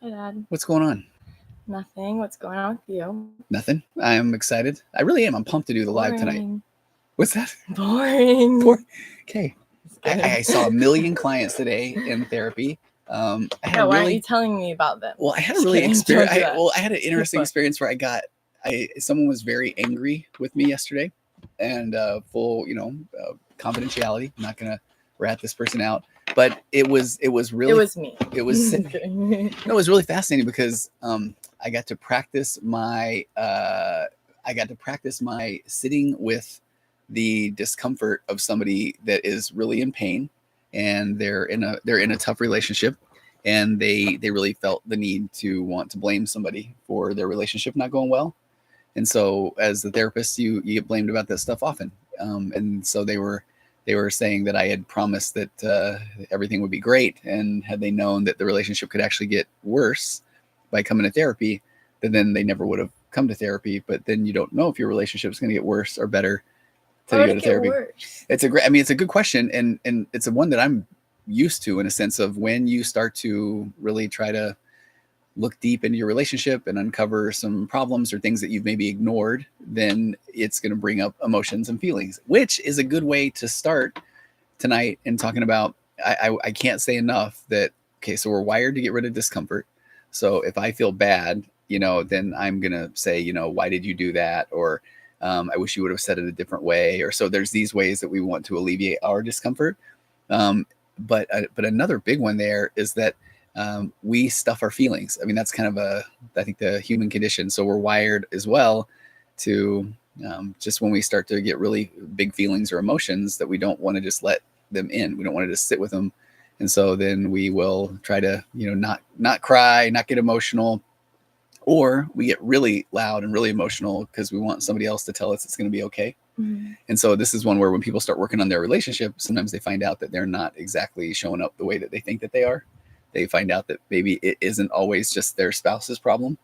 Hi, Dad. What's going on? Nothing. What's going on with you? Nothing. I'm excited. I really am. I'm pumped to do the live tonight. Boring. What's that? Boring. Okay. Just kidding. I saw 1 million clients today in therapy. I had Yeah, why aren't you telling me about them? Well, I had a Just really kidding. experience. Don't do that. I had an interesting experience where someone was very angry with me yesterday, and full, confidentiality. I'm not gonna rat this person out, but it was really. It was me. It was Just kidding. No, it was really fascinating because I got to practice my sitting with the discomfort of somebody that is really in pain, and they're in a tough relationship, and they really felt the need to want to blame somebody for their relationship not going well. And so as the therapist, you get blamed about that stuff often. And so they were saying that I had promised that everything would be great, and had they known that the relationship could actually get worse by coming to therapy, then they never would have come to therapy. But then you don't know if your relationship is going to get worse or better till you go to therapy. Worse? It's a good question, and it's a one that I'm used to, in a sense of when you start to really try to look deep into your relationship and uncover some problems or things that you've maybe ignored, then it's going to bring up emotions and feelings, which is a good way to start tonight in talking about. I can't say enough that, okay, so we're wired to get rid of discomfort. So if I feel bad, then I'm going to say, why did you do that? Or I wish you would have said it a different way. Or so there's these ways that we want to alleviate our discomfort. But another big one there is that we stuff our feelings. I mean, that's kind of I think the human condition. So we're wired as well to just when we start to get really big feelings or emotions, that we don't want to just let them in. We don't want to just sit with them. And so then we will try to, not cry, not get emotional, or we get really loud and really emotional because we want somebody else to tell us it's going to be okay. Mm-hmm. And so this is one where when people start working on their relationship, sometimes they find out that they're not exactly showing up the way that they think that they are. They find out that maybe it isn't always just their spouse's problem.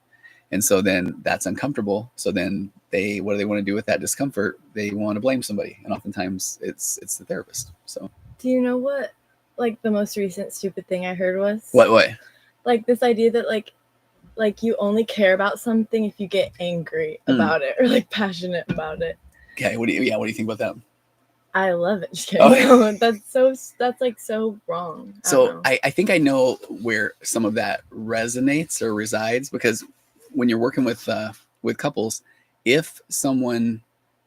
And so then that's uncomfortable. So then what do they want to do with that discomfort? They want to blame somebody. And oftentimes it's the therapist. So do you know what, like, the most recent stupid thing I heard was? What way? Like this idea that like you only care about something if you get angry about it or like passionate about it. Okay. What do you think about that? I love it. Just kidding. Oh. That's like so wrong. So I think I know where some of that resonates or resides, because when you're working with couples, if someone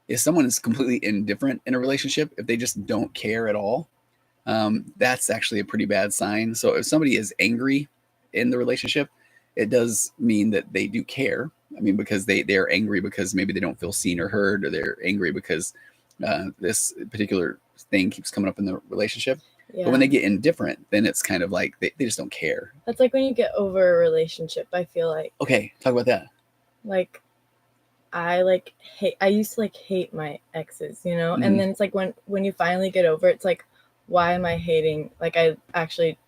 is completely indifferent in a relationship, if they just don't care at all, that's actually a pretty bad sign. So if somebody is angry in the relationship, it does mean that they do care. I mean, because they're angry because maybe they don't feel seen or heard, or they're angry because this particular thing keeps coming up in the relationship. Yeah. But when they get indifferent, then it's kind of like they just don't care. That's like when you get over a relationship, I feel like. Okay, talk about that. Like, I used to hate my exes, Mm-hmm. And then it's like when you finally get over it, it's like, why am I hating? Like, I actually,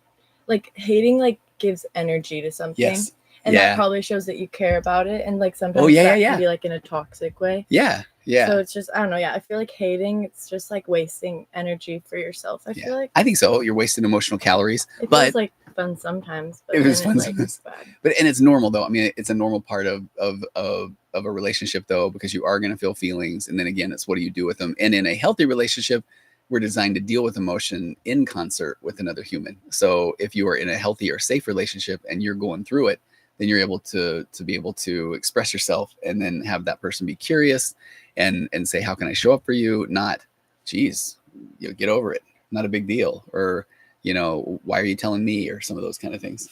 hating gives energy to something. Yes. And that probably shows that you care about it. And sometimes can be in a toxic way. Yeah. Yeah. So it's just, I don't know. Yeah. I feel like hating, it's just wasting energy for yourself. I feel like. I think so. You're wasting emotional calories. It feels fun sometimes. But it was fun sometimes. And it's normal though. I mean, it's a normal part of a relationship though, because you are going to feel feelings. And then again, it's what do you do with them? And in a healthy relationship, we're designed to deal with emotion in concert with another human. So if you are in a healthy or safe relationship and you're going through it, then you're able to be able to express yourself, and then have that person be curious and say, how can I show up for you? Not, geez, get over it. Not a big deal. Or, why are you telling me? Or some of those kind of things.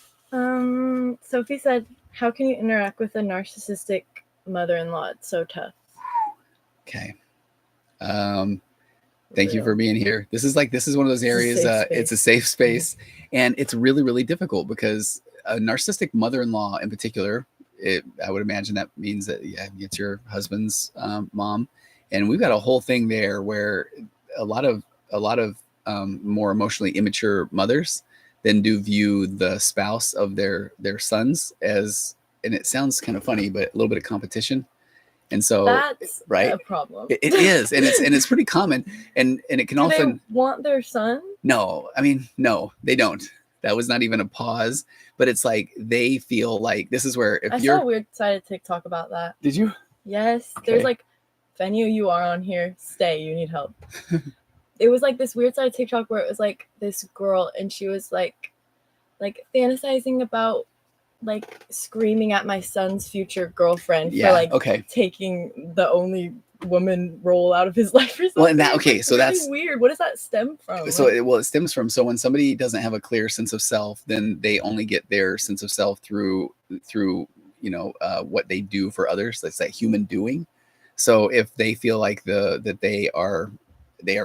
Sophie said, how can you interact with a narcissistic mother-in-law? It's so tough. Okay. Thank you for being here. This is one of those areas. It's a safe space, and it's really, really difficult because a narcissistic mother-in-law in particular, I would imagine that means that it's your husband's mom, and we've got a whole thing there where a lot of more emotionally immature mothers then do view the spouse of their sons as, and it sounds kind of funny, but a little bit of competition. And so that's right? A problem. It is, and it's pretty common, and it can often want their son. No, I mean, no, they don't. That was not even a pause, but it's like they feel like this is where if I you're saw a weird side of TikTok about that. Did you? Yes. Okay. There's like, if any of you are on here, stay, you need help. It was like this weird side of TikTok where it was like this girl and she was like fantasizing about like screaming at my son's future girlfriend for like taking the only woman role out of his life or something. Well, and that so really that's weird. What does that stem from? So it stems from, so when somebody doesn't have a clear sense of self, then they only get their sense of self through what they do for others. That's that human doing. So if they feel like that they are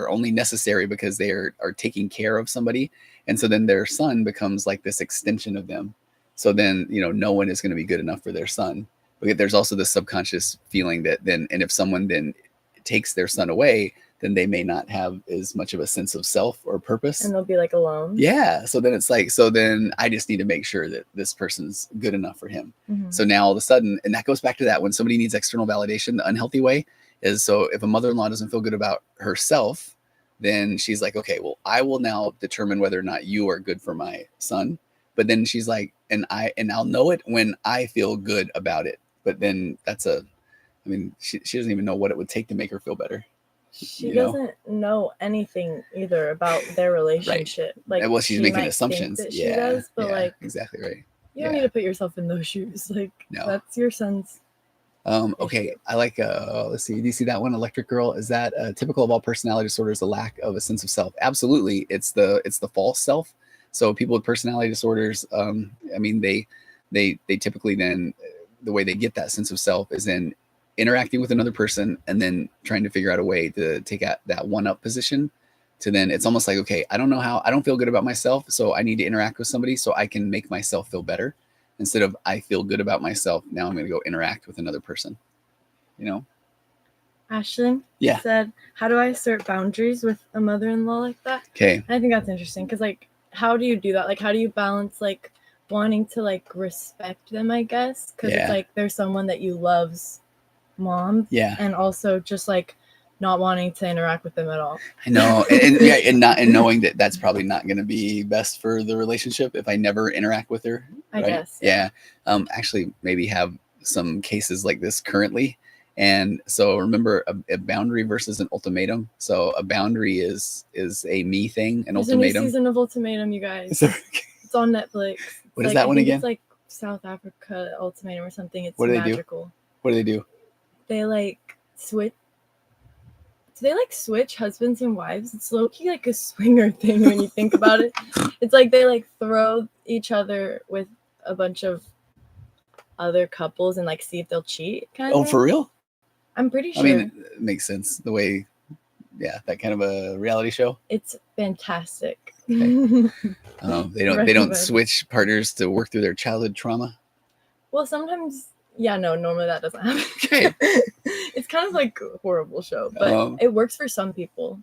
only necessary because they are taking care of somebody, and so then their son becomes like this extension of them. So then no one is going to be good enough for their son. But there's also the subconscious feeling that then, and if someone then takes their son away, then they may not have as much of a sense of self or purpose. And they'll be like alone. Yeah. So then it's like, so then I just need to make sure that this person's good enough for him. Mm-hmm. So now all of a sudden, and that goes back to that, when somebody needs external validation, the unhealthy way is, so if a mother-in-law doesn't feel good about herself, then she's like, okay, well, I will now determine whether or not you are good for my son. But then she's like, and I'll know it when I feel good about it. But then she doesn't even know what it would take to make her feel better. She doesn't know anything either about their relationship. Right. Like, well, she's making assumptions. That she does, but like, exactly right. You don't need to put yourself in those shoes. Like, no. That's your son's. Okay, I like. Let's see. Do you see that one? Electric Girl. Is that typical of all personality disorders? A lack of a sense of self. Absolutely, it's the false self. So people with personality disorders, they typically then, the way they get that sense of self is in interacting with another person and then trying to figure out a way to take out that one-up position. To then, it's almost like, okay, I don't feel good about myself, so I need to interact with somebody so I can make myself feel better. Instead of, I feel good about myself, now I'm going to go interact with another person. Ashlyn said, how do I assert boundaries with a mother-in-law like that? Okay. I think that's interesting because, like, how do you do that? Like, how do you balance, like, wanting to, like, respect them, I guess? Because it's like there's someone that you love's mom. Yeah. And also just, like, not wanting to interact with them at all. I know. and knowing that that's probably not going to be best for the relationship if I never interact with her. I guess. Yeah. Actually, maybe have some cases like this currently. And so remember, a boundary versus an ultimatum. So a boundary is a me thing. An ultimatum. There's a new season of Ultimatum, you guys. It's on Netflix. What is that one again? It's like South Africa Ultimatum or something. It's what do magical. What do they do? They like switch. Do they like switch husbands and wives? It's low-key like a swinger thing when you think about it. It's like they like throw each other with a bunch of other couples and like see if they'll cheat. Kind of. For real? I'm pretty sure. I mean, it makes sense the way, that kind of a reality show. It's fantastic. Okay. They don't switch partners to work through their childhood trauma. Well, sometimes, normally that doesn't happen. Okay. It's kind of like a horrible show, but it works for some people.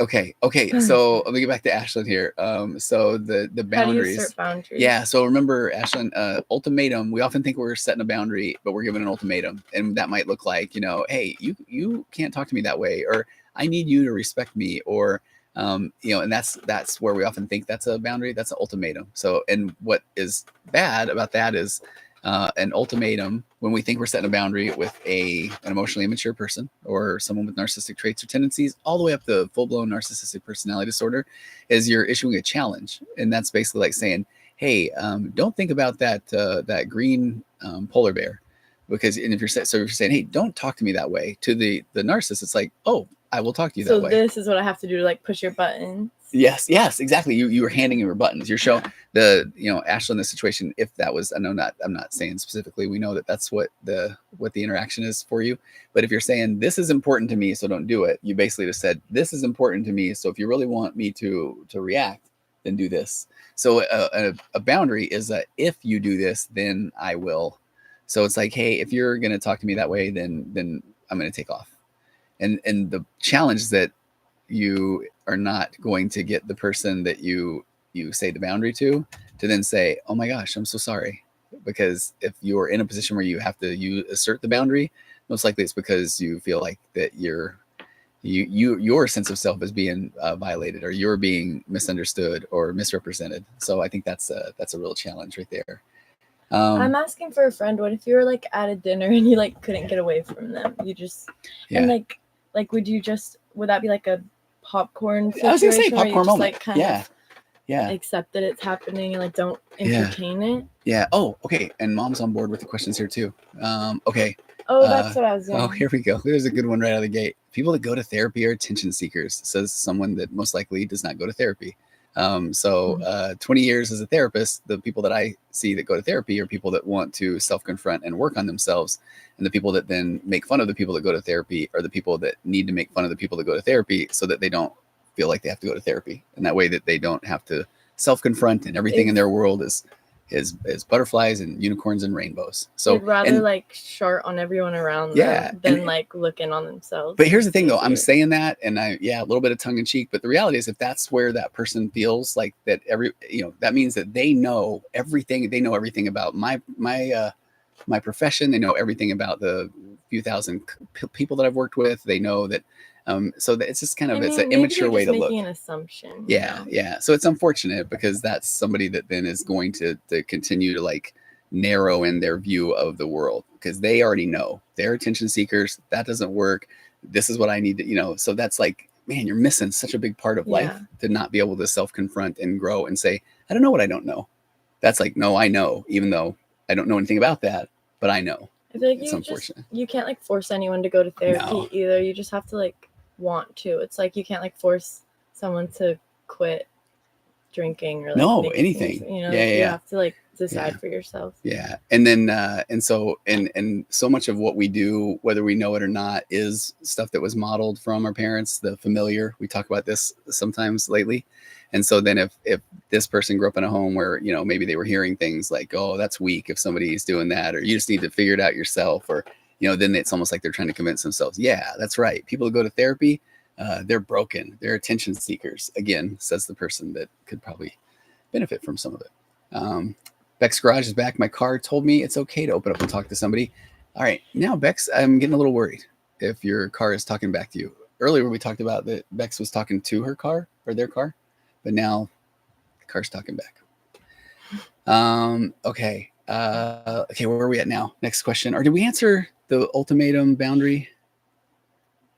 Okay. So let me get back to Ashlyn here. So the boundaries. How do you assert boundaries? Yeah. So remember, Ashlyn, ultimatum. We often think we're setting a boundary, but we're given an ultimatum, and that might look like, hey, you can't talk to me that way, or I need you to respect me, or and that's where we often think that's a boundary. That's an ultimatum. So, and what is bad about that is an ultimatum, when we think we're setting a boundary with an emotionally immature person or someone with narcissistic traits or tendencies, all the way up to full-blown narcissistic personality disorder, is you're issuing a challenge. And that's basically like saying, hey, don't think about that green polar bear. Because, and if you're saying, hey, don't talk to me that way, to the narcissist, it's like, oh, I will talk to you that way. So this is what I have to do to like push your buttons. Yes, exactly. You were handing her buttons. You're showing Ashlyn, in this situation, if that was, I'm not saying specifically, we know that that's what the interaction is for you. But if you're saying, this is important to me, so don't do it, you basically just said, this is important to me, so if you really want me to react, then do this. So a boundary is that if you do this, then I will. So it's like, hey, if you're going to talk to me that way, then I'm going to take off. And the challenge is that you are not going to get the person that you say the boundary to then say, oh my gosh, I'm so sorry. Because if you're in a position where you have to assert the boundary, most likely it's because you feel like that you're your sense of self is being violated, or you're being misunderstood or misrepresented. So I think that's a real challenge right there. I'm asking for a friend. What if you were like at a dinner and you like couldn't get away from them? You just and like would that be like a popcorn situation? I was gonna say popcorn where you just, moment. like kind of accept that it's happening and like don't entertain it. Yeah. Oh, okay. And Mom's on board with the questions here too. Okay. Oh, that's what I was doing. Oh, here we go. There's a good one right out of the gate. People that go to therapy are attention seekers, says someone that most likely does not go to therapy. 20 years as a therapist, the people that I see that go to therapy are people that want to self-confront and work on themselves. And the people that then make fun of the people that go to therapy are the people that need to make fun of the people that go to therapy so that they don't feel like they have to go to therapy. And that way that they don't have to self-confront, and everything in their world is butterflies and unicorns and rainbows. So they'd rather like shart on everyone around them than like looking on themselves. But here's the thing though, I'm saying that, and a little bit of tongue in cheek, but the reality is if that's where that person feels like that that means that they know everything. They know everything about my profession. They know everything about the few thousand people that I've worked with. They know that. So that it's just kind of, it's an immature way to look. Making an assumption. Yeah. So it's unfortunate because that's somebody that then is going to continue to like narrow in their view of the world because they already know they're attention seekers. That doesn't work. This is what I need to, so that's like, man, you're missing such a big part of life to not be able to self-confront and grow and say, I don't know what I don't know. That's like, no, I know, even though I don't know anything about that, but I know. I feel like you can't like force anyone to go to therapy either. You just have to like want to. It's like you can't like force someone to quit drinking or like anything. You have to like decide for yourself. And then and so much of what we do, whether we know it or not, is stuff that was modeled from our parents, the familiar. We talk about this sometimes lately. And so then if this person grew up in a home where maybe they were hearing things like, oh, that's weak if somebody's doing that, or you just need to figure it out yourself, or then it's almost like they're trying to convince themselves, yeah, that's right, people who go to therapy, they're broken, they're attention seekers, again, says the person that could probably benefit from some of it. Beck's garage is back. My car told me it's okay to open up and talk to somebody. All right, now Bex, I'm getting a little worried if your car is talking back to you. Earlier we talked about that Bex was talking to her car or their car, but now the car's talking back. Okay, where are we at now? Next question. Or did we answer the ultimatum boundary?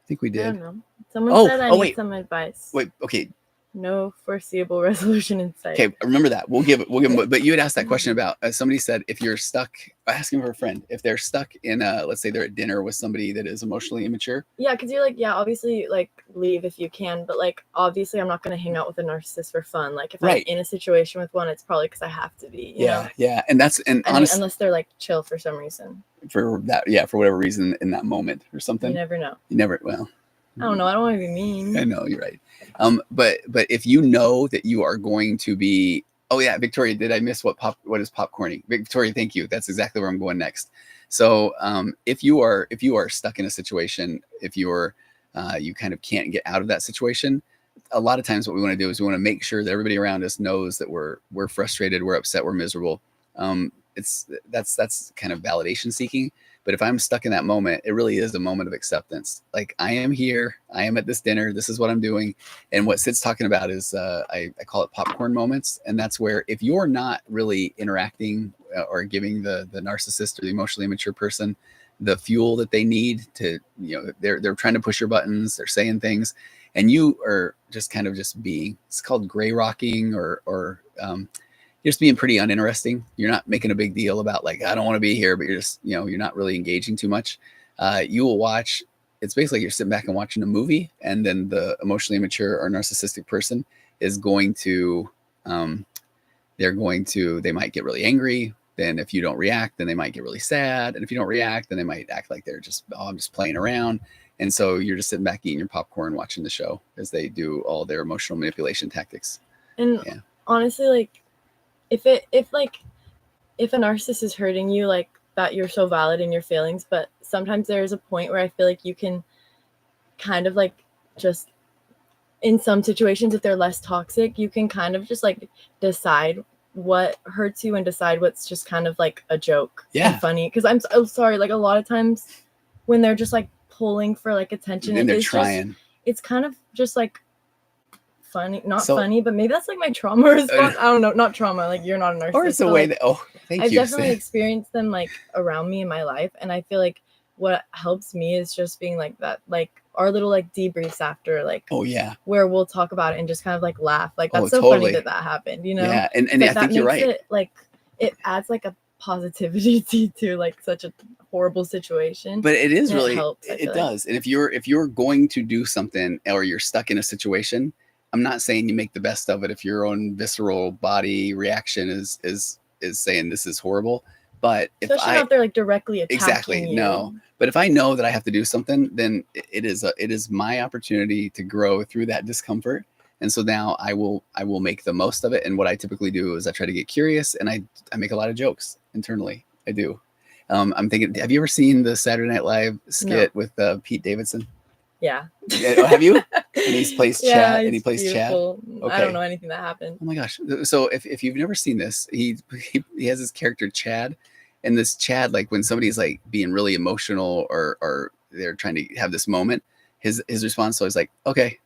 I think we did. I don't know. Someone said I need some advice. Wait, okay. No foreseeable resolution in sight. Okay, remember that. We'll give them. But you had asked that question about somebody said if you're stuck, asking for a friend, if they're stuck in let's say they're at dinner with somebody that is emotionally immature. Yeah, because you're like, obviously like leave if you can, but like obviously I'm not going to hang out with a narcissist for fun. Like if I'm in a situation with one, it's probably because I have to be. You know? And honestly, unless they're like chill for some reason. For that, for whatever reason in that moment or something. You never know. Well. I don't know. I don't want to be mean. I know, you're right. But if you know that you are going to be, Victoria, did I miss what is popcorning? Victoria, thank you. That's exactly where I'm going next. So if you are stuck in a situation, if you're you kind of can't get out of that situation, a lot of times what we want to do is we want to make sure that everybody around us knows that we're frustrated, we're upset, we're miserable. That's kind of validation seeking. But if I'm stuck in that moment, it really is a moment of acceptance. Like, I am here, I am at this dinner, this is what I'm doing. And what Sid's talking about is, I call it popcorn moments. And that's where if you're not really interacting or giving the narcissist or the emotionally immature person the fuel that they need to, they're trying to push your buttons, they're saying things, and you are just kind of just being, it's called gray rocking or you're just being pretty uninteresting. You're not making a big deal about like, I don't want to be here, but you're just, you're not really engaging too much. You will watch, it's basically like you're sitting back and watching a movie, and then the emotionally immature or narcissistic person is going to, they might get really angry. Then if you don't react, then they might get really sad. And if you don't react, then they might act like they're just, I'm just playing around. And so you're just sitting back eating your popcorn, watching the show as they do all their emotional manipulation tactics. And honestly, like, if a narcissist is hurting you, like that, you're so valid in your feelings, but sometimes there is a point where I feel like you can kind of like just, in some situations, if they're less toxic, you can kind of just like decide what hurts you and decide what's just kind of like a joke and funny. Because I'm sorry, like a lot of times when they're just like pulling for like attention, and they're trying. it's kind of just like funny, not So- funny, but maybe that's like my trauma response. I don't know, not trauma, like you're not a narcissist. Or it's a but, way like, that, thank I've you. definitely experienced them like around me in my life, and I feel like what helps me is just being like that, like our little like debriefs after, like, Oh yeah, where we'll talk about it and just kind of like laugh, like that's so totally. funny that happened, you know? Yeah, and like, I think you're right. It, like, it adds like a positivity to like such a horrible situation. But it is really, it helps, it does. And if you're going to do something, or you're stuck in a situation, I'm not saying you make the best of it if your own visceral body reaction is saying this is horrible. But especially not if they're like directly attacking exactly you. No, but if I know that I have to do something, then it is my opportunity to grow through that discomfort. And so now I will make the most of it. And what I typically do is I try to get curious, and I make a lot of jokes internally. I do. I'm thinking, have you ever seen the Saturday Night Live skit with Pete Davidson? Yeah. Have you? And he plays Chad. And he plays beautiful. Chad. Okay. I don't know anything that happened. Oh my gosh. So if you've never seen this, he has his character Chad, and this Chad, like when somebody's like being really emotional, or they're trying to have this moment, his response is always like, okay.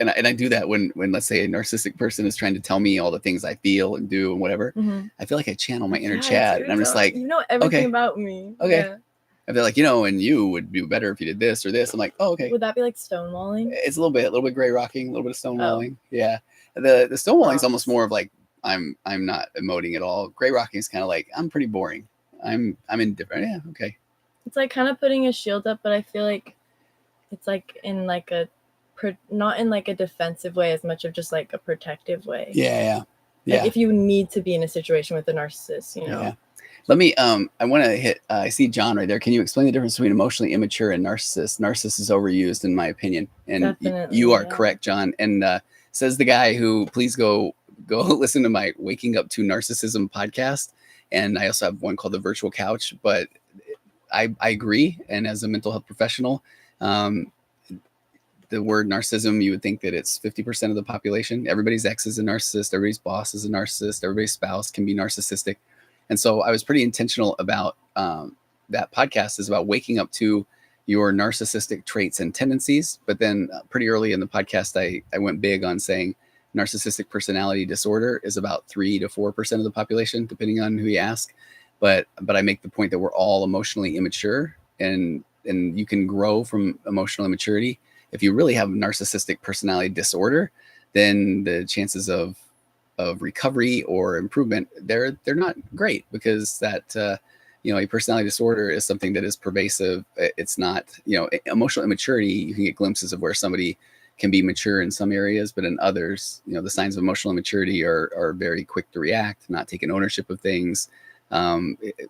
And I do that when let's say a narcissistic person is trying to tell me all the things I feel and do and whatever. Mm-hmm. I feel like I channel my inner Chad, and I'm just like, you know everything about me. Okay. Yeah. I feel like, and you would do better if you did this or this. I'm like, oh, okay. Would that be like stonewalling? It's a little bit gray rocking, a little bit of stonewalling. Yeah. The stonewalling is almost more of like, I'm not emoting at all. Gray rocking is kind of like, I'm pretty boring. I'm indifferent. Yeah. Okay. It's like kind of putting a shield up, but I feel like it's like in like not in like a defensive way as much of just like a protective way. Yeah. Like if you need to be in a situation with a narcissist, Yeah. Let me, I want to hit, I see John right there. Can you explain the difference between emotionally immature and narcissist? Narcissist is overused in my opinion. And you are correct, John. And says the guy who, please go listen to my Waking Up to Narcissism podcast. And I also have one called The Virtual Couch, but I agree. And as a mental health professional, the word narcissism, you would think that it's 50% of the population. Everybody's ex is a narcissist. Everybody's boss is a narcissist. Everybody's spouse can be narcissistic. And so I was pretty intentional about that podcast is about waking up to your narcissistic traits and tendencies. But then pretty early in the podcast, I went big on saying narcissistic personality disorder is about 3 to 4% of the population, depending on who you ask. But I make the point that we're all emotionally immature, and you can grow from emotional immaturity. If you really have narcissistic personality disorder, then the chances of recovery or improvement, they're not great, because that a personality disorder is something that is pervasive. It's not, emotional immaturity. You can get glimpses of where somebody can be mature in some areas, but in others, the signs of emotional immaturity are very quick to react, not taking ownership of things,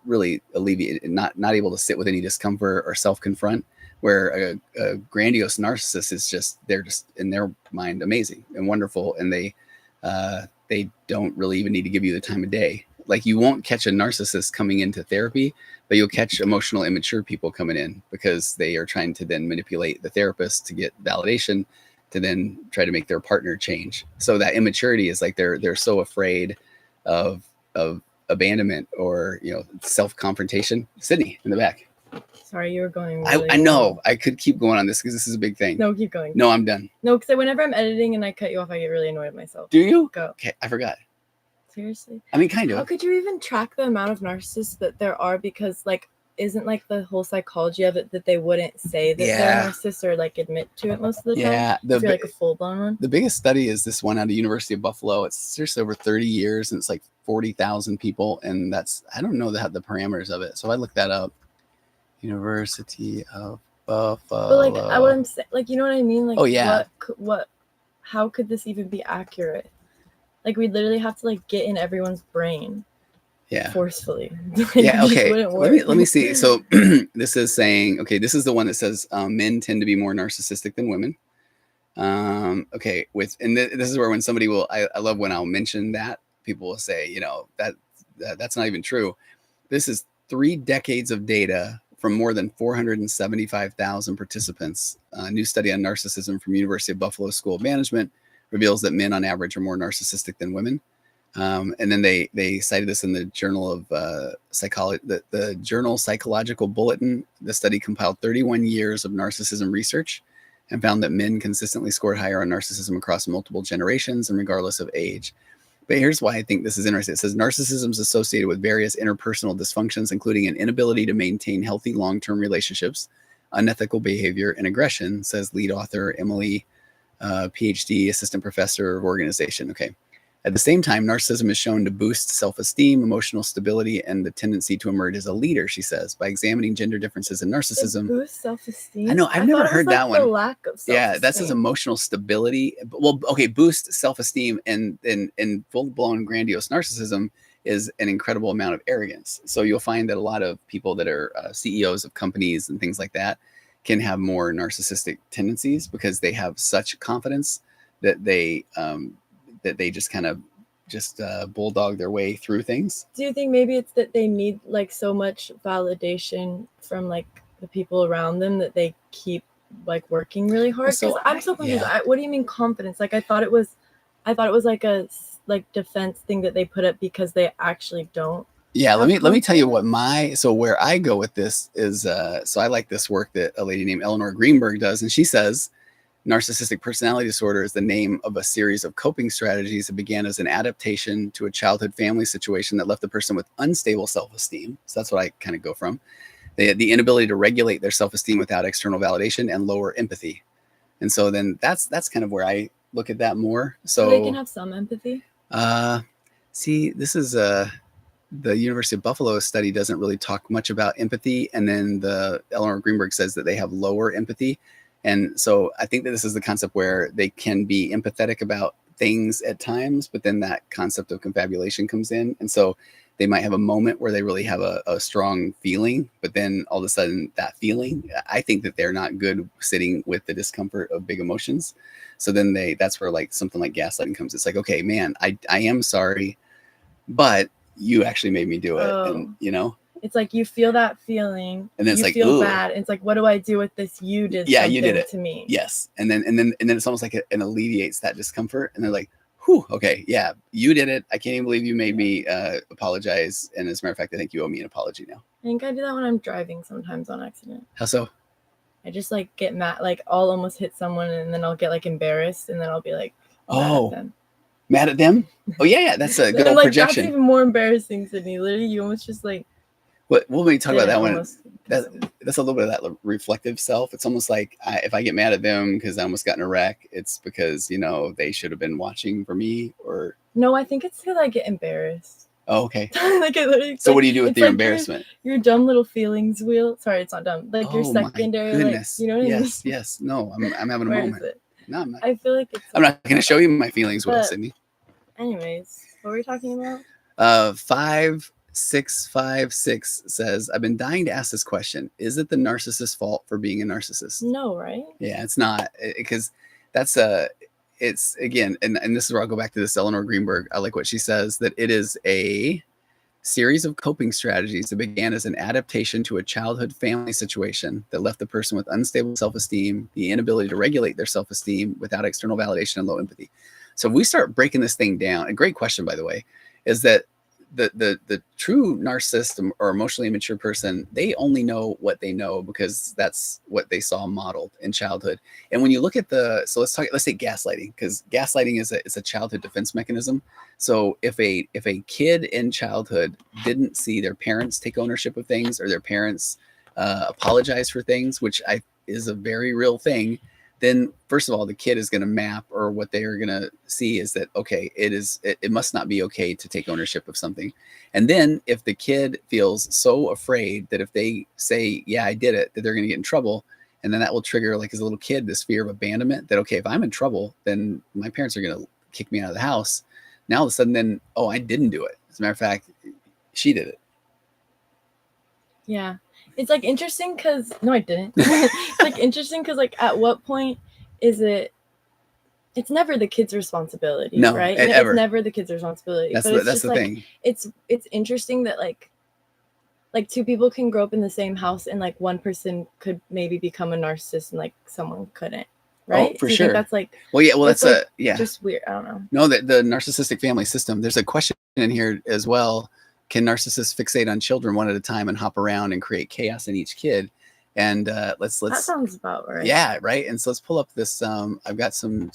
really alleviate, not able to sit with any discomfort or self-confront. Where a grandiose narcissist is they're just in their mind amazing and wonderful, and they don't really even need to give you the time of day. Like, you won't catch a narcissist coming into therapy, but you'll catch emotional immature people coming in, because they are trying to then manipulate the therapist to get validation, to then try to make their partner change. So that immaturity is like they're so afraid of abandonment or self-confrontation. Sydney in the back. Sorry, you were going really I know. I could keep going on this because this is a big thing. No, keep going. No, I'm done. No, because whenever I'm editing and I cut you off, I get really annoyed at myself. Do you? Go. Okay, I forgot. Seriously? I mean, kind of. How could you even track the amount of narcissists that there are? Because, like, isn't, like, the whole psychology of it that they wouldn't say that they're narcissists or, like, admit to it most of the time? Yeah. If you're, like, a full-blown one? The biggest study is this one out of University of Buffalo. It's seriously over 30 years, and it's like 40,000 people. And I don't know the parameters of it. So I looked that up. University of Buffalo. But like, what I'm saying, like, you know what I mean? Like, oh yeah. How could this even be accurate? Like, we literally have to like get in everyone's brain. Yeah. Forcefully. Yeah. Okay. Let me see. So this is saying, okay, this is the one that says men tend to be more narcissistic than women. Okay. This is where when somebody I love when I'll mention that, people will say, that's not even true. This is 3 decades of data from more than 475,000 participants. A new study on narcissism from University of Buffalo School of Management reveals that men on average are more narcissistic than women. And then they cited this in the Journal of Psychology, the Journal Psychological Bulletin. The study compiled 31 years of narcissism research and found that men consistently scored higher on narcissism across multiple generations and regardless of age. But here's why I think this is interesting. It says narcissism is associated with various interpersonal dysfunctions, including an inability to maintain healthy long-term relationships, unethical behavior, and aggression, says lead author Emily, PhD, assistant professor of organization. Okay. At the same time, narcissism is shown to boost self-esteem, emotional stability, and the tendency to emerge as a leader, she says, by examining gender differences in narcissism. Boost self-esteem? I know, I've never heard that one. The lack of self-esteem. Yeah, that says emotional stability. Well, okay, boost self-esteem and full-blown grandiose narcissism is an incredible amount of arrogance. So you'll find that a lot of people that are CEOs of companies and things like that can have more narcissistic tendencies because they have such confidence that they just kind of bulldog their way through things. Do you think maybe it's that they need like so much validation from like the people around them that they keep like working really hard? Because I'm so confused. Yeah. What do you mean confidence? Like I thought it was like a defense thing that they put up because they actually don't. Yeah, let me tell you what where I go with this is so I like this work that a lady named Eleanor Greenberg does, and she says narcissistic personality disorder is the name of a series of coping strategies that began as an adaptation to a childhood family situation that left the person with unstable self-esteem. So that's what I kind of go from. The inability to regulate their self-esteem without external validation and lower empathy. And so then that's kind of where I look at that more. So they can have some empathy. See, this is the University of Buffalo study doesn't really talk much about empathy. And then the Eleanor Greenberg says that they have lower empathy. And so I think that this is the concept where they can be empathetic about things at times, but then that concept of confabulation comes in. And so they might have a moment where they really have a strong feeling, but then all of a sudden that feeling, I think that they're not good sitting with the discomfort of big emotions. So then that's where like something like gaslighting comes. It's like, okay, man, I am sorry, but you actually made me do it. Oh. And you know, it's like you feel that feeling and then it's like, feel bad. And it's like, what do I do with this? You did something you did it to me. Yes. And then it's almost like it alleviates that discomfort. And they're like, whew, okay, yeah, you did it. I can't even believe you made me apologize. And as a matter of fact, I think you owe me an apology now. I think I do that when I'm driving sometimes on accident. How so? I just like get mad, like I'll almost hit someone and then I'll get like embarrassed and then I'll be like, mad at them. Mad at them? Oh yeah, that's a good old like, projection. That's even more embarrassing, Sydney. Literally, you almost just like. We'll maybe talk about that one. That's a little bit of that reflective self. It's almost like if I get mad at them because I almost got in a wreck, it's because they should have been watching for me. Or no, I think it's because I get embarrassed. Oh, okay. Like so what do you do with your embarrassment? Your dumb little feelings wheel. Sorry, it's not dumb. Like your secondary. My goodness. Like, you know what I mean? Yes. No, I'm having a moment. Is it? No, I'm not. I feel like it's. I'm not going to show you my feelings wheel, Sydney. Anyways, what were we talking about? 5656 says, I've been dying to ask this question. Is it the narcissist's fault for being a narcissist? No, right? Yeah, it's not, because it's again, and this is where I'll go back to this Eleanor Greenberg. I like what she says, that it is a series of coping strategies that began as an adaptation to a childhood family situation that left the person with unstable self-esteem, the inability to regulate their self-esteem without external validation and low empathy. So if we start breaking this thing down, a great question, by the way, is that the true narcissist or emotionally immature person, they only know what they know because that's what they saw modeled in childhood. And when you look at let's say gaslighting, because gaslighting is a childhood defense mechanism. So if a kid in childhood didn't see their parents take ownership of things or their parents apologize for things, which is a very real thing, then first of all, the kid is going to map, or what they are going to see is that, okay, it must not be okay to take ownership of something. And then if the kid feels so afraid that if they say, yeah, I did it, that they're going to get in trouble. And then that will trigger, like as a little kid, this fear of abandonment that, okay, if I'm in trouble, then my parents are going to kick me out of the house. Now all of a sudden then, oh, I didn't do it. As a matter of fact, she did it. Yeah. It's like interesting because no, I didn't. It's like interesting because like at what point is it? It's never the kid's responsibility, no, right? Ever. It's never the kid's responsibility. That's the like, thing. It's interesting that like two people can grow up in the same house and like one person could maybe become a narcissist and like someone couldn't. Right? Oh, for Do you sure. think that's like. Well, yeah. Well, that's like, yeah. Just weird. I don't know. No, the narcissistic family system. There's a question in here as well. Can narcissists fixate on children one at a time and hop around and create chaos in each kid? And let's that sounds about right. Yeah, right. And so let's pull up this. I've got some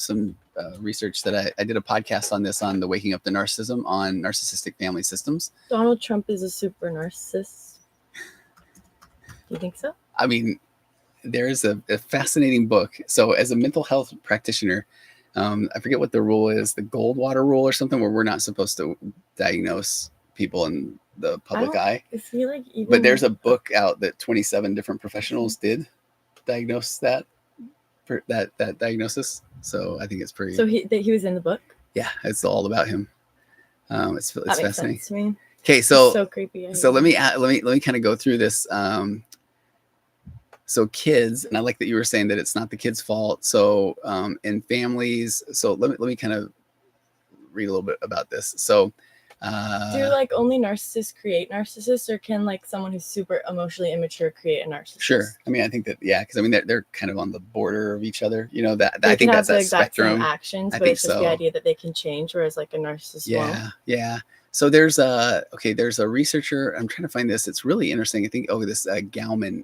research that I did a podcast on this, on the Waking Up to Narcissism, on narcissistic family systems. Donald Trump is a super narcissist. Do you think so? I mean, there's a fascinating book. So as a mental health practitioner, I forget what the rule is, the Goldwater rule or something, where we're not supposed to diagnose people in the public eye. Is he like even? But there's a book out that 27 different professionals did diagnose that diagnosis. So I think it's pretty. So he was in the book. Yeah, it's all about him. It's that makes fascinating. Sense to me. Okay, so creepy. So let me kind of go through this. So kids, and I like that you were saying that it's not the kid's fault. So in families, so let me kind of read a little bit about this. So do like only narcissists create narcissists, or can like someone who's super emotionally immature create a narcissist? Sure. I mean, I think that, yeah, because I mean they're kind of on the border of each other. You know, that I think that's that spectrum. Actions, but it's just the idea that they can change, whereas like a narcissist won't. Yeah. So there's a researcher. I'm trying to find this. It's really interesting. I think this Gauman.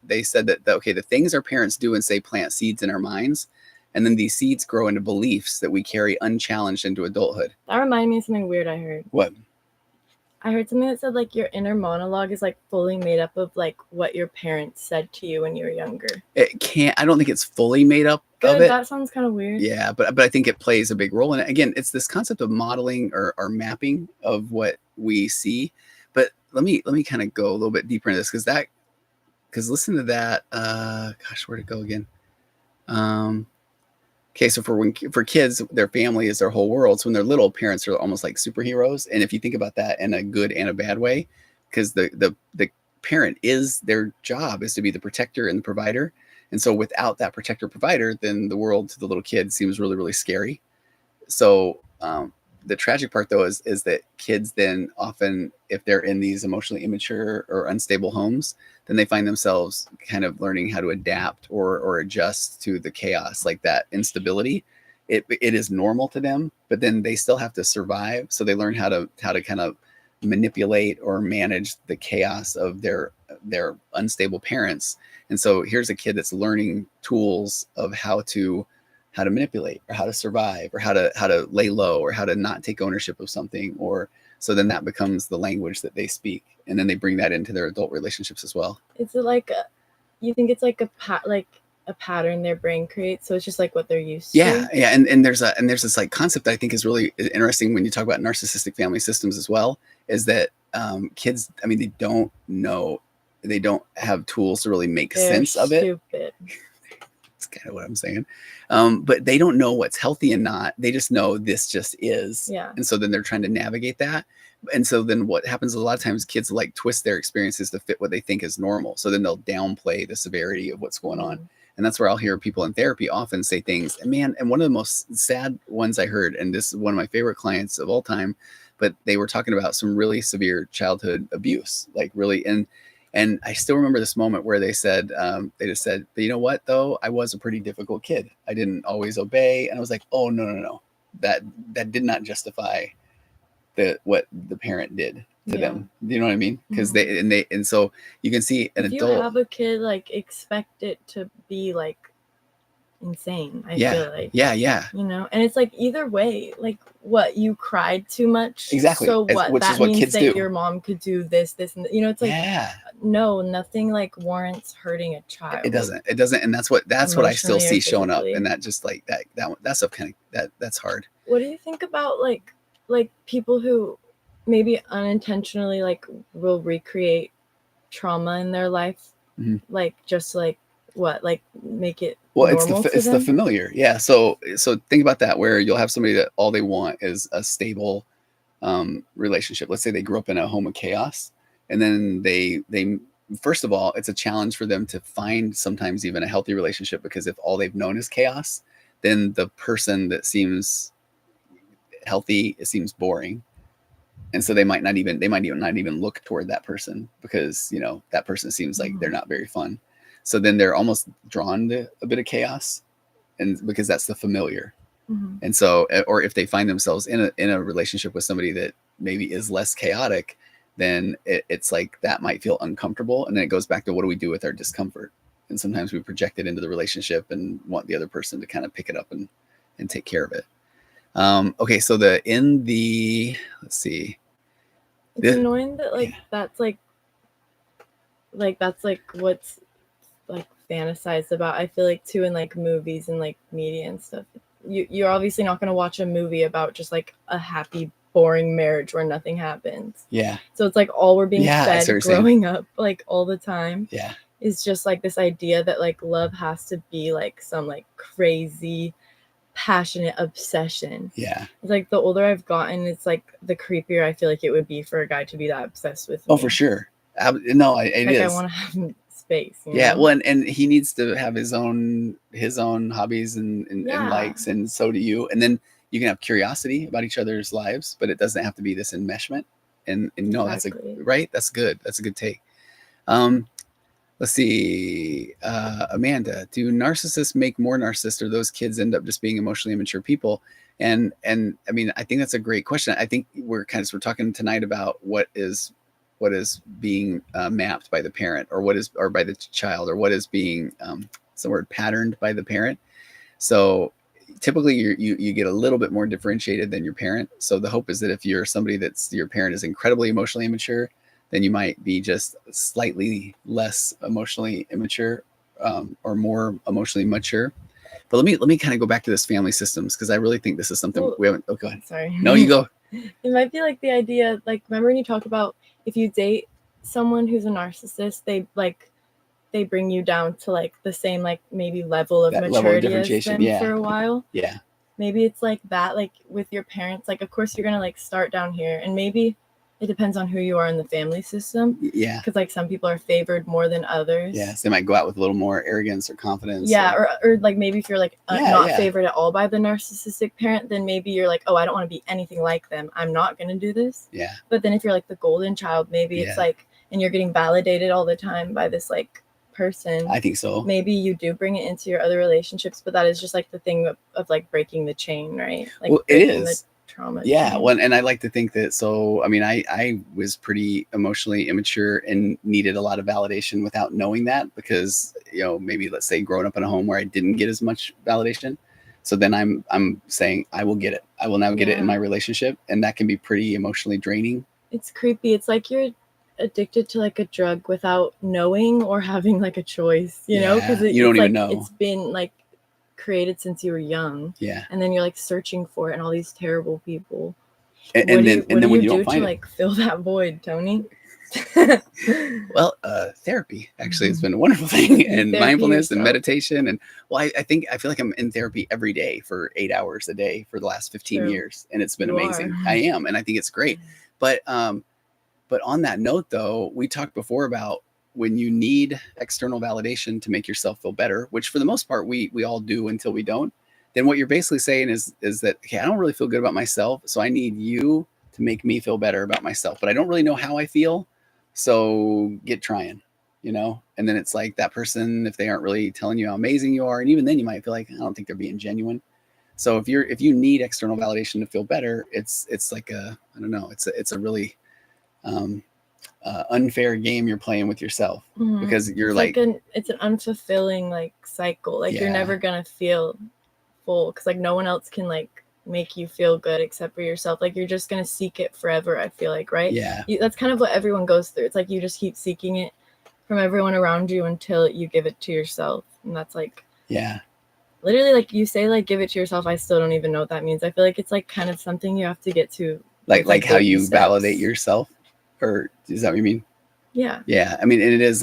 They said that the things our parents do and say plant seeds in our minds, and then these seeds grow into beliefs that we carry unchallenged into adulthood. That reminded me of something weird I heard. What? I heard something that said like your inner monologue is like fully made up of like what your parents said to you when you were younger. It can't. I don't think it's fully made up of it. That sounds kind of weird. Yeah, but I think it plays a big role in it. Again, it's this concept of modeling or mapping of what we see. But let me kind of go a little bit deeper into this, because listen to that. Gosh, where'd it go again? Okay, so for kids, their family is their whole world. So when they're little, parents are almost like superheroes. And if you think about that in a good and a bad way, because the parent, is their job is to be the protector and the provider. And so without that protector provider, then the world to the little kid seems really, really scary. So the tragic part, though, is that kids then often, if they're in these emotionally immature or unstable homes, then they find themselves kind of learning how to adapt or adjust to the chaos, like that instability. It is normal to them, but then they still have to survive. So they learn how to kind of manipulate or manage the chaos of their unstable parents. And so here's a kid that's learning tools of how to manipulate, or how to survive, or how to lay low, or how to not take ownership of something. Or so then that becomes the language that they speak, and then they bring that into their adult relationships as well. Is it like you think it's like a pattern their brain creates, so it's just like what they're used to? Yeah. And there's this like concept that I think is really interesting when you talk about narcissistic family systems as well, is that kids, I mean, they don't know, they don't have tools to really make sense of it. Stupid. That's kind of what I'm saying. But they don't know what's healthy and not. They just know this just is. Yeah. And so then they're trying to navigate that. And so then what happens a lot of times, kids like twist their experiences to fit what they think is normal. So then they'll downplay the severity of what's going on. And that's where I'll hear people in therapy often say things. And one of the most sad ones I heard, and this is one of my favorite clients of all time, but they were talking about some really severe childhood abuse, like really. And I still remember this moment where they just said, but you know what, though? I was a pretty difficult kid. I didn't always obey. And I was like, oh, no. That did not justify what the parent did to them. Do you know what I mean? Because and so you can see an adult. If you have a kid, like, expect it to be like insane. I feel like. Yeah. You know, and it's like either way, like, what, you cried too much? Exactly. So what? Which that is what means kids that do. Your mom could do this, and you know, it's like, no, nothing like warrants hurting a child. It doesn't, and that's what I still see showing up, and that just like that stuff kind of that's hard. What do you think about like people who maybe unintentionally like will recreate trauma in their life, like just like what, like make it normal it's the familiar. Yeah. So think about that, where you'll have somebody that all they want is a stable relationship. Let's say they grew up in a home of chaos, and then they first of all, it's a challenge for them to find sometimes even a healthy relationship, because if all they've known is chaos, then the person that seems healthy, it seems boring. And so they might not even look toward that person, because, you know, that person seems like they're not very fun. So then they're almost drawn to a bit of chaos, and because that's the familiar. And so, or if they find themselves in a relationship with somebody that maybe is less chaotic, then it's like that might feel uncomfortable. And then it goes back to what do we do with our discomfort? And sometimes we project it into the relationship and want the other person to kind of pick it up and take care of it. Okay, so let's see. It's annoying that like that's like that's like what's like fantasized about. I feel like too in like movies and like media and stuff. You're obviously not going to watch a movie about just like a happy boring marriage where nothing happens. Yeah. So it's like all we're being fed growing up like all the time. Yeah. Is just like this idea that like love has to be like some like crazy passionate obsession. Yeah. It's like the older I've gotten, it's like the creepier I feel like it would be for a guy to be that obsessed with me. Oh, for sure. No, it like is. I want to have space. Yeah. Well, and he needs to have his own hobbies and likes, and so do you. And then you can have curiosity about each other's lives, but it doesn't have to be this enmeshment. And no, exactly. That's good. That's a good take. Let's see. Amanda, do narcissists make more narcissists, or those kids end up just being emotionally immature people? And I mean, I think that's a great question. I think we're talking tonight about what is being mapped by the parent, or by the child, or what is being patterned by the parent. So typically you get a little bit more differentiated than your parent. So the hope is that if you're somebody that's your parent is incredibly emotionally immature, then you might be just slightly less emotionally immature, or more emotionally mature. But let me kind of go back to this family systems, because I really think this is something we haven't. Oh, go ahead. Sorry. No, you go. It might be like the idea, like, remember when you talked about if you date someone who's a narcissist, they bring you down to like the same like maybe level of maturity as them for a while. Yeah. Maybe it's like that, like with your parents, like of course you're gonna like start down here, and maybe it depends on who you are in the family system. Yeah. Because like some people are favored more than others. Yeah. So they might go out with a little more arrogance or confidence. Yeah. Or like maybe if you're like not favored at all by the narcissistic parent, then maybe you're like, oh, I don't want to be anything like them. I'm not going to do this. Yeah. But then if you're like the golden child, maybe it's like, and you're getting validated all the time by this like person. I think so. Maybe you do bring it into your other relationships, but that is just like the thing of like breaking the chain, right? Like well, it is. Trauma. Yeah. Well, and I like to think that, so, I mean, I was pretty emotionally immature and needed a lot of validation without knowing that, because, maybe let's say growing up in a home where I didn't get as much validation. So then I'm saying I will get it. I will now get it in my relationship. And that can be pretty emotionally draining. It's creepy. It's like you're addicted to like a drug without knowing or having like a choice, you know, because you don't even know. It's been like created since you were young, and then you're like searching for it and all these terrible people, and then when you don't find it, like fill that void, Tony? Well, therapy actually has been a wonderful thing, and mindfulness and meditation, and I feel like I'm in therapy every day for 8 hours a day for the last 15 years, and it's been amazing. I am, and I think it's great. But on that note, though, we talked before about when you need external validation to make yourself feel better, which for the most part we all do until we don't, then what you're basically saying is that, okay, I don't really feel good about myself, so I need you to make me feel better about myself, but I don't really know how I feel, so get trying, and then it's like that person, if they aren't really telling you how amazing you are, and even then you might feel like, I don't think they're being genuine. So if you need external validation to feel better, it's like I don't know, it's a really unfair game you're playing with yourself, because you're it's an unfulfilling like cycle, like you're never gonna feel full, because like no one else can like make you feel good except for yourself. Like you're just gonna seek it forever, I feel like, right? That's kind of what everyone goes through. It's like you just keep seeking it from everyone around you until you give it to yourself, and that's like literally, like you say, like give it to yourself. I still don't even know what that means. I feel like it's like kind of something you have to get to, like how you validate yourself. Or is that what you mean? Yeah. I mean, and it is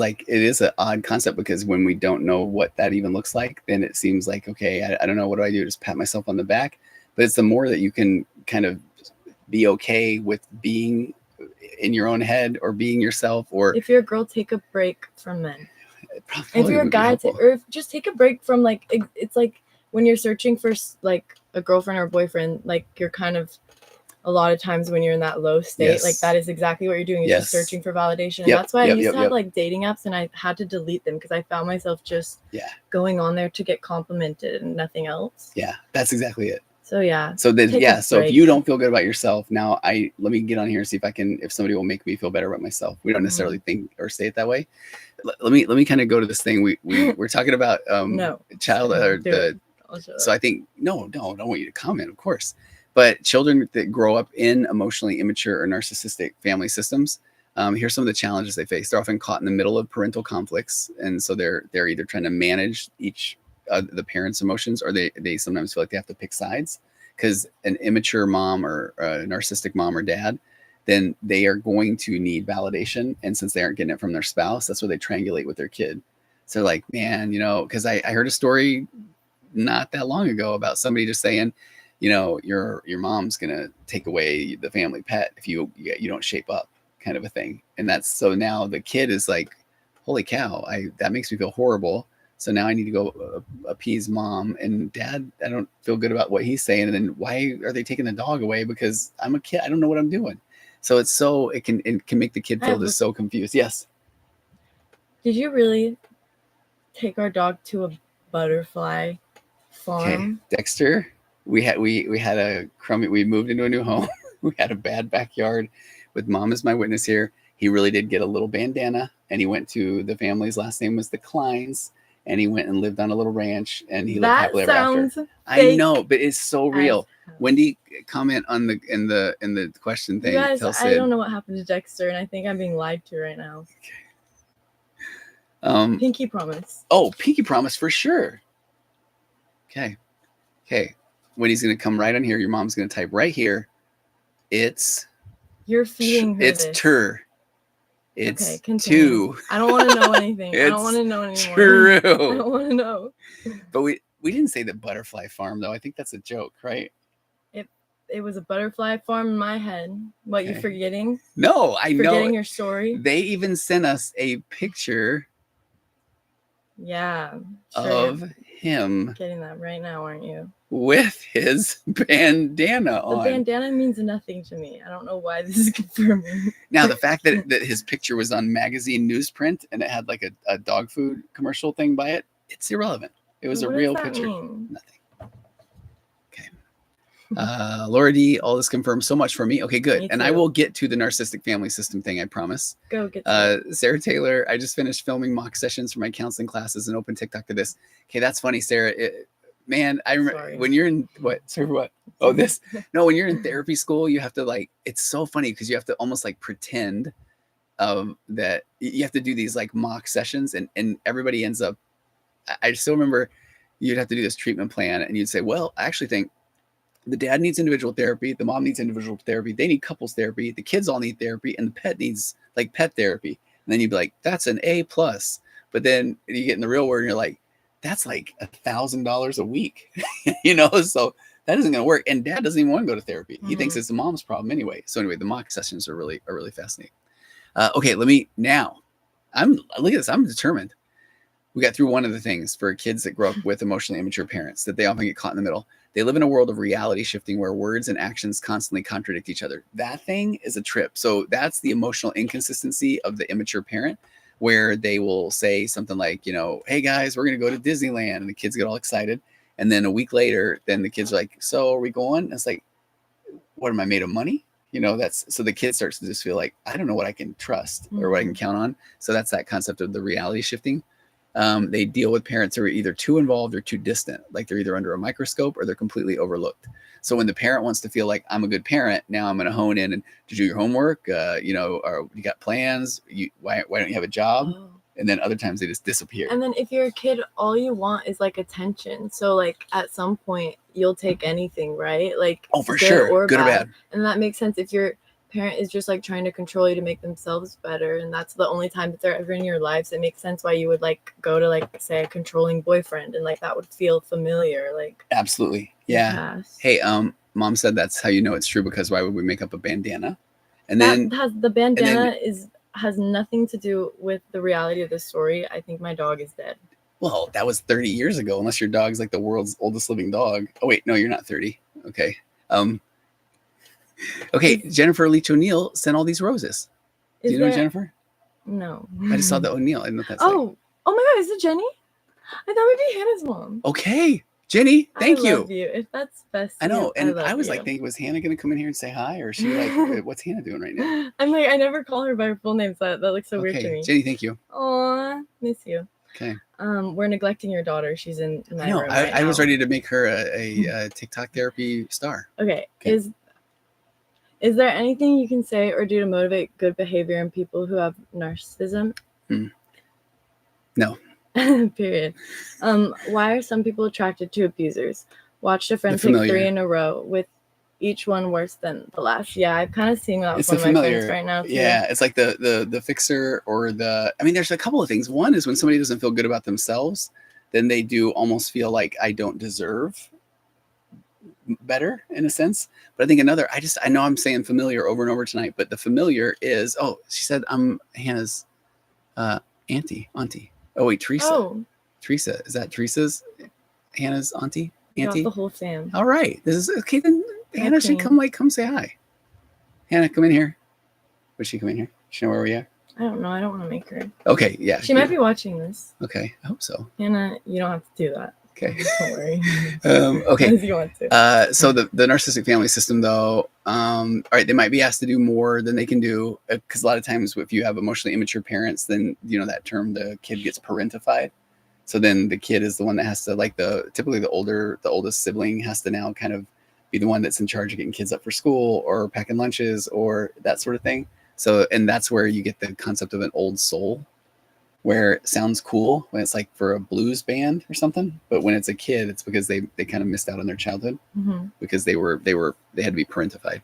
an odd concept, because when we don't know what that even looks like, then it seems like, okay, I don't know, what do I do? Just pat myself on the back. But it's the more that you can kind of be okay with being in your own head or being yourself. Or if you're a girl, take a break from men. If you're a guy, just take a break from like, it's like when you're searching for like a girlfriend or a boyfriend, like you're kind of, a lot of times when you're in that low state, like that is exactly what you're doing. You're just searching for validation. And that's why I used to have like dating apps, and I had to delete them because I found myself just going on there to get complimented and nothing else. Yeah, that's exactly it. So yeah. So then, take a yeah. So if break. you don't feel good about yourself, now let me get on here and see if somebody will make me feel better about myself. We don't necessarily think or say it that way. Let me kind of go to this thing. We're talking about No. child or so I think no, I don't want you to comment, of course. But children that grow up in emotionally immature or narcissistic family systems, here's some of the challenges they face. They're often caught in the middle of parental conflicts, and so they're either trying to manage each the parents' emotions, or they sometimes feel like they have to pick sides, because an immature mom or a narcissistic mom or dad, then they are going to need validation, and since they aren't getting it from their spouse, that's where they triangulate with their kid. So like, man, because I heard a story not that long ago about somebody just saying, your mom's gonna take away the family pet if you don't shape up, kind of a thing. And that's, so now the kid is like, holy cow, that makes me feel horrible. So now I need to go appease mom and dad. I don't feel good about what he's saying. And then why are they taking the dog away? Because I'm a kid. I don't know what I'm doing. So it can make the kid feel just so confused. Yes. Did you really take our dog to a butterfly farm? Okay, Dexter, we had we moved into a new home. We had a bad backyard with mom as my witness here. He really did get a little bandana, and he went to the family's last name was the Kleins, and he went and lived on a little ranch, and he lived happily ever after. I know, but it's so real. Wendy, comment on in the question thing. You guys, I don't know what happened to Dexter, and I think I'm being lied to right now. Okay. Pinky promise. Oh, pinky promise for sure. Okay. Wendy's gonna come right on here. Your mom's gonna type right here. You're feeding her it's this. Tur. It's okay, continue. I don't want to know anything. I don't want to know anymore. True. I don't want to know. But we didn't say the butterfly farm though. I think that's a joke, right? It was a butterfly farm in my head. What, you forgetting? No, I know. Forgetting your story? They even sent us a picture. Yeah. Sure. Of him. Getting that right now, aren't you? With his bandana on. The bandana means nothing to me. I don't know why this is confirming. Now, the fact that his picture was on magazine newsprint and it had like a dog food commercial thing by it, it's irrelevant. It was a real picture. Nothing. Okay. Laura D, all this confirms so much for me. Okay, good. And I will get to the narcissistic family system thing, I promise. Go get Sarah Taylor, I just finished filming mock sessions for my counseling classes and open TikTok to this. Okay, that's funny, Sarah. Man, I remember when you're in what? Oh, this. No, when you're in therapy school, you have to it's so funny because you have to almost pretend that you have to do these mock sessions, and everybody ends up. I still remember you'd have to do this treatment plan, and you'd say, well, I actually think the dad needs individual therapy, the mom needs individual therapy, they need couples therapy, the kids all need therapy, and the pet needs pet therapy. And then you'd be like, that's an A+. But then you get in the real world and you're like, that's $1,000 a week, so that isn't going to work. And dad doesn't even want to go to therapy. Mm-hmm. He thinks it's the mom's problem anyway. So anyway, the mock sessions are really fascinating. Okay, look at this. I'm determined. We got through one of the things for kids that grow up with emotionally immature parents, that they often get caught in the middle. They live in a world of reality shifting where words and actions constantly contradict each other. That thing is a trip. So that's the emotional inconsistency of the immature parent, where they will say something like, hey guys, we're going to go to Disneyland. And the kids get all excited. And then a week later, then the kids are like, so are we going? And it's like, what, am I made of money? So the kid starts to just feel like, I don't know what I can trust or what I can count on. So that's that concept of the reality shifting. They deal with parents who are either too involved or too distant. Like they're either under a microscope or they're completely overlooked. So when the parent wants to feel like I'm a good parent, now I'm going to hone in and to do your homework, or you got plans, why don't you have a job? Oh. And then other times they just disappear. And then if you're a kid, all you want is attention. So at some point you'll take anything, right? Oh, for sure. Good or bad. And that makes sense if your parent is just trying to control you to make themselves better, and that's the only time that they're ever in your lives. It makes sense why you would go to say a controlling boyfriend, and that would feel familiar. Absolutely. Yeah. Hey, mom said that's how you know it's true, because why would we make up a bandana? And then the bandana has nothing to do with the reality of the story. I think my dog is dead. Well, that was 30 years ago, unless your dog's the world's oldest living dog. Oh wait, no, you're not 30. Okay. Okay, Jennifer Leach O'Neill sent all these roses. Do you know Jennifer? No. I just saw the O'Neill. I didn't know if that's oh my God, is it Jenny? I thought it would be Hannah's mom. Okay. Jenny, thank you. I love you. If that's best, I know. And I was you. like, thinking, was Hannah going to come in here and say hi? Or is she like, what's Hannah doing right now? I'm like, I never call her by her full name, so that looks so weird to me. Jenny, thank you. Aw, miss you. Okay. We're neglecting your daughter. She's in my room right I now. was ready to make her a TikTok therapy star. Okay. Is there anything you can say or do to motivate good behavior in people who have narcissism? No. Period. Why are some people attracted to abusers? Watched a friend take 3 in a row with each one worse than the last. Yeah, I've kind of seen that with one of my friends right now too. Yeah, it's like the fixer or there's a couple of things. One is when somebody doesn't feel good about themselves, then they do almost feel like I don't deserve better in a sense. But I think another, I know I'm saying familiar over and over tonight, but the familiar is, she said I'm Hannah's auntie. Oh wait, Teresa. Oh. Teresa. Is that Teresa's Hannah's auntie? Got the whole fam. All right. This is okay. Then Hannah should come say hi. Hannah, come in here. Would she come in here? She know where we are? I don't know. I don't want to make her. Okay, yeah. She might be watching this. Okay, I hope so. Hannah, you don't have to do that. Okay. Don't worry. Okay. As you want to. So the narcissistic family system, though, all right, they might be asked to do more than they can do, because a lot of times if you have emotionally immature parents, then that term, the kid gets parentified. So then the kid is the one that has to, like, typically the oldest sibling has to now kind of be the one that's in charge of getting kids up for school or packing lunches or that sort of thing. So, and that's where you get the concept of an old soul, where it sounds cool when it's like for a blues band or something, but when it's a kid, it's because they kind of missed out on their childhood because they had to be parentified.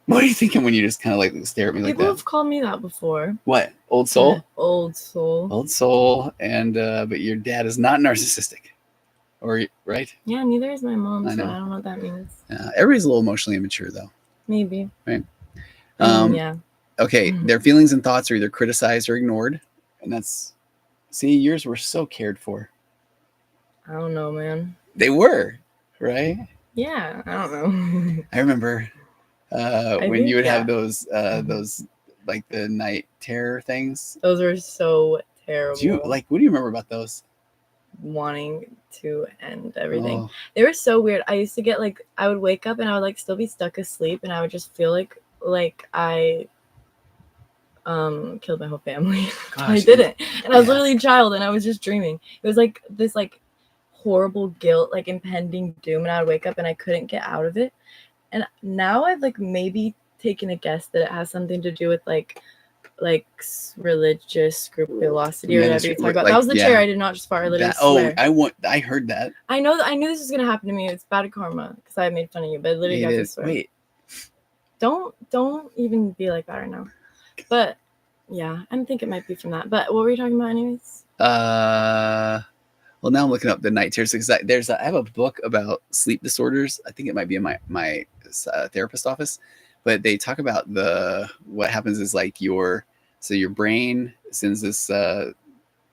What are you thinking when you just kind of like stare at me like that? People have called me that before. What? Old soul? Old soul. Old soul. And but your dad is not narcissistic, or right? Yeah, neither is my mom. I know. So I don't know what that means. Everybody's a little emotionally immature, though. Maybe. Right. Yeah. Okay, their feelings and thoughts are either criticized or ignored, and yours were so cared for. I don't know, man. They were, right? Yeah, I don't know. I remember when you would have those like the night terror things. Those were so terrible. What do you remember about those? Wanting to end everything. Oh. They were so weird. I used to get I would wake up and I would still be stuck asleep, and I would just feel like I killed my whole family. Gosh, I didn't, and I was literally a child, and I was just dreaming. It was like this horrible guilt, impending doom, and I would wake up and I couldn't get out of it. And now I've maybe taken a guess that it has something to do with religious scrupulosity or whatever you talk about. That was the chair I did not just fart. I literally swear. I heard that. I knew this was gonna happen to me. It's bad karma because I made fun of you, but I literally got to swear. Wait. Don't even be like that right now. But yeah, I think it might be from that. But what were you talking about anyways? Well, now I'm looking up the night terrors because I have a book about sleep disorders. I think it might be in my therapist office, but they talk about what happens is your brain sends this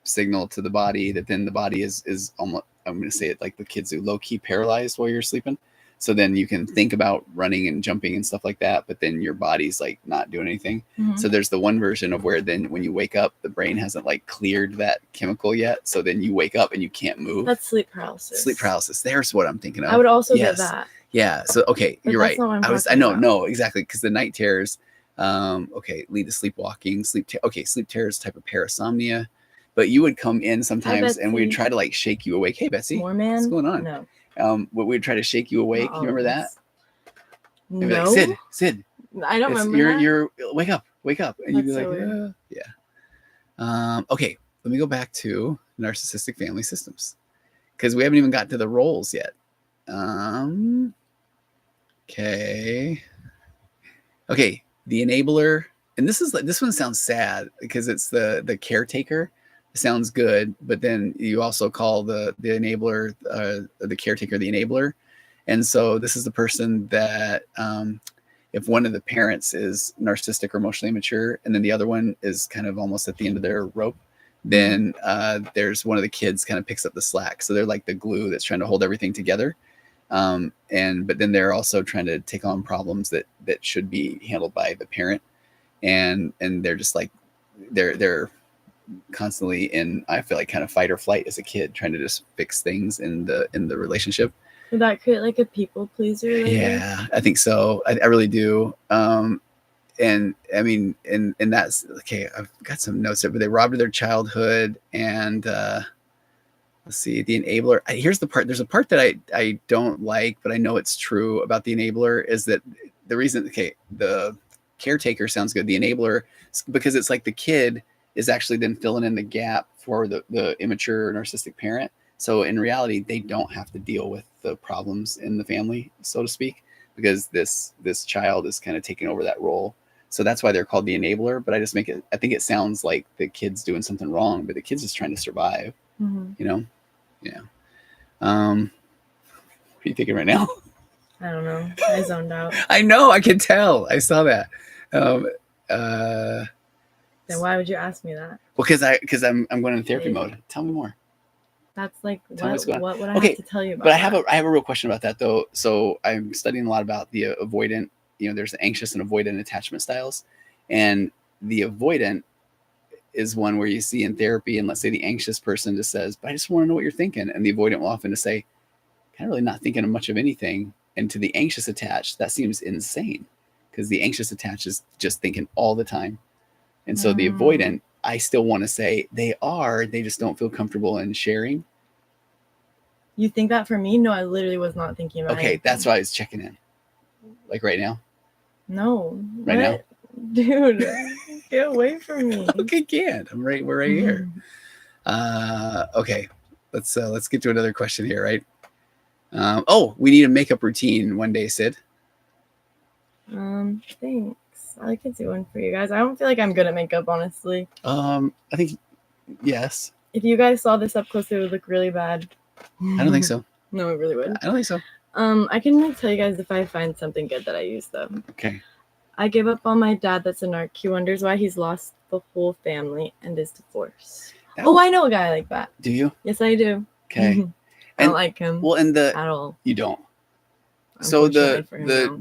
signal to the body that then the body is almost, I'm going to say it like the kids do, low key paralyzed while you're sleeping. So then you can think about running and jumping and stuff like that, but then your body's not doing anything. Mm-hmm. So there's the one version of where then when you wake up, the brain hasn't cleared that chemical yet. So then you wake up and you can't move. That's sleep paralysis. Sleep paralysis. There's what I'm thinking of. I would also get that. Yeah. So, okay. But you're right. No, exactly. Because the night terrors, lead to sleepwalking, sleep terrors, type of parasomnia. But you would come in sometimes and we'd try to shake you awake. Hey, Betsy. More man. What's going on? No. But we'd try to shake you awake. You remember that? No. Sid. I don't remember. You're wake up, and you'd be so yeah. Okay, let me go back to narcissistic family systems because we haven't even got to the roles yet. Okay, the enabler, and this one sounds sad because it's the caretaker. Sounds good, but then you also call the enabler, the caretaker, the enabler. And so this is the person that if one of the parents is narcissistic or emotionally immature, and then the other one is kind of almost at the end of their rope, then there's one of the kids kind of picks up the slack. So they're like the glue that's trying to hold everything together. But then they're also trying to take on problems that should be handled by the parent. And they're just they're constantly in, I feel like, kind of fight or flight as a kid, trying to just fix things in the relationship. Would that create like a people pleaser later? Yeah, I think so. I really do. And I mean, and that's okay. I've got some notes there, but they robbed of their childhood, and let's see, the enabler. Here's the part. There's a part that I don't like, but I know it's true about the enabler, is that the reason, okay, the caretaker sounds good. The enabler, because it's like the kid is actually then filling in the gap for the immature narcissistic parent. So in reality, they don't have to deal with the problems in the family, so to speak, because this child is kind of taking over that role. So that's why they're called the enabler. But I think it sounds like the kid's doing something wrong, but the kid's just trying to survive. Mm-hmm. You know? Yeah. What are you thinking right now? I don't know. I zoned out. I know. I can tell. I saw that. Then why would you ask me that? Well, because I'm going in therapy mode. Tell me more. That's like, what would I okay, have to tell you about? But I have a real question about that though. So I'm studying a lot about the avoidant. There's the anxious and avoidant attachment styles, and the avoidant is one where you see in therapy, and let's say the anxious person just says, "But I just want to know what you're thinking," and the avoidant will often just say, "Kind of really not thinking of much of anything." And to the anxious attached, that seems insane, because the anxious attached is just thinking all the time, and so the avoidant, I still want to say they just don't feel comfortable in sharing. You think that for me? No, I literally was not thinking about it. Okay, that's why I was checking in. Like right now? No. Right now? Dude, get away from me. Okay, can't. We're right here. Okay. Let's get to another question here, right? We need a makeup routine one day, Sid. Thanks. I could do one for you guys. I don't feel like I'm good at makeup, honestly. I think yes. If you guys saw this up close, it would look really bad. I don't think so. No, it really would. I don't think so. I can tell you guys if I find something good that I use though. Okay. I gave up on my dad that's a narc. He wonders why he's lost the whole family and is divorced. I know a guy like that. Do you? Yes, I do. Okay. I don't like him. Well, at all. You don't. So the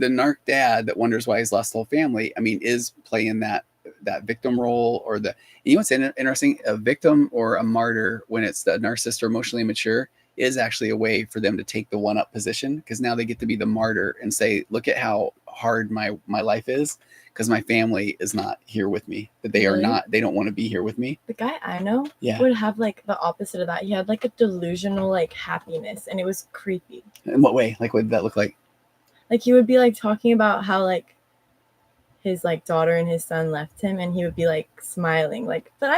narc dad that wonders why he's lost the whole family, I mean, is playing that victim role, or you know what's interesting? A victim or a martyr, when it's the narcissist or emotionally immature, is actually a way for them to take the one-up position, because now they get to be the martyr and say, look at how hard my life is, because my family is not here with me, that they they don't want to be here with me. The guy I know would have like the opposite of that. He had like a delusional like happiness, and it was creepy. In what way? Like, what did that look like? Like, he would be like talking about how like his like daughter and his son left him, and he would be like smiling like, but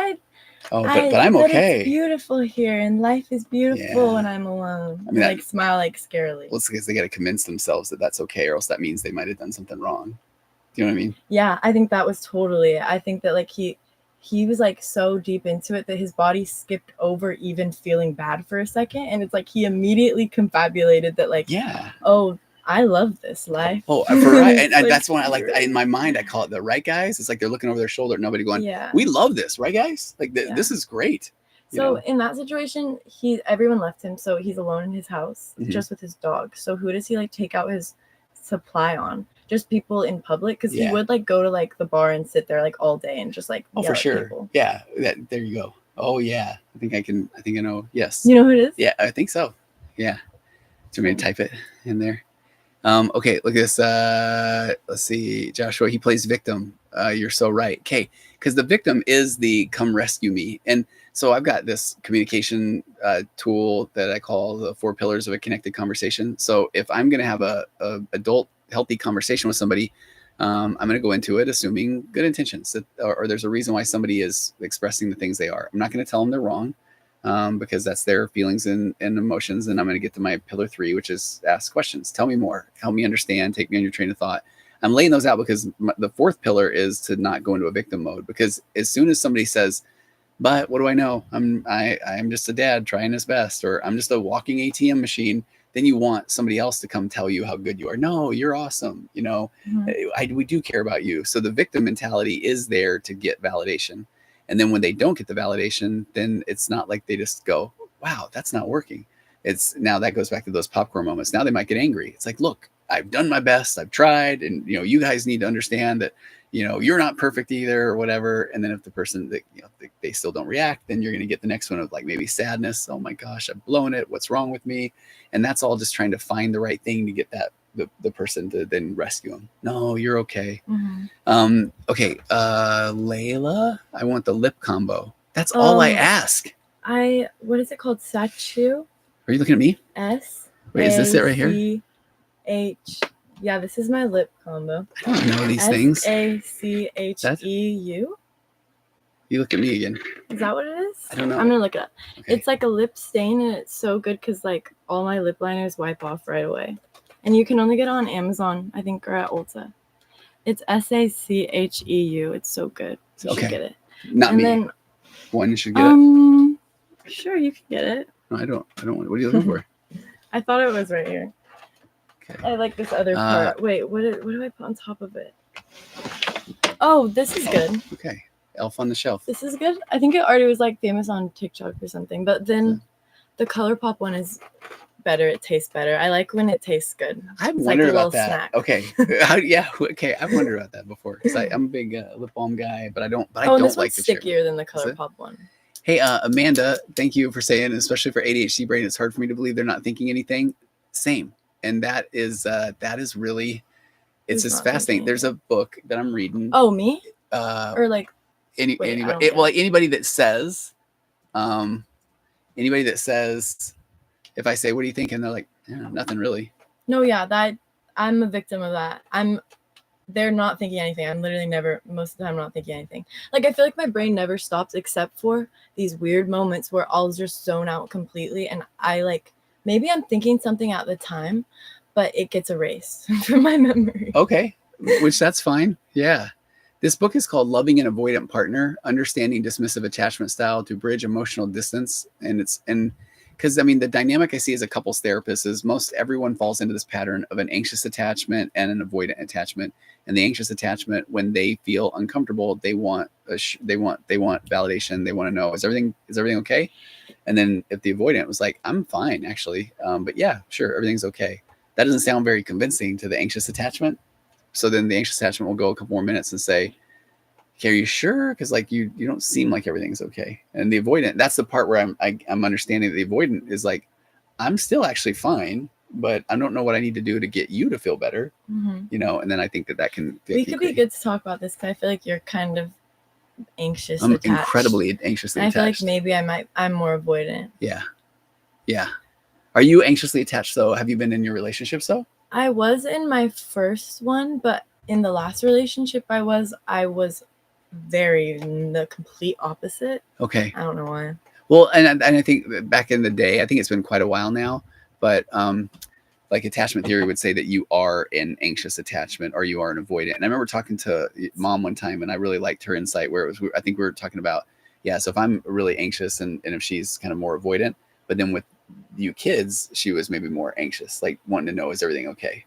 I'm okay. It's beautiful here, and life is beautiful when I'm alone. I mean, like smile like scarily. Well, it's because they got to convince themselves that that's okay, or else that means they might have done something wrong. Do you know what I mean? Yeah, I think that was totally it. I think that like he was like so deep into it that his body skipped over even feeling bad for a second, and it's like he immediately confabulated that like, oh, I love this life. Oh, right. And like, that's when I like, in my mind, I call it the right guys. It's like they're looking over their shoulder at nobody going, we love this, right guys? Like this is great. So in that situation, everyone left him. So he's alone in his house, just with his dog. So who does he like take out his supply on? Just people in public? Because he would like go to like the bar and sit there like all day and just like yell for sure. at people. Yeah. There you go. Oh yeah. I think I know. Yes. You know who it is? Yeah, I think so. Yeah. Do you want me to type it in there? Okay, look at this. Let's see, Joshua, he plays victim. You're so right. Okay, because the victim is the come rescue me. And so I've got this communication tool that I call the 4 pillars of a connected conversation. So if I'm going to have a adult healthy conversation with somebody, I'm going to go into it assuming good intentions, or there's a reason why somebody is expressing the things they are. I'm not going to tell them they're wrong. Because that's their feelings and emotions. And I'm going to get to my pillar 3, which is ask questions. Tell me more. Help me understand. Take me on your train of thought. I'm laying those out because the 4th pillar is to not go into a victim mode. Because as soon as somebody says, but what do I know? I'm just a dad trying his best, or I'm just a walking ATM machine. Then you want somebody else to come tell you how good you are. No, you're awesome. We do care about you. So the victim mentality is there to get validation. And then when they don't get the validation, then it's not like they just go, wow, that's not working. It's now that goes back to those popcorn moments. Now they might get angry. It's like, look, I've done my best, I've tried, and you guys need to understand that you're not perfect either, or whatever. And then if the person that they still don't react, then you're going to get the next one of like maybe sadness. Oh my gosh, I've blown it. What's wrong with me? And that's all just trying to find the right thing to get that the person to then rescue them. No, you're okay. Okay, Layla, I want the lip combo. That's all I ask. What is it called? Sachu? Are you looking at me? S. Wait, is this it right here? H. Yeah, this is my lip combo. I don't know these things. SACHEU. You look at me again. Is that what it is? I don't know. I'm gonna look it up. Okay. It's like a lip stain, and it's so good because like all my lip liners wipe off right away, and you can only get it on Amazon, I think, or at Ulta. It's SACHEU. It's so good. You should get it. Not me. Then, one should get it. Sure, you can get it. No, I don't want it. What are you looking for? I thought it was right here. Okay. I like this other part. Wait, what do I put on top of it? Oh, this is good. Okay. Elf on the Shelf. This is good. I think it already was like famous on TikTok or something, but then the ColourPop one is better. It tastes better. I like when it tastes good. I've wondered about that. Snack. Okay. Yeah. Okay. I've wondered about that before because I'm a big lip balm guy, but I don't this like the stickier than the ColourPop one. Hey, Amanda, thank you for saying, especially for ADHD brain, it's hard for me to believe they're not thinking anything. Same. And that is really, it's just fascinating. There's a book that I'm reading. Oh, me? Or like anybody? Anybody that says, if I say, what do you think? And they're like, nothing really. No, yeah, I'm a victim of that. They're not thinking anything. I'm literally most of the time not thinking anything. Like, I feel like my brain never stops except for these weird moments where I'll just zone out completely. And maybe I'm thinking something at the time, but it gets erased from my memory. Okay, which that's fine. Yeah. This book is called Loving an Avoidant Partner, Understanding Dismissive Attachment Style to Bridge Emotional Distance. And because the dynamic I see as a couples therapist is everyone falls into this pattern of an anxious attachment and an avoidant attachment. And the anxious attachment, when they feel uncomfortable, they want validation. They want to know, is everything okay? And then if the avoidant was like, I'm fine actually, but yeah, sure, everything's okay. That doesn't sound very convincing to the anxious attachment. So then the anxious attachment will go a couple more minutes and say, okay, are you sure? Because you don't seem like everything's okay. And the avoidant, that's the part where I'm understanding that the avoidant is like, I'm still actually fine, but I don't know what I need to do to get you to feel better. And then I think that can we could be good to talk about this because I feel like you're kind of anxious. I'm incredibly anxiously attached. I feel like maybe I'm more avoidant. Yeah. Are you anxiously attached though? Have you been in your relationships though? I was in my first one, but in the last relationship I was very the complete opposite. Okay. I don't know why. Well, and I think back in the day, I think it's been quite a while now, but like attachment theory would say that you are an anxious attachment or you are an avoidant. And I remember talking to Mom one time, and I really liked her insight where I think we were talking about, so if I'm really anxious and if she's kind of more avoidant, but then with you kids, she was maybe more anxious, like wanting to know, is everything okay?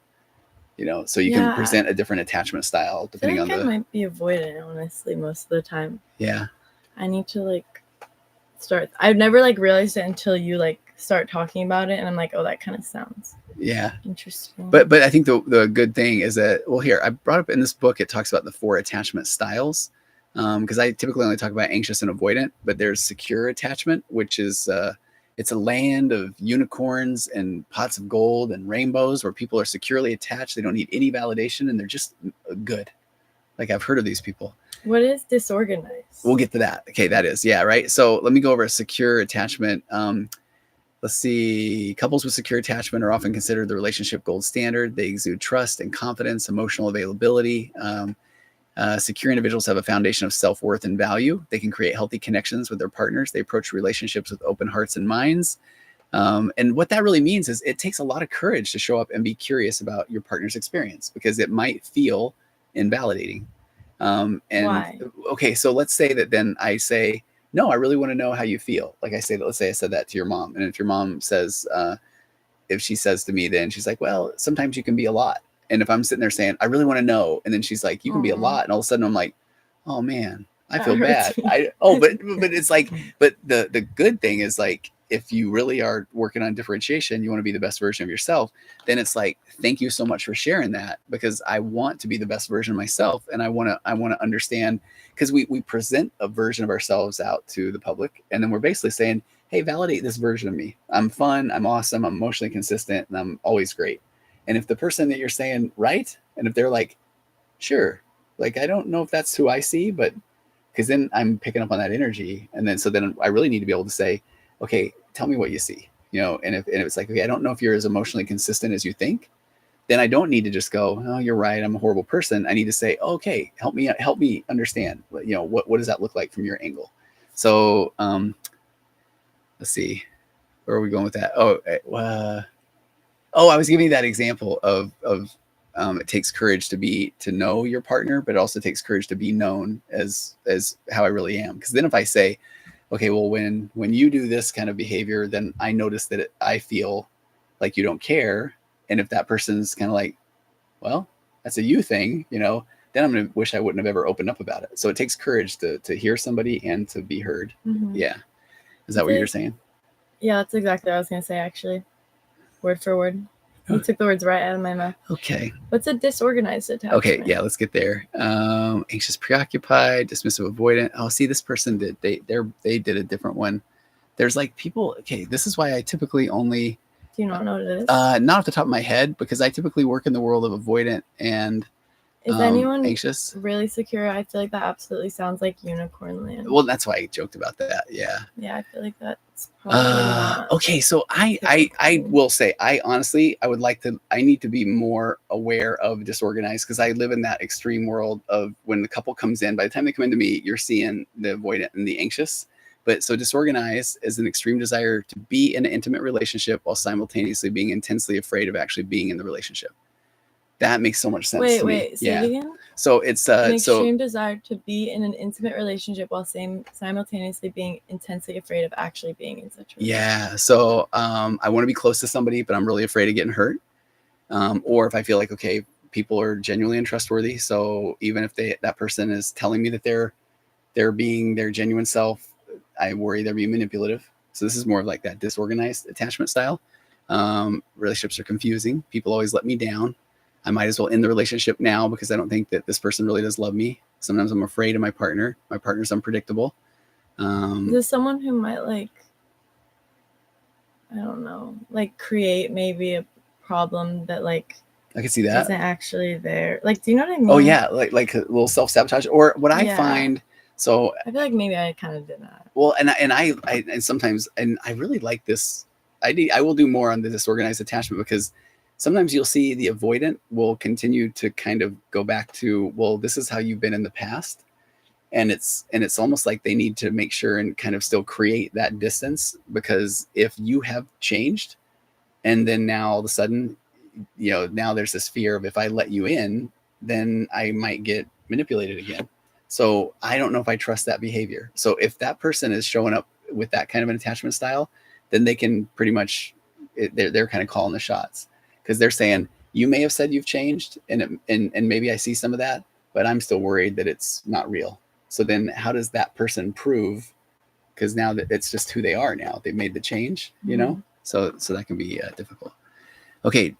So you can present a different attachment style depending on I might be avoidant, honestly, most of the time. Yeah. I need to start. I've never realized it until you start talking about it, and I'm like, oh, that kind of sounds interesting. But I think the good thing is that, well, here I brought up in this book, it talks about the 4 attachment styles, because I typically only talk about anxious and avoidant, but there's secure attachment, which is it's a land of unicorns and pots of gold and rainbows where people are securely attached. They don't need any validation and they're just good. I've heard of these people. What is disorganized? We'll get to that. Okay, that is. Yeah, right. So let me go over a secure attachment. Let's see. Couples with secure attachment are often considered the relationship gold standard. They exude trust and confidence, emotional availability. Secure individuals have a foundation of self-worth and value. They can create healthy connections with their partners. They approach relationships with open hearts and minds. And what that really means is it takes a lot of courage to show up and be curious about your partner's experience because it might feel invalidating. Why? Okay, so let's say that then I say, no, I really want to know how you feel. Let's say I said that to your mom. And if your mom says, if she says to me, then she's like, well, sometimes you can be a lot. And if I'm sitting there saying, I really want to know, and then she's like, you can be a lot. And all of a sudden I'm like, oh man, I feel bad. But it's but the good thing is if you really are working on differentiation, you want to be the best version of yourself, then it's like, thank you so much for sharing that, because I want to be the best version of myself. And I want to understand, because we present a version of ourselves out to the public. And then we're basically saying, hey, validate this version of me. I'm fun. I'm awesome. I'm emotionally consistent, and I'm always great. And if the person that you're saying, right, and if they're like, sure, like, I don't know if that's who I see, but because then I'm picking up on that energy. And then, so then I really need to be able to say, okay, tell me what you see, and if it's like, okay, I don't know if you're as emotionally consistent as you think, then I don't need to just go, oh, you're right, I'm a horrible person. I need to say, okay, help me understand, what does that look like from your angle? So, let's see, where are we going with that? I was giving that example of it takes courage to know your partner, but it also takes courage to be known as how I really am. Because then if I say, okay, well, when you do this kind of behavior, then I notice that I feel like you don't care. And if that person's kind of like, well, that's a you thing, then I'm going to wish I wouldn't have ever opened up about it. So it takes courage to hear somebody and to be heard. Mm-hmm. Yeah. Is that what you're saying? Yeah, that's exactly what I was going to say, actually. Word for word. You took the words right out of my mouth. Okay. What's a disorganized attachment? Okay, yeah, let's get there. Anxious, preoccupied, dismissive, avoidant. Oh, see, this person did they did a different one. There's like people. Okay, this is why I typically only. Do you not know what it is? Not off the top of my head, because I typically work in the world of avoidant and. Is anyone anxious? Really secure? I feel like that absolutely sounds like unicorn land. Well, that's why I joked about that. Yeah. Yeah, I feel like that's probably not. Okay, so I will say, I need to be more aware of disorganized, because I live in that extreme world of when the couple comes in, by the time they come into me, you're seeing the avoidant and the anxious. But so disorganized is an extreme desire to be in an intimate relationship while simultaneously being intensely afraid of actually being in the relationship. That makes so much sense to me. Wait, say it again? So it's an extreme desire to be in an intimate relationship while simultaneously being intensely afraid of actually being in such a relationship. Yeah. So I want to be close to somebody, but I'm really afraid of getting hurt. Or if I feel like, okay, people are genuinely untrustworthy. So even if that person is telling me that they're being their genuine self, I worry they're being manipulative. So this is more of like that disorganized attachment style. Relationships are confusing. People always let me down. I might as well end the relationship now because I don't think that this person really does love me. Sometimes I'm afraid of my partner. My partner's unpredictable. Is this someone who might I don't know, create maybe a problem that I can see that isn't actually there? Do you know what I mean? Oh yeah, like a little self-sabotage, or what I find. So I feel like maybe I kind of did that. Well, and I sometimes, and I really like this. I will do more on the disorganized attachment, because sometimes you'll see the avoidant will continue to kind of go back to, well, this is how you've been in the past. And it's almost like they need to make sure and kind of still create that distance, because if you have changed, and then now all of a sudden, now there's this fear of, if I let you in, then I might get manipulated again. So I don't know if I trust that behavior. So if that person is showing up with that kind of an attachment style, then they can pretty much, they're kind of calling the shots, because they're saying, you may have said you've changed, and maybe I see some of that, but I'm still worried that it's not real. So then how does that person prove? Because now that it's just who they are now, they've made the change, so that can be difficult. Okay.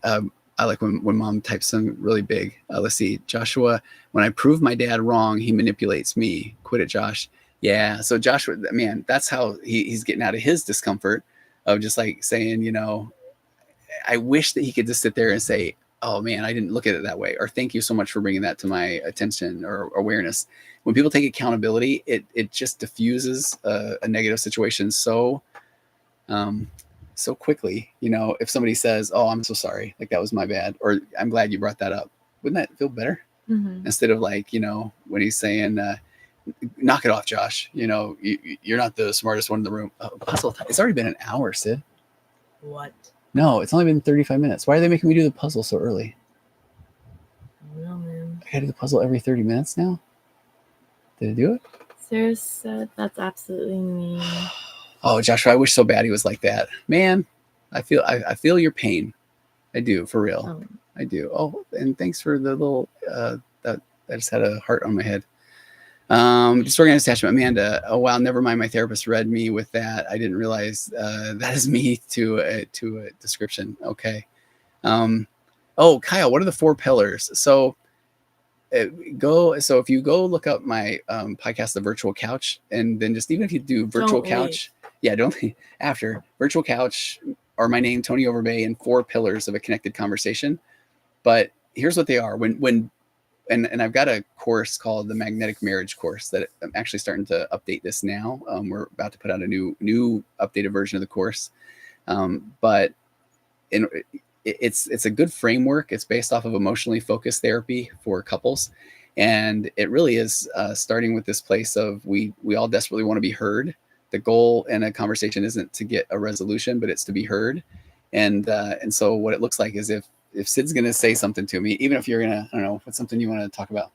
I like when mom types something really big. Let's see. Joshua, when I prove my dad wrong, he manipulates me. Quit it, Josh. Yeah. So Joshua, man, that's how he's getting out of his discomfort of just like saying, I wish that he could just sit there and say, oh man, I didn't look at it that way. Or thank you so much for bringing that to my attention or awareness. When people take accountability, it just diffuses a negative situation so quickly. If somebody says, oh, I'm so sorry, like that was my bad, or I'm glad you brought that up, wouldn't that feel better? Mm-hmm. Instead of when he's saying, knock it off, Josh, you're not the smartest one in the room. Puzzle time. It's already been an hour, Sid. What? No, it's only been 35 minutes. Why are they making me do the puzzle so early? I don't know, man. I gotta do the puzzle every 30 minutes now? Did I do it? Sarah said that's absolutely mean. Oh, Joshua, I wish so bad he was like that. Man, I feel your pain. I do, for real. I do. Oh, and thanks for the little, that I just had a heart on my head. Disorganized attachment, Amanda. Oh wow, never mind. My therapist read me with that. I didn't realize that is me to a description. Okay. Oh, Kyle, what are the 4 pillars? So if you go look up my podcast, The Virtual Couch, and then just even if you do Virtual Couch, don't after Virtual Couch or my name, Tony Overbay, and 4 pillars of a connected conversation. But here's what they are. And I've got a course called the Magnetic Marriage course that I'm actually starting to update this now. We're about to put out a new updated version of the course. But it's a good framework. It's based off of emotionally focused therapy for couples. And it really is starting with this place of we all desperately want to be heard. The goal in a conversation isn't to get a resolution, but it's to be heard. And so what it looks like is if Sid's going to say something to me, even if you're going to, I don't know, what's something you want to talk about?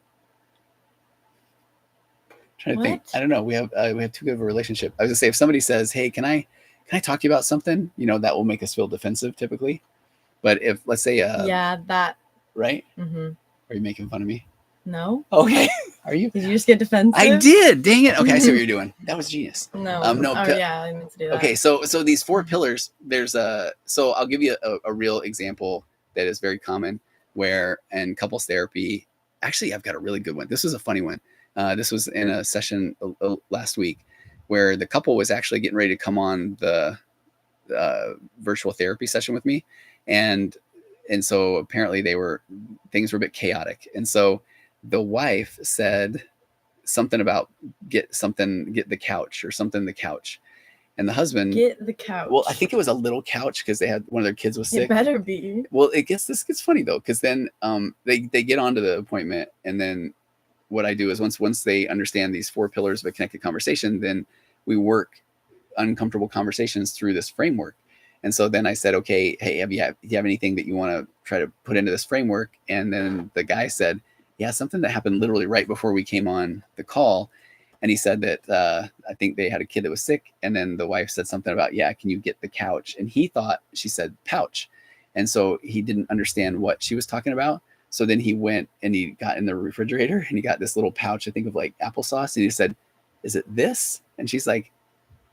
I'm trying to think. I don't know. We have too good of a relationship. I was going to say, if somebody says, hey, can I talk to you about something? That will make us feel defensive typically. But if, let's say, that. Right? Mm-hmm. Are you making fun of me? No. Okay. Are you? Did you just get defensive? I did. Dang it. Okay, I see what you're doing. That was genius. No. I meant to do that. Okay, so these 4 pillars, there's so I'll give you a real example that is very common where in couples therapy, actually I've got a really good one. This was a funny one. This was in a session last week where the couple was actually getting ready to come on the virtual therapy session with me. And so apparently things were a bit chaotic. And so the wife said something about get the couch or something, the couch. And the husband, get the couch. Well, I think it was a little couch because they had one of their kids was sick. It better be. Well, this gets funny though, because then they get onto the appointment, and then what I do is once they understand these 4 pillars of a connected conversation, then we work uncomfortable conversations through this framework. And so then I said, okay, hey, do you have anything that you want to try to put into this framework? And then the guy said, yeah, something that happened literally right before we came on the call. And he said that I think they had a kid that was sick. And then the wife said something about, yeah, can you get the couch? And he thought she said pouch. And so he didn't understand what she was talking about. So then he went and he got in the refrigerator and he got this little pouch, I think of like applesauce. And he said, is it this? And she's like,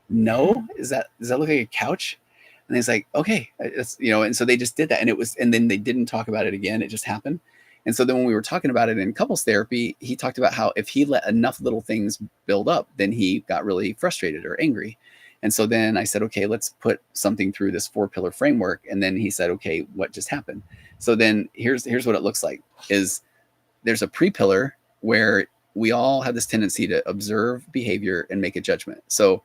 no, does that look like a couch? And he's like, okay, and so they just did that. And then they didn't talk about it again. It just happened. And so then when we were talking about it in couples therapy, he talked about how if he let enough little things build up, then he got really frustrated or angry. And so then I said, okay, let's put something through this 4-pillar framework. And then he said, okay, what just happened? So then here's what it looks like is there's a pre-pillar where we all have this tendency to observe behavior and make a judgment. So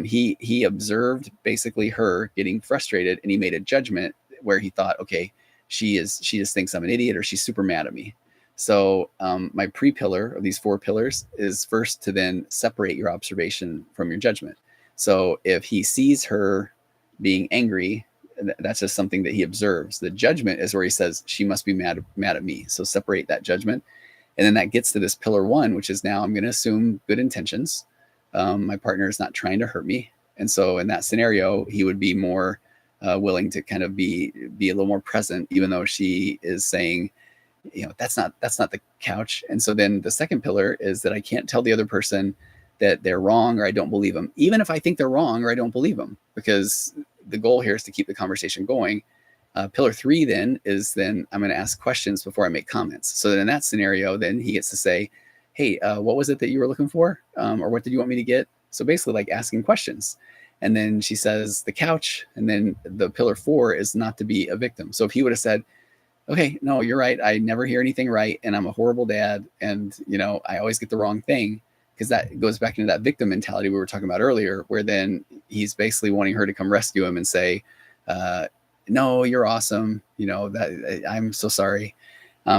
he observed basically her getting frustrated and he made a judgment where he thought, okay, she just thinks I'm an idiot or she's super mad at me. So my pre-pillar of these 4 pillars is first to then separate your observation from your judgment. So if he sees her being angry, that's just something that he observes. The judgment is where he says she must be mad at me. So separate that judgment. And then that gets to this pillar 1, which is now I'm going to assume good intentions. My partner is not trying to hurt me. And so in that scenario, he would be more willing to kind of be a little more present, even though she is saying, that's not the couch. And so then the second pillar is that I can't tell the other person that they're wrong or I don't believe them, even if I think they're wrong or I don't believe them, because the goal here is to keep the conversation going. Pillar 3 then is I'm going to ask questions before I make comments. So then in that scenario, then he gets to say, hey, what was it that you were looking for? Or what did you want me to get? So basically like asking questions. And then she says the couch. And then the pillar 4 is not to be a victim. So if he would have said, okay, no, you're right. I never hear anything right. And I'm a horrible dad. And, I always get the wrong thing. Because that goes back into that victim mentality we were talking about earlier, where then he's basically wanting her to come rescue him and say, no, you're awesome. I'm so sorry.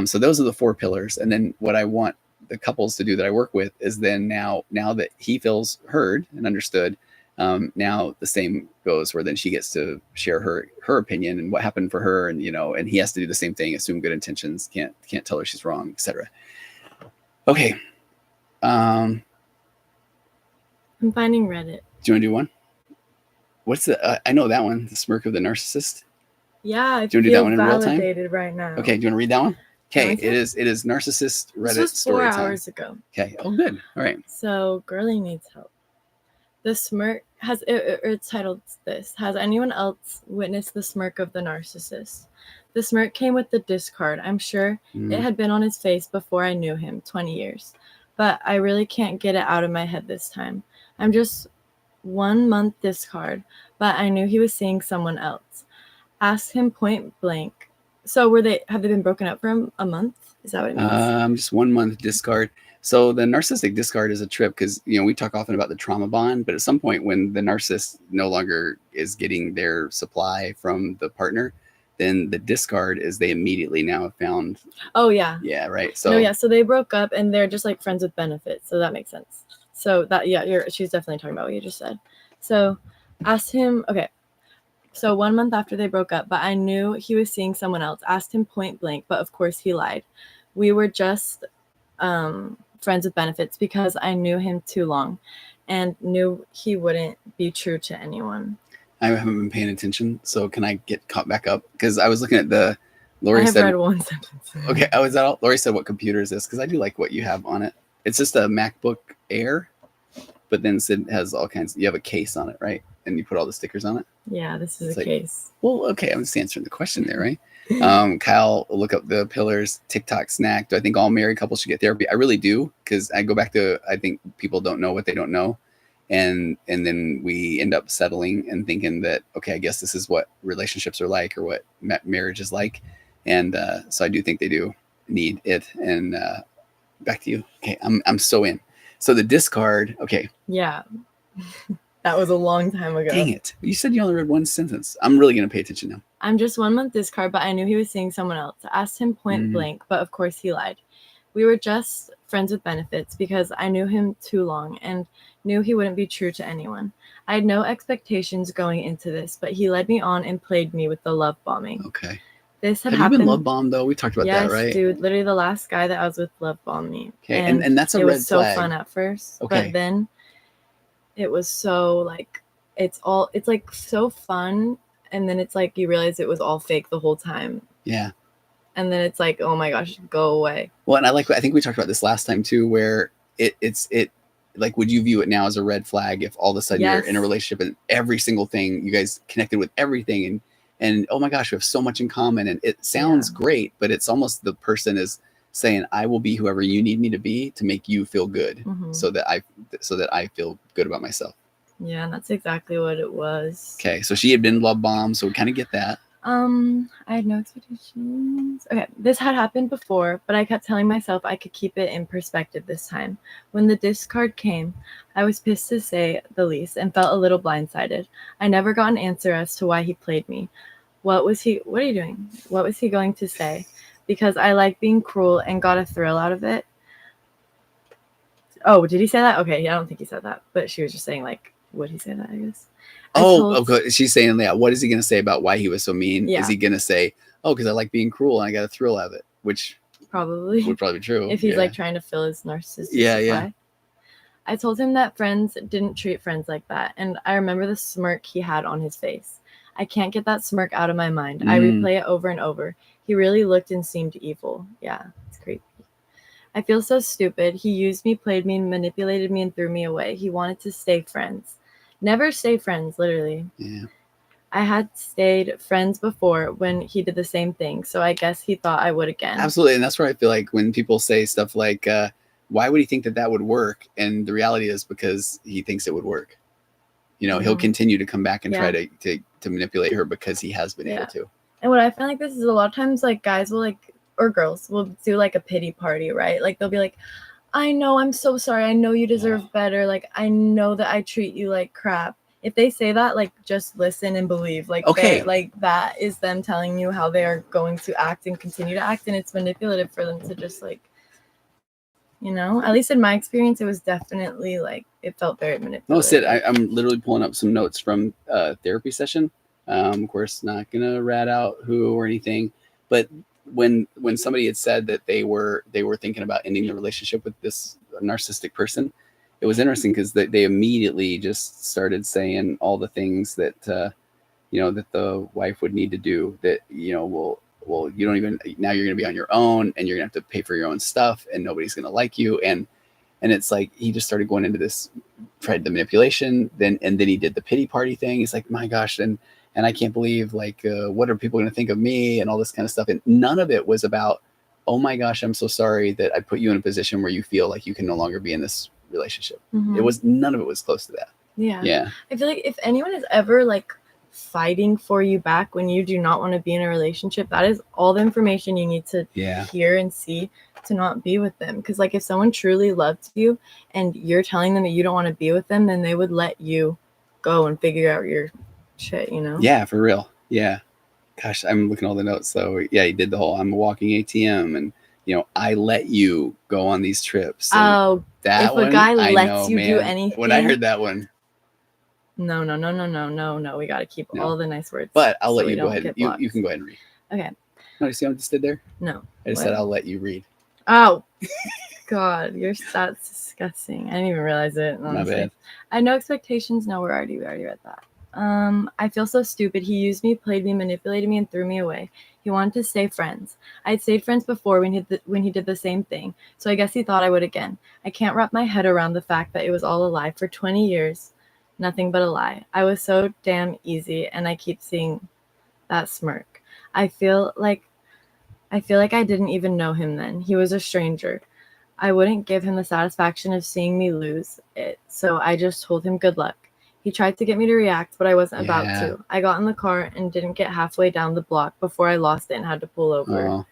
So those are the 4 pillars. And then what I want the couples to do that I work with is then now that he feels heard and understood, now the same goes where then she gets to share her opinion and what happened for her. And, and he has to do the same thing, assume good intentions, can't tell her she's wrong, etc. Okay. I'm finding Reddit. Do you want to do one? What's I know that one, the smirk of the narcissist. Yeah, I do you want to do that one in real time? Validated right now. Okay, do you want to read that one? Okay, it is Narcissist Reddit this was 4 story time. hours ago. Okay. Oh, good. All right. So, girly needs help. The smirk it's titled this. Has anyone else witnessed the smirk of the narcissist? The smirk came with the discard. I'm sure it had been on his face before I knew him, 20 years. But I really can't get it out of my head this time. I'm just 1 month discard, but I knew he was seeing someone else. Asked him point blank. So have they been broken up for a month? Is that what it means? Just 1 month discard. So the narcissistic discard is a trip because, we talk often about the trauma bond, but at some point when the narcissist no longer is getting their supply from the partner, then the discard is they immediately now have found. Oh, yeah. Yeah, right. So no, yeah. So they broke up and they're just like friends with benefits. So that makes sense. So that, yeah, she's definitely talking about what you just said. So asked him, okay. So 1 month after they broke up, but I knew he was seeing someone else. Asked him point blank, but of course he lied. We were just friends with benefits because I knew him too long and knew he wouldn't be true to anyone. I haven't been paying attention, so can I get caught back up? Because I was looking at the. Lori said, read one sentence. Okay, is that all? Lori said, "What computer is this?" Because I do like what you have on it. It's just a MacBook Air, but then Sid has all kinds. You have a case on it, right? And you put all the stickers on it. Yeah, this is a case. Well, okay, I'm just answering the question there, right? Kyle, look up the pillars. TikTok snack. Do I think all married couples should get therapy? I really do, because I go back to I think people don't know what they don't know. And then we end up settling and thinking that, okay, I guess this is what relationships are like or what marriage is like. And so I do think they do need it. And back to you. Okay, I'm so in. So the discard, okay. Yeah. That was a long time ago. Dang it. You said you only read one sentence. I'm really going to pay attention now. I'm just 1 month discard, but I knew he was seeing someone else. I asked him point blank, but of course he lied. We were just friends with benefits because I knew him too long and knew he wouldn't be true to anyone. I had no expectations going into this, but he led me on and played me with the love bombing. Okay. This had happened. Have you been love bombed though? We talked about that, right? Yes, dude. Literally the last guy that I was with love bombed me. Okay, and that's a red flag. It was so fun at first, but then it was so like it's like so fun, and then it's like you realize it was all fake the whole time. Yeah. And then it's like, oh my gosh, go away. Well, and I think we talked about this last time too, where it's like, would you view it now as a red flag if all of a sudden you're in a relationship and every single thing you guys connected with everything and oh my gosh, we have so much in common and it sounds great, but it's almost the person is saying, I will be whoever you need me to be to make you feel good, so that I feel good about myself. Yeah, and that's exactly what it was. Okay, so she had been love bombed, so we kind of get that. I had no expectations. Okay, this had happened before, but I kept telling myself I could keep it in perspective this time. When the discard came, I was pissed to say the least and felt a little blindsided. I never got an answer as to why he played me. What are you doing? What was he going to say? Because I like being cruel and got a thrill out of it. Oh, did he say that? Okay, I don't think he said that, but she was just saying like, would he say that, I guess? Okay. She's saying, yeah, what is he going to say about why he was so mean? Yeah. Is he going to say, oh, because I like being cruel and I got a thrill out of it, which probably would probably be true. If he's like trying to fill his narcissistic supply. Yeah. I told him that friends didn't treat friends like that, and I remember the smirk he had on his face. I can't get that smirk out of my mind. I replay it over and over. He really looked and seemed evil. Yeah, it's creepy. I feel so stupid. He used me, played me, manipulated me, and threw me away. He wanted to stay friends. Never stay friends, literally. Yeah. I had stayed friends before when he did the same thing, so I guess he thought I would again. Absolutely, and that's where I feel like when people say stuff like, why would he think that would work? And the reality is because he thinks it would work. He'll continue to come back and try to manipulate her because he has been able to. And what I find like this is a lot of times like guys will or girls will do like a pity party, right? Like they'll be like, I know, I'm so sorry. I know you deserve better. Like, I know that I treat you like crap. If they say that, like, just listen and believe. Like, like that is them telling you how they are going to act and continue to act. And it's manipulative for them to just like, at least in my experience, it was definitely like, it felt very manipulative. No, Sid, I'm literally pulling up some notes from a therapy session. Of course, not going to rat out who or anything, but when somebody had said that they were thinking about ending the relationship with this narcissistic person, it was interesting because they immediately just started saying all the things that that the wife would need to do that will well, you don't even, now you're going to be on your own and you're going to have to pay for your own stuff and nobody's going to like you. And it's like, he just started going into this, tried the manipulation, and then he did the pity party thing. He's like, my gosh. And I can't believe, like, what are people going to think of me and all this kind of stuff. And none of it was about, oh my gosh, I'm so sorry that I put you in a position where you feel like you can no longer be in this relationship. It was, none of it was close to that. Yeah. I feel like if anyone is ever like fighting for you back when you do not want to be in a relationship, that is all the information you need to hear and see to not be with them. Because like if someone truly loved you and you're telling them that you don't want to be with them, then they would let you go and figure out your shit, you know? Yeah, for real. Yeah. Gosh, I'm looking at all the notes. So yeah, he did the whole, I'm a walking ATM, and you know, I let you go on these trips. Oh, that if a guy lets you do anything. When I heard that one. No. We got to keep all the nice words. But I'll let you go ahead. You can go ahead and read. Okay. No, you see what I just did there? No. I just said I'll let you read. Oh, God, that's disgusting. I didn't even realize it. Honestly. My bad. I had no expectations. No, we already read that. I feel so stupid. He used me, played me, manipulated me, and threw me away. He wanted to stay friends. I had stayed friends before when he did the same thing, so I guess he thought I would again. I can't wrap my head around the fact that it was all a lie. For 20 years, nothing but a lie. I was so damn easy, and I keep seeing that smirk. I feel like I didn't even know him then. He was a stranger. I wouldn't give him the satisfaction of seeing me lose it, so I just told him good luck. He tried to get me to react, but I wasn't about to. I got in the car and didn't get halfway down the block before I lost it and had to pull over.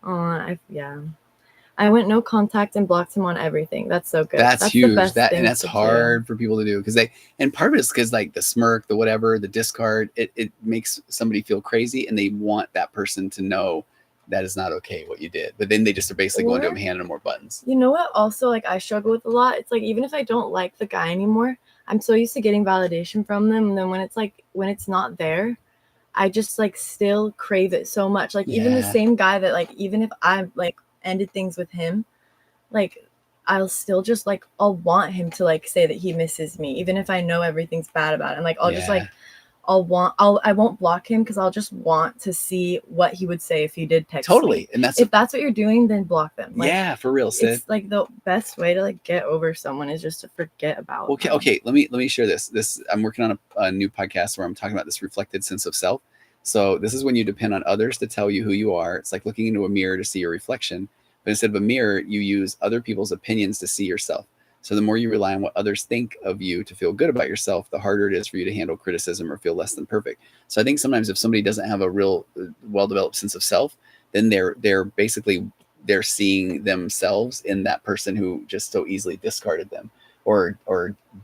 I went no contact and blocked him on everything. That's so good. That's huge. And that's hard for people to do, because and part of it is because like the smirk, the whatever, the discard, it makes somebody feel crazy, and they want that person to know that is not okay what you did. But then they just are basically going to him, handing them more buttons. You know what? Also, like I struggle with a lot. It's like even if I don't like the guy anymore, I'm so used to getting validation from them, and then when it's not there, I just like still crave it so much. Like even the same guy that like even if I like ended things with him, like I'll still just like I'll want him to like say that he misses me, even if I know everything's bad about him. Like I'll just like I won't block him because I'll just want to see what he would say if he did text me. And that's if that's what you're doing, then block them. Like, for real, Sid. It's like the best way to like get over someone is just to forget about them. Okay. Let me share this. I'm working on a new podcast where I'm talking about this reflected sense of self. So this is when you depend on others to tell you who you are. It's like looking into a mirror to see your reflection, but instead of a mirror, you use other people's opinions to see yourself. So the more you rely on what others think of you to feel good about yourself, the harder it is for you to handle criticism or feel less than perfect. So I think sometimes if somebody doesn't have a real well-developed sense of self, then they're basically seeing themselves in that person who just so easily discarded them or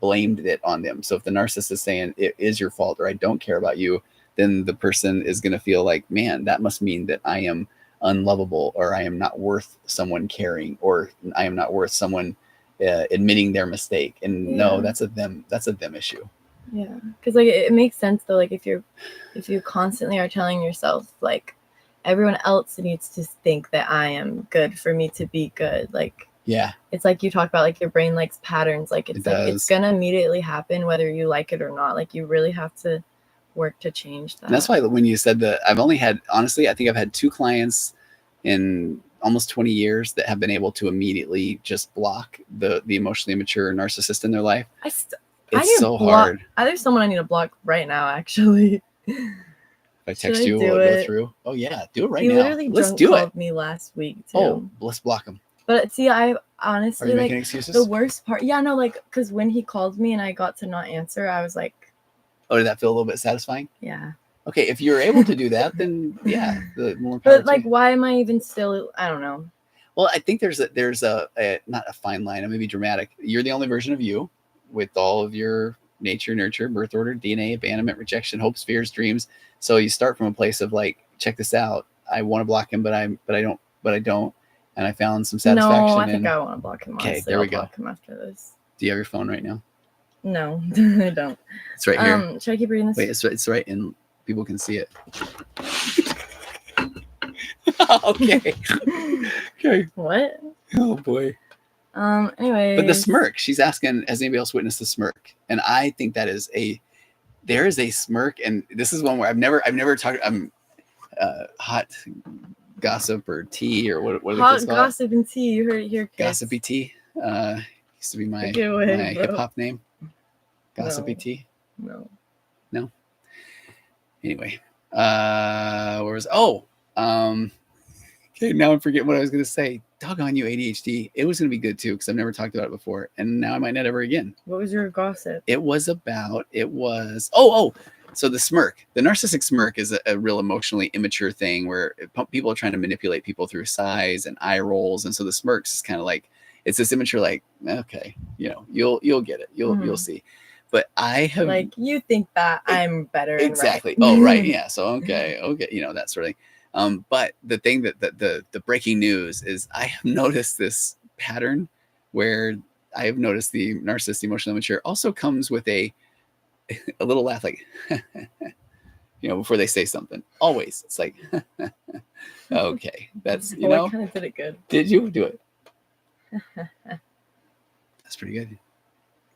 blamed it on them. So if the narcissist is saying it is your fault or I don't care about you, then the person is going to feel like, man, that must mean that I am unlovable, or I am not worth someone caring, or I am not worth someone admitting their mistake. And no, that's a them issue. Yeah, because like it makes sense though. Like if you constantly are telling yourself like everyone else needs to think that I am good for me to be good. Like it's like you talk about like your brain likes patterns. Like it's gonna immediately happen whether you like it or not. Like you really have to work to change that. And that's why when you said that, I've only had, honestly, I think I've had 2 clients in almost 20 years that have been able to immediately just block the emotionally immature narcissist in their life. It's so hard. There's someone I need to block right now, actually. If I text you, will it go through? Oh yeah, do it right now. He literally called me last week too. Oh, let's block him. But see, I honestly, are you making excuses? The worst part, like, because when he called me and I got to not answer, I was like, oh, did that feel a little bit satisfying? Yeah. Okay, if you're able to do that, then yeah, the more power. But like, why am I even still? I don't know. Well, I think there's a not a fine line. It may be dramatic. You're the only version of you with all of your nature, nurture, birth order, DNA, abandonment, rejection, hopes, fears, dreams. So you start from a place of like, check this out. I want to block him, but I don't. And I found some satisfaction. No, I think I want to block him. Okay, honestly. There we go. Block him after this. Do you have your phone right now? No, I don't. It's right here. Should I keep reading this? Wait, it's right, and people can see it. Okay. Okay. What? Oh boy. Anyway. But the smirk, she's asking, has anybody else witnessed the smirk? And I think that there is a smirk, and this is one where I've never talked. hot gossip or tea, or what do they Hot call gossip and tea. You heard it here, kids. Gossipy tea. Used to be my Away, hip hop name. Gossipy No. tea. No. Anyway, where was okay, now I'm forgetting what I was going to say. Doggone you, ADHD. It was going to be good too, because I've never talked about it before, and now I might not ever again. What was your gossip? So the smirk, the narcissistic smirk, is a real emotionally immature thing where people are trying to manipulate people through size and eye rolls, and so the smirks is kind of like, it's this immature, like, okay, you'll get it, you'll see. But I have, like, you think that I'm better. Exactly. And right. Oh, right. Yeah. So okay, that sort of thing. But the thing that the breaking news is, I have noticed this pattern where I have noticed the narcissist emotionally immature also comes with a little laugh, like before they say something. Always, it's like, okay, that's I kind of did it good. Did you do it? That's pretty good.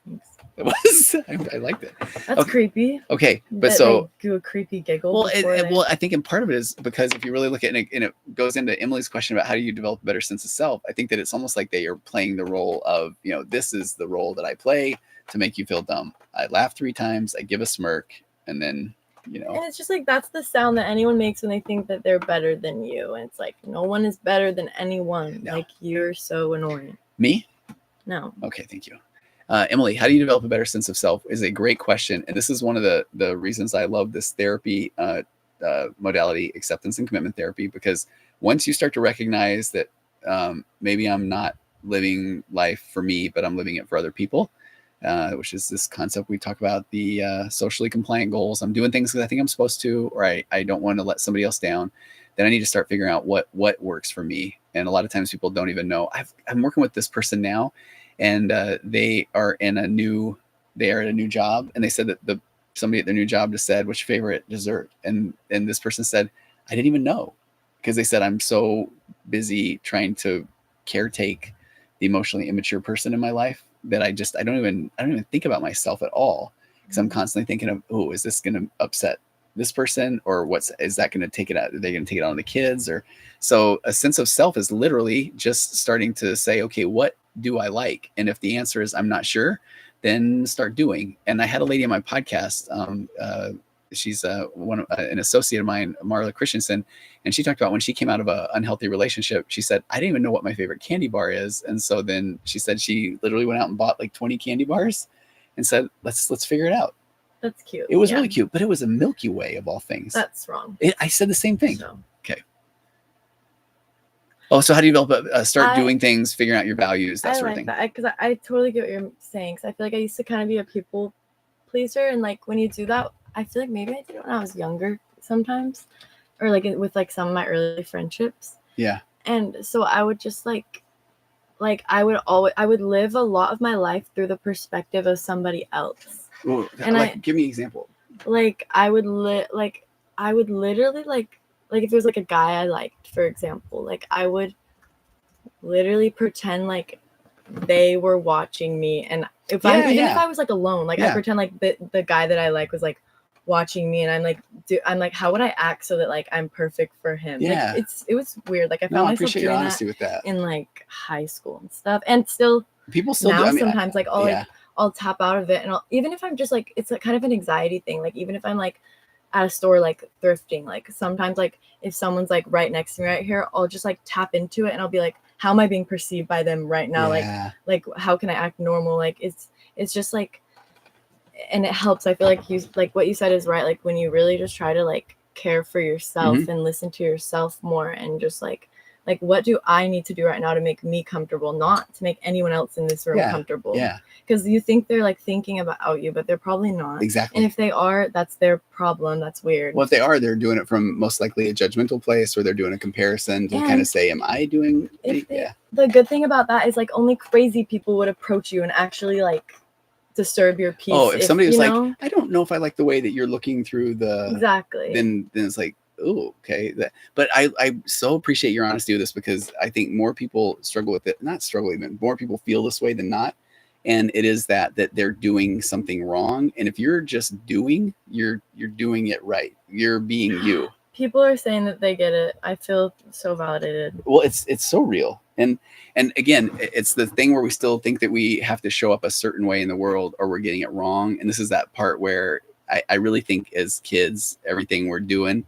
Thanks. It was. I liked it. That's creepy. Okay, but that so do a creepy giggle. Well, I think, and part of it is because if you really look at it, and it goes into Emily's question about how do you develop a better sense of self. I think that it's almost like they are playing the role of, this is the role that I play to make you feel dumb. I laugh 3 times, I give a smirk, and then And it's just like, that's the sound that anyone makes when they think that they're better than you, and it's like, no one is better than anyone. No. Like, you're so annoying. Me? No. Okay, thank you. Emily, how do you develop a better sense of self is a great question. And this is one of the reasons I love this therapy modality, acceptance and commitment therapy, because once you start to recognize that maybe I'm not living life for me, but I'm living it for other people, which is this concept we talk about, the socially compliant goals. I'm doing things because I think I'm supposed to, or I don't want to let somebody else down. Then I need to start figuring out what works for me. And a lot of times people don't even know. I'm working with this person now, and they are at a new job, and they said that somebody at their new job just said, "What's your favorite dessert?" And this person said, "I didn't even know," because they said, "I'm so busy trying to caretake the emotionally immature person in my life that I don't even think about myself at all, because I'm constantly thinking of, oh, is this going to upset this person, or is that going to take it out? Are they going to take it on the kids? Or so a sense of self is literally just starting to say, okay, what do I like? And if the answer is I'm not sure, then start doing. And I had a lady on my podcast. She's an associate of mine, Marla Christensen, and she talked about when she came out of an unhealthy relationship. She said, I didn't even know what my favorite candy bar is. And so then she said she literally went out and bought like 20 candy bars and said, let's figure it out. That's cute. It was really cute, but it was a Milky Way of all things. That's wrong. I said the same thing. So. Okay. Oh, so how do you develop start doing things, figuring out your values, that sort of thing? Because I totally get what you're saying. Because I feel like I used to kind of be a people pleaser, and like when you do that, I feel like maybe I did it when I was younger sometimes, or like with like some of my early friendships. Yeah. And so I would just like I would live a lot of my life through the perspective of somebody else. Well, and give me an example. Like I would literally like if it was like a guy I liked, for example, like I would literally pretend like they were watching me, and if I was like alone, like I pretend like the guy that I like was like watching me, and I'm like, how would I act so that like I'm perfect for him? Yeah. Like it was weird. Like I found myself doing honesty with that in like high school and stuff, and people still now do. Sometimes like I'll tap out of it, and even if I'm just like, it's like kind of an anxiety thing. Like even if I'm like at a store like thrifting, like sometimes like if someone's like right next to me right here, I'll just like tap into it, and I'll be like, how am I being perceived by them right now? Like how can I act normal? Like it's just like, and it helps. I feel like what you said is right. Like when you really just try to like care for yourself and listen to yourself more, and just like what do I need to do right now to make me comfortable, not to make anyone else in this room comfortable. Yeah. Because you think they're like thinking about you, but they're probably not. Exactly. And if they are, that's their problem. That's weird. Well, if they are, they're doing it from most likely a judgmental place, or they're doing a comparison to kind of say, am I doing The good thing about that is like only crazy people would approach you and actually like disturb your peace. Oh, if somebody was like, I don't know if I like the way that you're looking through the then it's like, oh, okay. But I so appreciate your honesty with this, because I think more people struggle with it. Not struggling, but more people feel this way than not. And it is that they're doing something wrong. And if you're just doing, you're doing it right. You're being you. people are saying that they get it, I feel so validated. Well, it's so real. And again, it's the thing where we still think that we have to show up a certain way in the world or we're getting it wrong. And this is that part where I really think as kids, everything we're doing,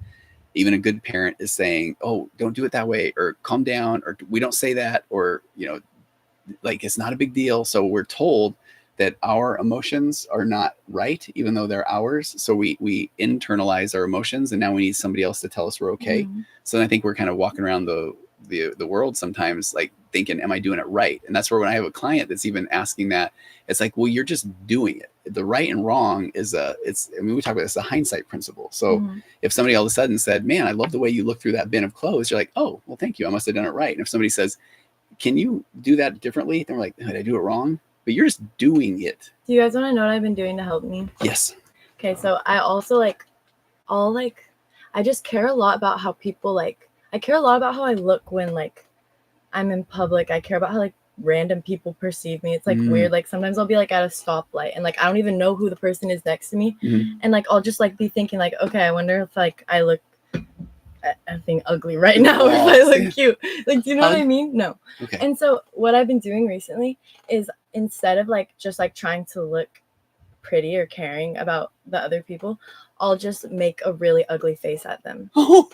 even a good parent is saying, oh, don't do it that way, or calm down, or we don't say that, or, you know, like it's not a big deal. So we're told that our emotions are not right, even though they're ours. So we internalize our emotions, and now we need somebody else to tell us we're okay. Mm-hmm. So then I think we're kind of walking around the world sometimes like thinking, am I doing it right? And that's where when I have a client that's even asking that, it's like, well, you're just doing it. The right and wrong is we talk about this, the hindsight principle. So mm-hmm. if somebody all of a sudden said, man, I love the way you look through that bin of clothes, you're like, oh, well, thank you, I must have done it right. And if somebody says, can you do that differently? Then we're like, did I do it wrong? But you're just doing it. Do you guys want to know what I've been doing to help me? Yes. Okay, so I also I just care a lot about how people I care a lot about how I look when I'm in public. I care about how random people perceive me. It's weird. Sometimes I'll be at a stoplight and I don't even know who the person is next to me. Mm-hmm. And I'll just be thinking okay, I wonder if I look effing ugly right now, or if I look cute. Do you know what I mean? No. Okay. And so what I've been doing recently is instead of just trying to look pretty or caring about the other people, I'll just make a really ugly face at them. Oh,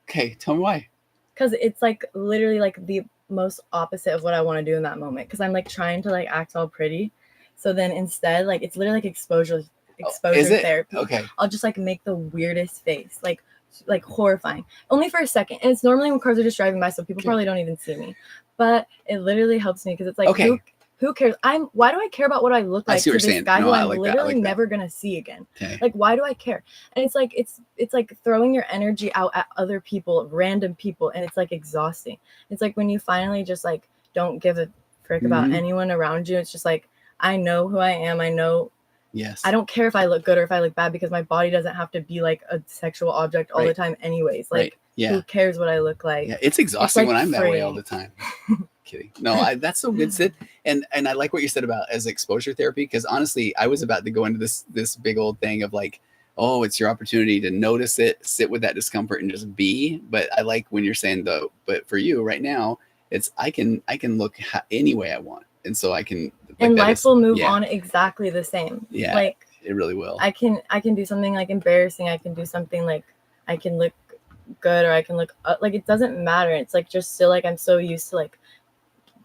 okay. Tell me why. Because it's literally the most opposite of what I want to do in that moment. Because I'm trying to act all pretty. So then instead, it's literally exposure therapy. Okay. I'll just make the weirdest face, horrifying, only for a second. And it's normally when cars are just driving by, so people probably don't even see me. But it literally helps me because it's okay. Who cares? Why do I care about what I look like to this guy who I'm literally never gonna see again? Okay. Why do I care? And it's throwing your energy out at other people, random people, and it's exhausting. It's when you finally just don't give a frick mm-hmm. about anyone around you. It's just I know who I am. I know. Yes. I don't care if I look good or if I look bad, because my body doesn't have to be a sexual object all the time anyways. Yeah. Who cares what I look like? Yeah, it's exhausting when I'm that way all the time. Kidding. No, that's so good, Sid. And I like what you said about as exposure therapy, because honestly, I was about to go into this big old thing of oh, it's your opportunity to notice it, sit with that discomfort and just be. But I like when you're saying though, but for you right now, it's I can look any way I want. And so I can, and life will move on exactly the same. Yeah, it really will. I can do something embarrassing. I can do something I can look good, or I can look it doesn't matter. It's just still I'm so used to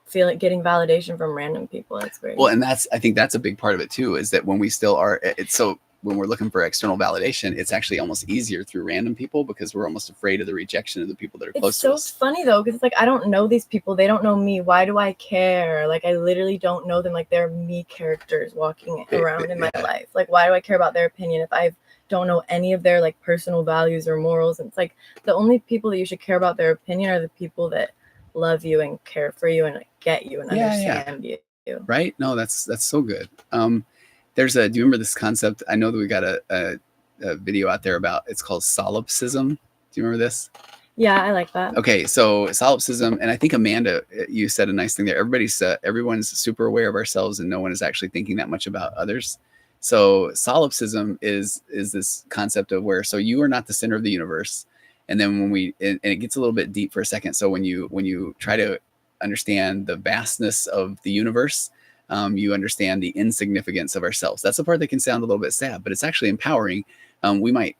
feel getting validation from random people. It's very well, and I think that's a big part of it too, is that when we still are, when we're looking for external validation, it's actually almost easier through random people, because we're almost afraid of the rejection of the people that are close to us. It's so funny though, because it's I don't know these people, they don't know me. Why do I care? I literally don't know them. They're me characters walking around in my life. Why do I care about their opinion if I don't know any of their personal values or morals? And it's the only people that you should care about their opinion are the people that love you and care for you and get you and understand you. Right? No, that's so good. Do you remember this concept? I know that we got a video out there about, it's called solipsism. Do you remember this? Yeah, I like that. Okay, so solipsism, and I think Amanda, you said a nice thing there. Everyone's super aware of ourselves, and no one is actually thinking that much about others. So solipsism is this concept of where, so you are not the center of the universe. And then and it gets a little bit deep for a second. So when you try to understand the vastness of the universe, you understand the insignificance of ourselves. That's the part that can sound a little bit sad, but it's actually empowering. We might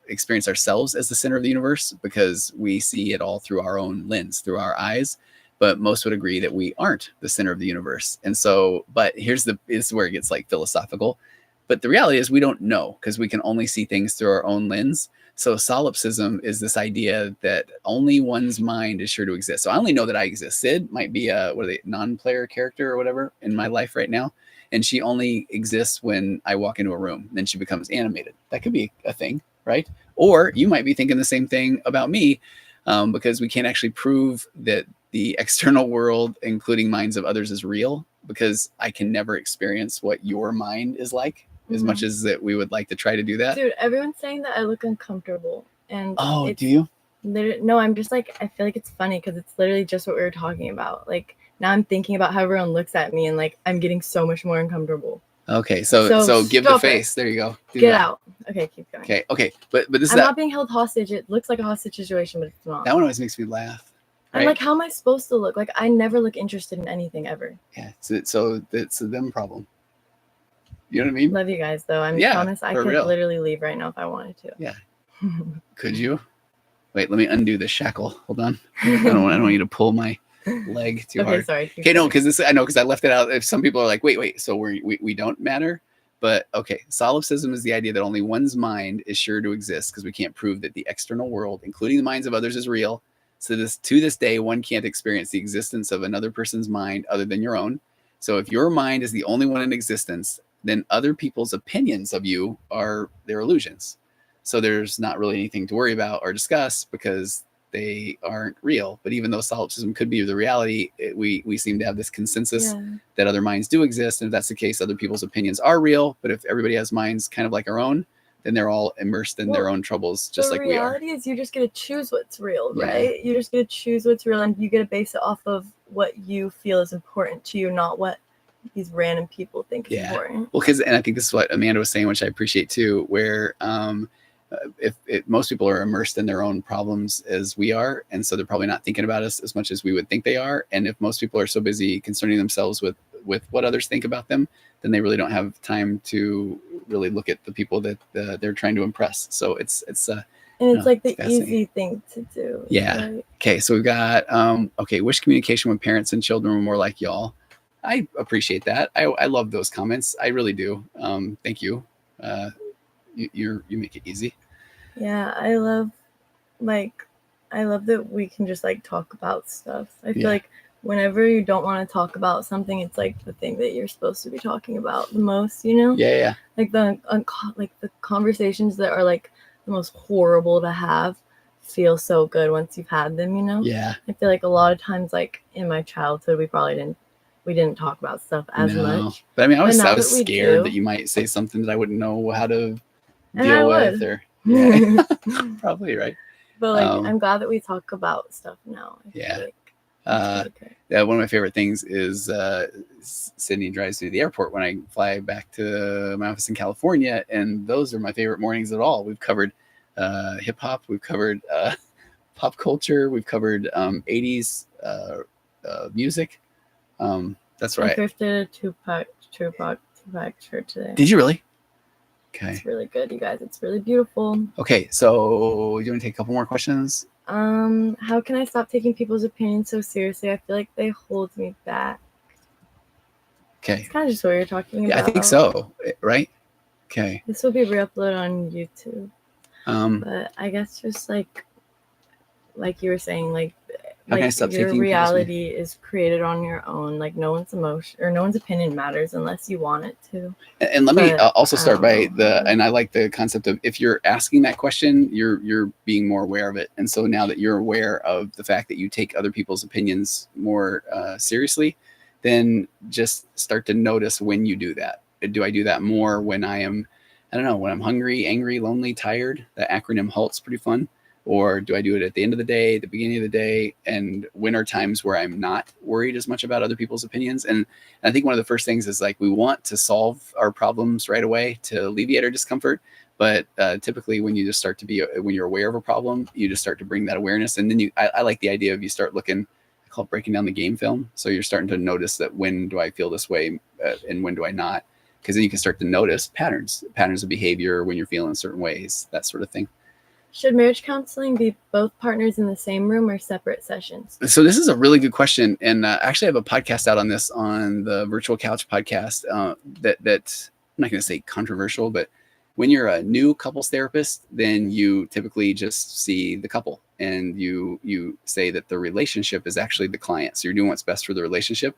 experience ourselves as the center of the universe because we see it all through our own lens, through our eyes. But most would agree that we aren't the center of the universe. And so, but this is where it gets philosophical. But the reality is we don't know, because we can only see things through our own lens. So solipsism is this idea that only one's mind is sure to exist. So I only know that I exist. Sid might be a non-player character or whatever in my life right now. And she only exists when I walk into a room. Then she becomes animated. That could be a thing, right? Or you might be thinking the same thing about me, because we can't actually prove that the external world, including minds of others, is real, because I can never experience what your mind is like. As much as that we would like to try to do that. Dude, everyone's saying that I look uncomfortable. And do you? No, I'm just I feel it's funny because it's literally just what we were talking about. Now I'm thinking about how everyone looks at me and I'm getting so much more uncomfortable. Okay, so give the stop face. There you go. Do Get that. out. Okay, keep going. Okay. But this is I'm not being held hostage. It looks like a hostage situation, but it's not. That one always makes me laugh. Right? I'm like, how am I supposed to look? Like, I never look interested in anything ever. Yeah, so it's a them problem. You know what I mean? Love you guys, though. I promise I could literally leave right now if I wanted to. Yeah. Could you? Wait, let me undo the shackle. Hold on. I don't want you to pull my leg too hard. Sorry. Okay, no, because I left it out. If some people are like, wait, so we don't matter. But okay, solipsism is the idea that only one's mind is sure to exist because we can't prove that the external world, including the minds of others, is real. So to this day, one can't experience the existence of another person's mind other than your own. So if your mind is the only one in existence, then other people's opinions of you are their illusions. So there's not really anything to worry about or discuss because they aren't real. But even though solipsism could be the reality, we seem to have this consensus that other minds do exist. And if that's the case, other people's opinions are real. But if everybody has minds kind of like our own, then they're all immersed in their own troubles, just like we are. The reality is you just get to choose what's real, right? You just get to choose what's real, and you get to base it off of what you feel is important to you, not what these random people think is important. Well, and I think this is what Amanda was saying, which I appreciate too, where if most people are immersed in their own problems as we are, and so they're probably not thinking about us as much as we would think they are. And if most people are so busy concerning themselves with what others think about them, then they really don't have time to really look at the people that they're trying to impress. So it's like the easy thing to do. Yeah. Right? Okay. So we've got wish communication with parents and children were more like y'all. I appreciate that. I love those comments. I really do. Thank you. You make it easy. Yeah, I love that we can just like talk about stuff. I feel like whenever you don't want to talk about something, it's like the thing that you're supposed to be talking about the most, you know? Yeah. Like the conversations that are like the most horrible to have feel so good once you've had them, you know? Yeah. I feel like a lot of times, like in my childhood, we didn't talk about stuff as much. But I mean, I was scared that you might say something that I wouldn't know how to deal with, or probably right. But like, I'm glad that we talk about stuff now. One of my favorite things is Sydney drives me to the airport when I fly back to my office in California, and those are my favorite mornings at all. We've covered hip hop, we've covered pop culture, we've covered 80s music. That's right. I thrifted a Tupac shirt today. Did you really? Okay. It's really good, you guys. It's really beautiful. Okay, so do you want to take a couple more questions? How can I stop taking people's opinions so seriously? I feel like they hold me back. Okay. It's kind of just what you're talking about. Yeah, I think so. Right? Okay. This will be re-uploaded on YouTube. But I guess just like you were saying, like your reality is created on your own. Like no one's emotion or no one's opinion matters unless you want it to. And let me also start by and I like the concept of, if you're asking that question, you're being more aware of it. And so now that you're aware of the fact that you take other people's opinions more seriously, then just start to notice when you do that. Do I do that more when when I'm hungry, angry, lonely, tired? The acronym HALT's pretty fun. Or do I do it at the end of the day, the beginning of the day? And when are times where I'm not worried as much about other people's opinions? And I think one of the first things is like, we want to solve our problems right away to alleviate our discomfort. But typically when you just start to when you're aware of a problem, you just start to bring that awareness. And then I like the idea of you start looking, I call it breaking down the game film. So you're starting to notice that when do I feel this way and when do I not? Because then you can start to notice patterns of behavior when you're feeling certain ways, that sort of thing. Should marriage counseling be both partners in the same room or separate sessions? So this is a really good question. And actually I have a podcast out on this on the Virtual Couch podcast that I'm not going to say controversial, but when you're a new couples therapist, then you typically just see the couple and you say that the relationship is actually the client. So you're doing what's best for the relationship.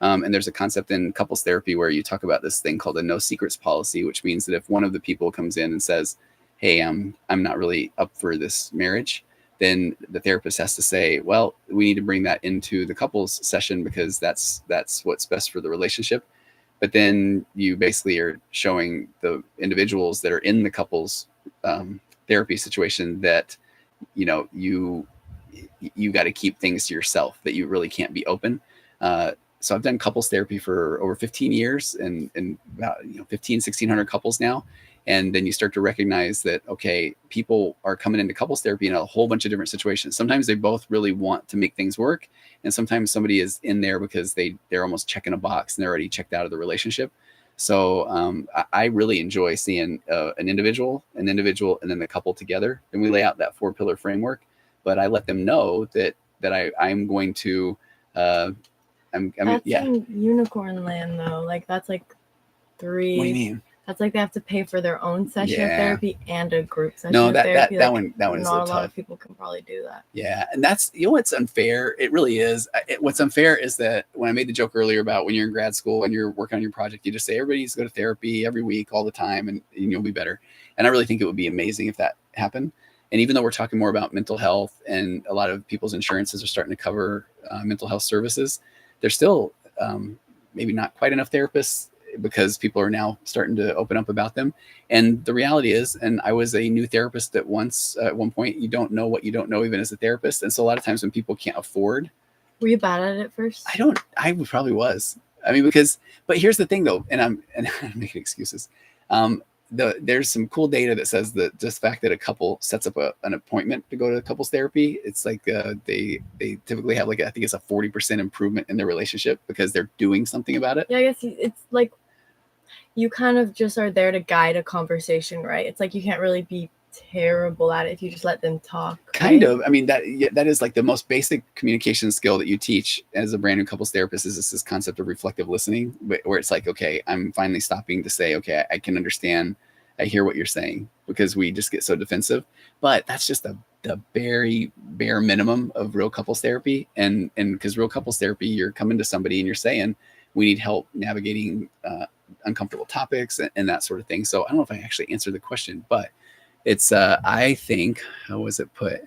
And there's a concept in couples therapy where you talk about this thing called a no secrets policy, which means that if one of the people comes in and says, hey, I'm not really up for this marriage, then the therapist has to say, well, we need to bring that into the couples session because that's what's best for the relationship. But then you basically are showing the individuals that are in the couples therapy situation that, you got to keep things to yourself, that you really can't be open. so I've done couples therapy for over 15 years and about 1,500-1,600 couples now. And then you start to recognize that, okay, people are coming into couples therapy in a whole bunch of different situations. Sometimes they both really want to make things work. And sometimes somebody is in there because they're almost checking a box and they're already checked out of the relationship. So I really enjoy seeing an individual, and then the couple together. And we lay out that 4-pillar framework. But I let them know that I'm going to, that's in unicorn land though. Like that's like 3. What do you mean? That's like they have to pay for their own session of therapy and a group session of therapy. That one is not a lot tough. of people can probably do that. Yeah, and that's what's unfair. It really is. What's unfair is that when I made the joke earlier about when you're in grad school and you're working on your project, you just say everybody needs to go to therapy every week, all the time, and you'll be better. And I really think it would be amazing if that happened. And even though we're talking more about mental health and a lot of people's insurances are starting to cover mental health services, there's still maybe not quite enough therapists because people are now starting to open up about them. And the reality is, and I was a new therapist at one point, you don't know what you don't know even as a therapist. And so a lot of times when people can't afford. Were you bad at it first? I probably was. I mean, but here's the thing though, and I'm making excuses. There's some cool data that says that just the fact that a couple sets up an appointment to go to couples therapy, it's like they typically have I think it's a 40% improvement in their relationship because they're doing something about it. Yeah, I guess it's like you kind of just are there to guide a conversation, right? It's like you can't really be terrible at it if you just let them talk. Kind of. I mean, that is like the most basic communication skill that you teach as a brand new couples therapist is this concept of reflective listening, where it's like, okay, I'm finally stopping to say, okay, I can understand, I hear what you're saying, because we just get so defensive. But that's just the very bare minimum of real couples therapy. And because real couples therapy, you're coming to somebody and you're saying, we need help navigating uncomfortable topics and that sort of thing. So I don't know if I actually answered the question, but it's, I think, how was it put?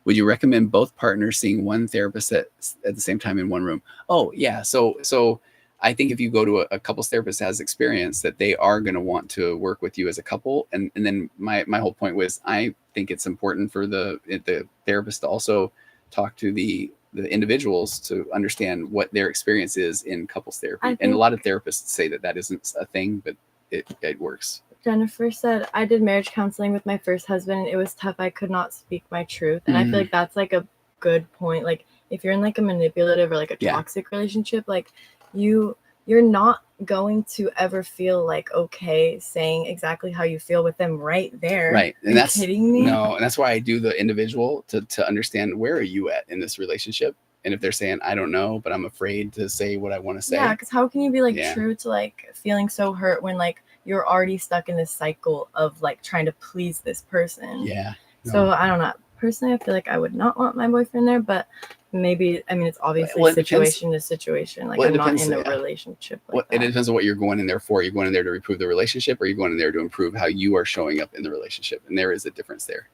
Would you recommend both partners seeing one therapist at the same time in one room? Oh, yeah. So I think if you go to a couples therapist that has experience, that they are going to want to work with you as a couple. And then my whole point was, I think it's important for the therapist to also talk to the individuals to understand what their experience is in couples therapy. And a lot of therapists say that isn't a thing, but it works. Jennifer said, I did marriage counseling with my first husband and it was tough. I could not speak my truth. And I feel like that's like a good point. Like if you're in like a manipulative or like a toxic relationship, like you're not going to ever feel like okay saying exactly how you feel with them right there. Right. And that's kidding me. No, and that's why I do the individual to understand where are you at in this relationship. And if they're saying, I don't know, but I'm afraid to say what I want to say. Yeah, because how can you be like true to like feeling so hurt when like you're already stuck in this cycle of like trying to please this person? Yeah. No. So I don't know. Personally, I feel like I would not want my boyfriend there, but maybe, I mean, it's obviously situation to situation. Like I'm not in a relationship like that. It depends on what you're going in there for. You're going in there to improve the relationship, or you're going in there to improve how you are showing up in the relationship. And there is a difference there.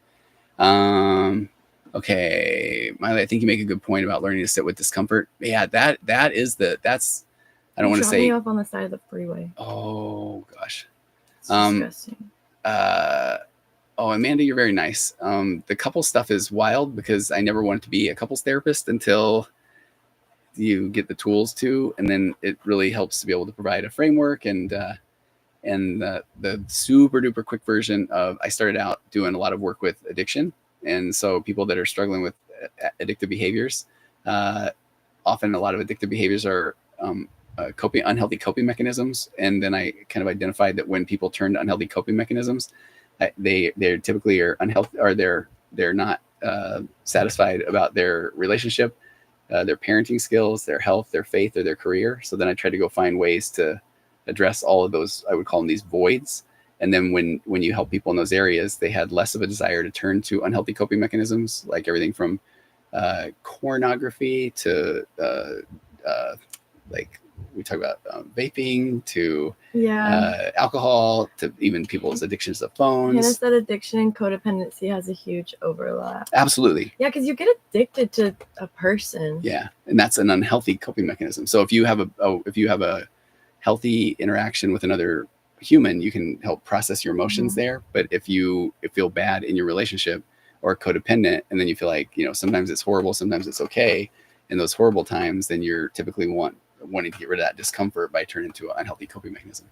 Okay, Miley, I think you make a good point about learning to sit with discomfort. Yeah, that's I don't want to say me up on the side of the freeway. Oh gosh. It's disgusting. Oh, Amanda, you're very nice. The couple stuff is wild because I never wanted to be a couples therapist until you get the tools to, and then it really helps to be able to provide a framework and the super duper quick version of, I started out doing a lot of work with addiction. And so people that are struggling with addictive behaviors, often a lot of addictive behaviors are unhealthy coping mechanisms. And then I kind of identified that when people turn to unhealthy coping mechanisms, they typically are unhealthy, or they're not satisfied about their relationship, their parenting skills, their health, their faith, or their career. So then I tried to go find ways to address all of those, I would call them these voids. And then when you help people in those areas, they had less of a desire to turn to unhealthy coping mechanisms, like everything from pornography to like we talk about vaping to alcohol, to even people's addictions to phones. Yeah, that addiction and codependency has a huge overlap. Absolutely. Yeah, because you get addicted to a person. Yeah, and that's an unhealthy coping mechanism. So if you have a healthy interaction with another human, you can help process your emotions there. But if you feel bad in your relationship or codependent, and then you feel like, sometimes it's horrible, sometimes it's okay, in those horrible times, then you're typically want wanting to get rid of that discomfort by turning into an unhealthy coping mechanism.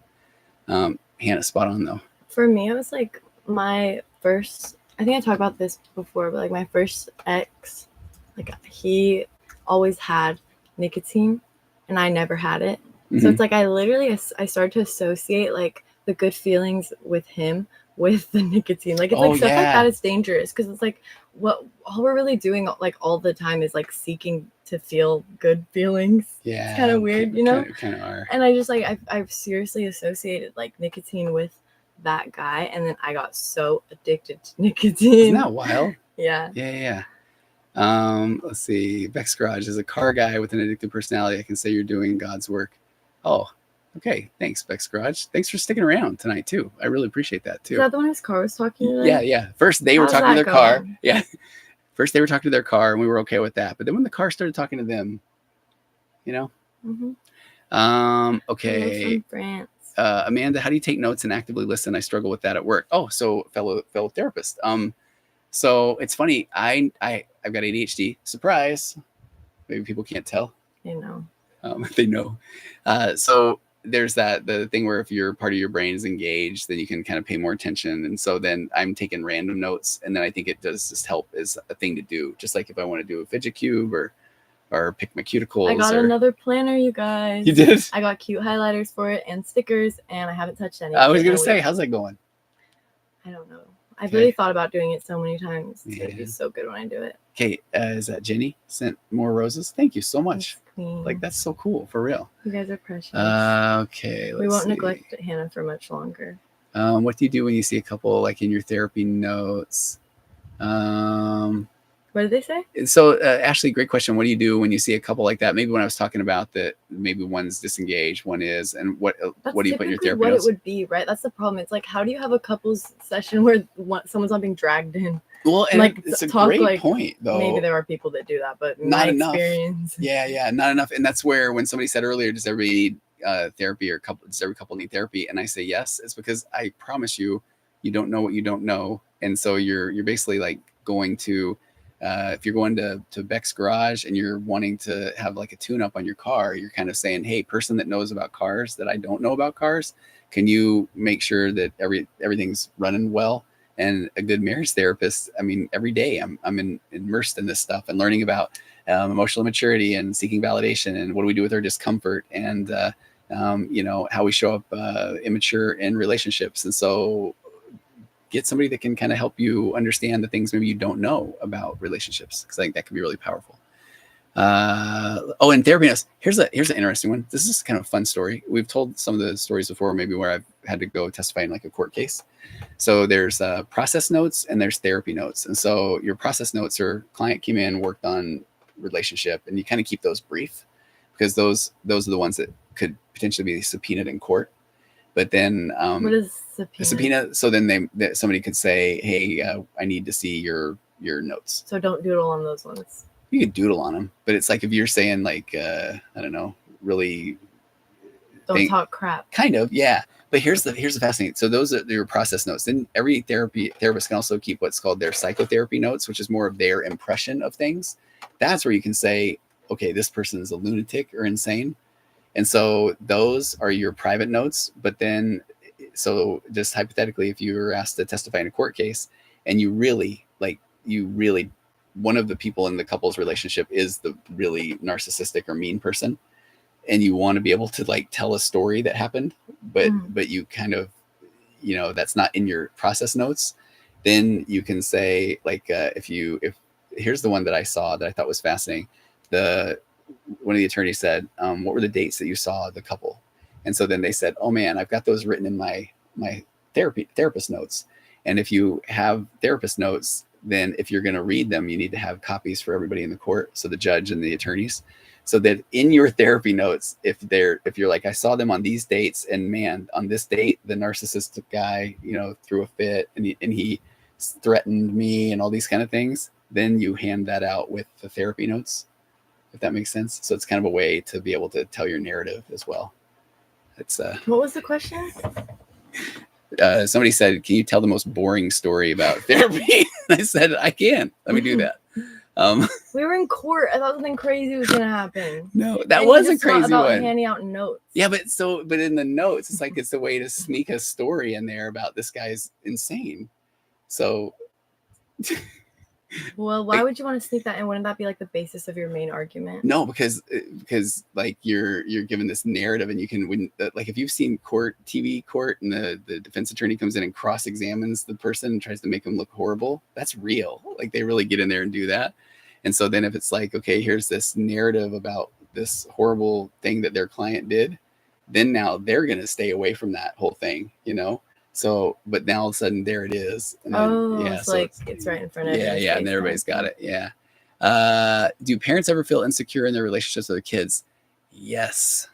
Hannah, spot on though. For me, it was like my first, I think I talked about this before, but like my first ex, like he always had nicotine and I never had it. Mm-hmm. So it's like I started to associate like the good feelings with him with the nicotine. Like it's like stuff like that is dangerous because it's like what all we're really doing like all the time is like seeking to feel good feelings. Yeah, it's kind of weird, you know. Kind of are. And I just like I've seriously associated like nicotine with that guy, and then I got so addicted to nicotine. Isn't that wild? Yeah. Let's see. Beck's Garage is a car guy with an addictive personality. I can say you're doing God's work. Oh, okay. Thanks, Beck's Garage. Thanks for sticking around tonight too. I really appreciate that too. Is that the one whose car was talking to them? Yeah. First they were talking to their car. Yeah. First they were talking to their car and we were okay with that. But then when the car started talking to them, you know. Mm-hmm. Okay. From France. Amanda, how do you take notes and actively listen? I struggle with that at work. Oh, so fellow therapist. So it's funny. I've got ADHD. Surprise. Maybe people can't tell. They know. They know. So there's the thing where if your part of your brain is engaged, then you can kind of pay more attention. And so then I'm taking random notes, and then I think it does just help as a thing to do. Just like if I want to do a fidget cube or pick my cuticles. I got another planner, you guys. You did? I got cute highlighters for it and stickers, and I haven't touched any. I was going to say, how's that going? I don't know. I've really thought about doing it so many times. It's going to be so good when I do it. Okay, is that Jenny? Sent more roses? Thank you so much. Like, that's so cool, for real. You guys are precious. Okay, we won't neglect Hannah for much longer. What do you do when you see a couple, like in your therapy notes? What did they say? So, Ashley, great question. What do you do when you see a couple like that? Maybe when I was talking about that, maybe one's disengaged, one is, and what do you put in your therapy notes? What it would be, right? That's the problem. It's like, how do you have a couples session where someone's not being dragged in? Well, and like, it's a great point, though. Maybe there are people that do that, but not enough. Experience. Yeah, not enough. And that's where when somebody said earlier, does everybody need therapy or does every couple need therapy? And I say yes. It's because I promise you, you don't know what you don't know, and so you're basically like going to. If you're going to Beck's Garage and you're wanting to have like a tune-up on your car, you're kind of saying, hey, person that knows about cars that I don't know about cars, can you make sure that everything's running well? And a good marriage therapist, I mean, every day I'm immersed in this stuff and learning about emotional immaturity and seeking validation and what do we do with our discomfort and how we show up immature in relationships. And so get somebody that can kind of help you understand the things maybe you don't know about relationships, because I think that can be really powerful. And therapy notes. Here's an interesting one. This is kind of a fun story. We've told some of the stories before, maybe where I've had to go testify in like a court case. So there's process notes and there's therapy notes. And so your process notes are client came in, worked on relationship, and you kind of keep those brief because those are the ones that could potentially be subpoenaed in court. But then what is subpoena? So then somebody could say, hey, I need to see your notes. So don't doodle on those ones. You could doodle on them, but it's like if you're saying like, I don't know, really don't talk crap. Kind of, yeah. But here's the fascinating. So those are your process notes. Then every therapist can also keep what's called their psychotherapy notes, which is more of their impression of things. That's where you can say, okay, this person is a lunatic or insane. And so those are your private notes. But then, so just hypothetically, if you were asked to testify in a court case and you really, one of the people in the couple's relationship is the really narcissistic or mean person, and you want to be able to like tell a story that happened, but you kind of, that's not in your process notes, then you can say like, if here's the one that I saw that I thought was fascinating. One of the attorneys said, what were the dates that you saw the couple? And so then they said, oh man, I've got those written in my therapist notes. And if you have therapist notes, then if you're going to read them, you need to have copies for everybody in the court. So the judge and the attorneys, so that in your therapy notes, if you're like, I saw them on these dates and man, on this date, the narcissistic guy, threw a fit and he threatened me and all these kind of things, then you hand that out with the therapy notes, if that makes sense. So it's kind of a way to be able to tell your narrative as well. It's what was the question? Somebody said, can you tell the most boring story about therapy? I said, I can. Let me do that. We were in court. I thought something crazy was gonna happen. No, that And was a just not crazy about one. handing out notes. Yeah, but in the notes, it's like it's a way to sneak a story in there about this guy's insane. So Well, why would you want to sneak that in? Wouldn't that be like the basis of your main argument? no, because like you're given this narrative, and you can like if you've seen TV court, and the defense attorney comes in and cross-examines the person and tries to make them look horrible, that's real. Like they really get in there and do that. And so then if it's like, okay, here's this narrative about this horrible thing that their client did, then now they're going to stay away from that whole thing, you know? So, but now all of a sudden there it is. And then, yeah, so like it's right in front of you. Yeah, and everybody's got it. Yeah. Do parents ever feel insecure in their relationships with their kids? Yes.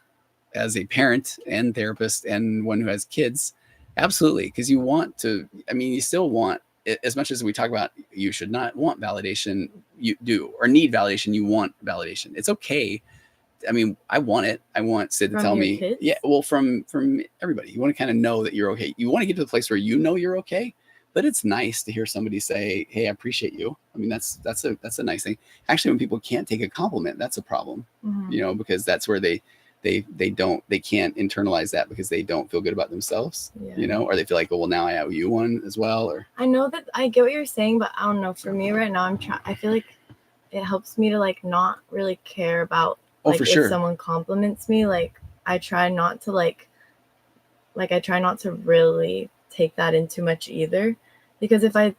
As a parent and therapist and one who has kids, absolutely. Because you want to, I mean, you still want, as much as we talk about you should not want validation, you do, or need validation, you want validation. It's okay. I mean, I want it. I want Sid to tell me, kids? Yeah, well, from everybody. You want to kind of know that you're okay. You want to get to the place where you know you're okay, but it's nice to hear somebody say, "Hey, I appreciate you." I mean, that's a nice thing. Actually, when people can't take a compliment, that's a problem. You know, because that's where they can't internalize that because they don't feel good about themselves, you know, or they feel like, oh, well, now I owe you one as well. Or I know that I get what you're saying, but I don't know. For me right now, I feel like it helps me to like not really care about like for sure. If someone compliments me, like I try not to I try not to really take that in too much either, because if I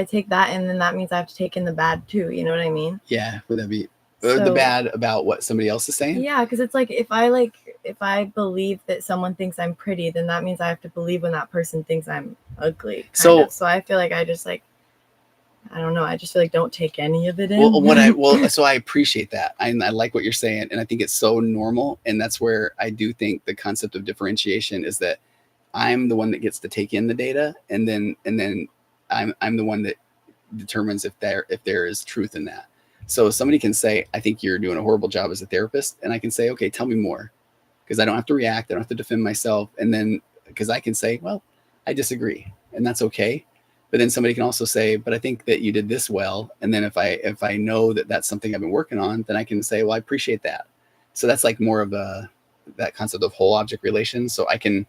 take that in, then that means I have to take in the bad too. You know what I mean? Yeah. Would that be the bad about what somebody else is saying? Yeah, because it's like if I believe that someone thinks I'm pretty, then that means I have to believe when that person thinks I'm ugly. So I feel like I just like, I don't know. I just feel like don't take any of it in. So I appreciate that. I like what you're saying. And I think it's so normal. And that's where I do think the concept of differentiation is that I'm the one that gets to take in the data. And then I'm the one that determines if there is truth in that. So somebody can say, I think you're doing a horrible job as a therapist. And I can say, okay, tell me more. Because I don't have to react. I don't have to defend myself. And then because I can say, well, I disagree. And that's okay. But then somebody can also say, but I think that you did this well. And then if I know that that's something I've been working on, then I can say, well, I appreciate that. So that's like more of that concept of whole object relations. So I can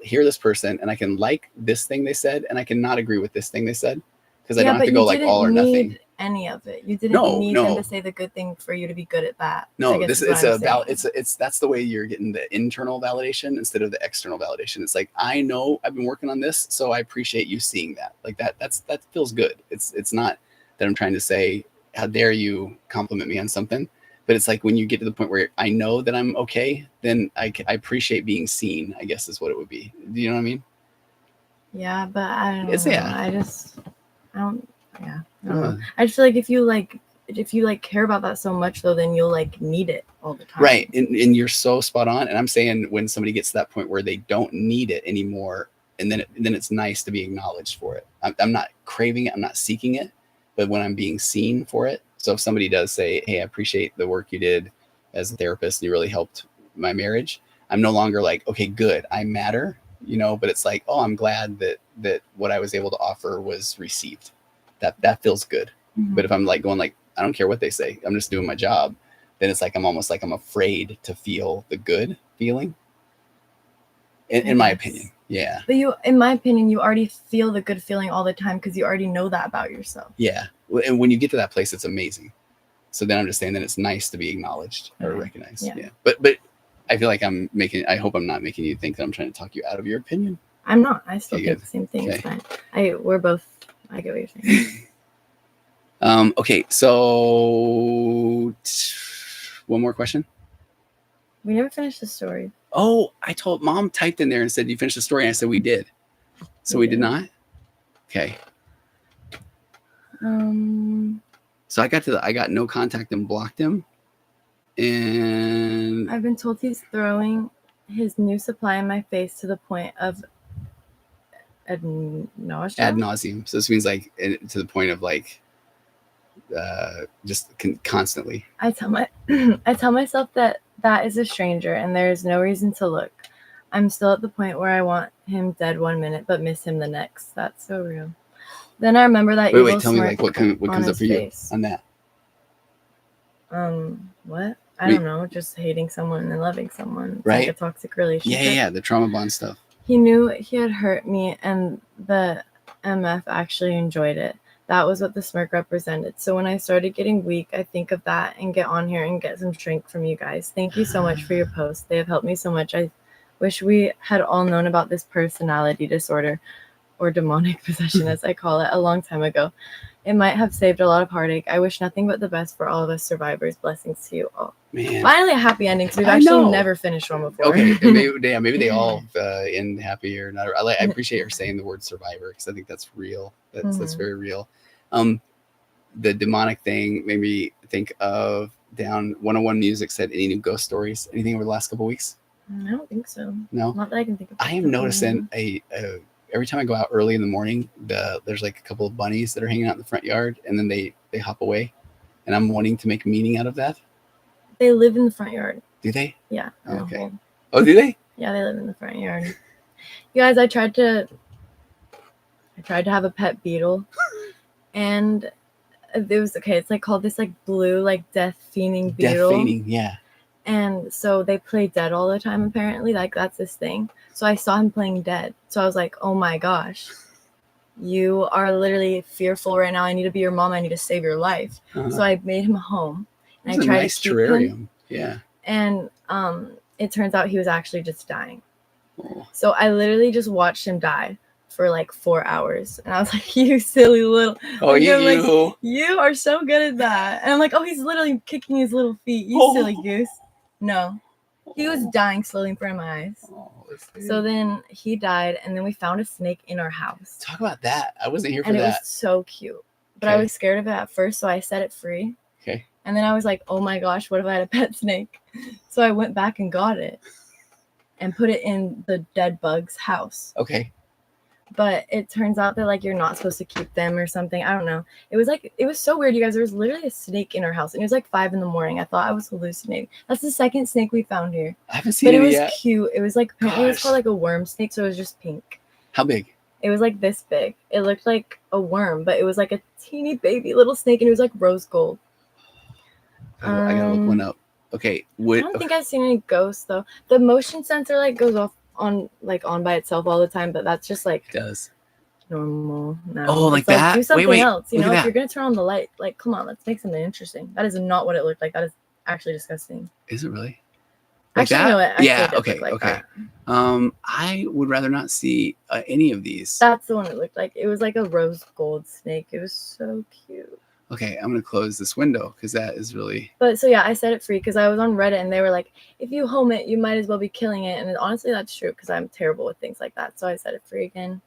hear this person and I can like this thing they said, and I can not agree with this thing they said, because I don't have to go like all or nothing. Any of it. You didn't need them to say the good thing for you to be good at that. No, it's that's the way you're getting the internal validation instead of the external validation. It's like, I know I've been working on this, so I appreciate you seeing that. Like that feels good. It's not that I'm trying to say, how dare you compliment me on something, but it's like when you get to the point where I know that I'm okay, then I appreciate being seen, I guess is what it would be. Do you know what I mean? Yeah, but I don't know. I just feel like if you care about that so much, though, then you'll like need it all the time. Right. And you're so spot on. And I'm saying when somebody gets to that point where they don't need it anymore, and then it's nice to be acknowledged for it. I'm not craving it. I'm not seeking it, but when I'm being seen for it. So if somebody does say, hey, I appreciate the work you did as a therapist, you really helped my marriage, I'm no longer like, okay, good, I matter, you know, but it's like, oh, I'm glad that what I was able to offer was received. That feels good. Mm-hmm. But if I'm like going like, I don't care what they say, I'm just doing my job, then it's like I'm almost like I'm afraid to feel the good feeling. In my opinion. Yeah. But in my opinion, you already feel the good feeling all the time because you already know that about yourself. Yeah. And when you get to that place, it's amazing. So then I'm just saying that it's nice to be acknowledged or recognized. Yeah. But I feel like I hope I'm not making you think that I'm trying to talk you out of your opinion. I'm not. I still think the same thing. Okay. It's fine. I get what you're saying. Okay, so one more question. We never finished the story. Oh, Mom typed in there and said, you finished the story, and I said we did. So we did not? Okay. So I got no contact and blocked him. And I've been told he's throwing his new supply in my face to the point of ad nauseum. So this means like to the point of like just constantly. I tell myself that is a stranger and there is no reason to look. I'm still at the point where I want him dead 1 minute but miss him the next. That's so real. Then I remember that wait, tell me like what comes up for you on that. What? I don't know. Just hating someone and loving someone. It's right? Like a toxic relationship. Yeah, the trauma bond stuff. He knew he had hurt me, and the MF actually enjoyed it. That was what the smirk represented. So when I started getting weak, I think of that and get on here and get some strength from you guys. Thank you so much for your posts. They have helped me so much. I wish we had all known about this personality disorder, or demonic possession as I call it, a long time ago. It might have saved a lot of heartache. I wish nothing but the best for all of us survivors. Blessings to you all. Man. Finally, a happy ending, because we've actually never finished one before. Okay, maybe they all end happy or not. I appreciate her saying the word survivor, because I think that's real. That's very real. The demonic thing made me think of down 101 Music said, any new ghost stories? Anything over the last couple of weeks? I don't think so. No? Not that I can think of. I am noticing every time I go out early in the morning, there's like a couple of bunnies that are hanging out in the front yard, and then they hop away, and I'm wanting to make meaning out of that. They live in the front yard. Do they? Yeah. Okay. Oh, do they? Yeah, they live in the front yard. You guys, I tried to have a pet beetle, and it was okay. It's like called this like blue like death fiending beetle. Death fiending, yeah. And so they play dead all the time, apparently. Like, that's this thing. So I saw him playing dead. So I was like, oh my gosh, you are literally fearful right now. I need to be your mom. I need to save your life. So I made him a home. And I tried to keep him. Yeah. And it turns out he was actually just dying. Oh. So I literally just watched him die for like 4 hours. And I was like, you silly little. Oh, like, you are so good at that. And I'm like, oh, he's literally kicking his little feet. You silly goose. No, he was dying slowly in front of my eyes. So then he died, and then we found a snake in our house. Talk about that. I wasn't here for that. And it was so cute. But I was scared of it at first, so I set it free. Okay. And then I was like, oh my gosh, what if I had a pet snake? So I went back and got it and put it in the dead bug's house. Okay. But it turns out that like you're not supposed to keep them or something. I don't know. It was so weird, you guys. There was literally a snake in our house, and it was like 5 a.m. I thought I was hallucinating. That's the second snake we found here. I haven't seen it yet. But it was cute. It was like, apparently it was called like a worm snake, so it was just pink. How big? It was like this big. It looked like a worm, but it was like a teeny baby little snake, and it was like rose gold. I gotta look one up. Okay. I don't think I've seen any ghosts though. The motion sensor like goes off on by itself all the time, but that's just like it does normal. No. Oh, like that? Do something else. You know, if you're gonna turn on the light, like come on, let's make something interesting. That is not what it looked like. That is actually disgusting. Is it really? Like actually, no, it actually okay. Like okay. That. I would rather not see any of these. That's the one it looked like. It was like a rose gold snake. It was so cute. Okay, I'm gonna close this window because that is really. But so yeah, I set it free because I was on Reddit and they were like, if you home it, you might as well be killing it. And honestly, that's true because I'm terrible with things like that. So I set it free again.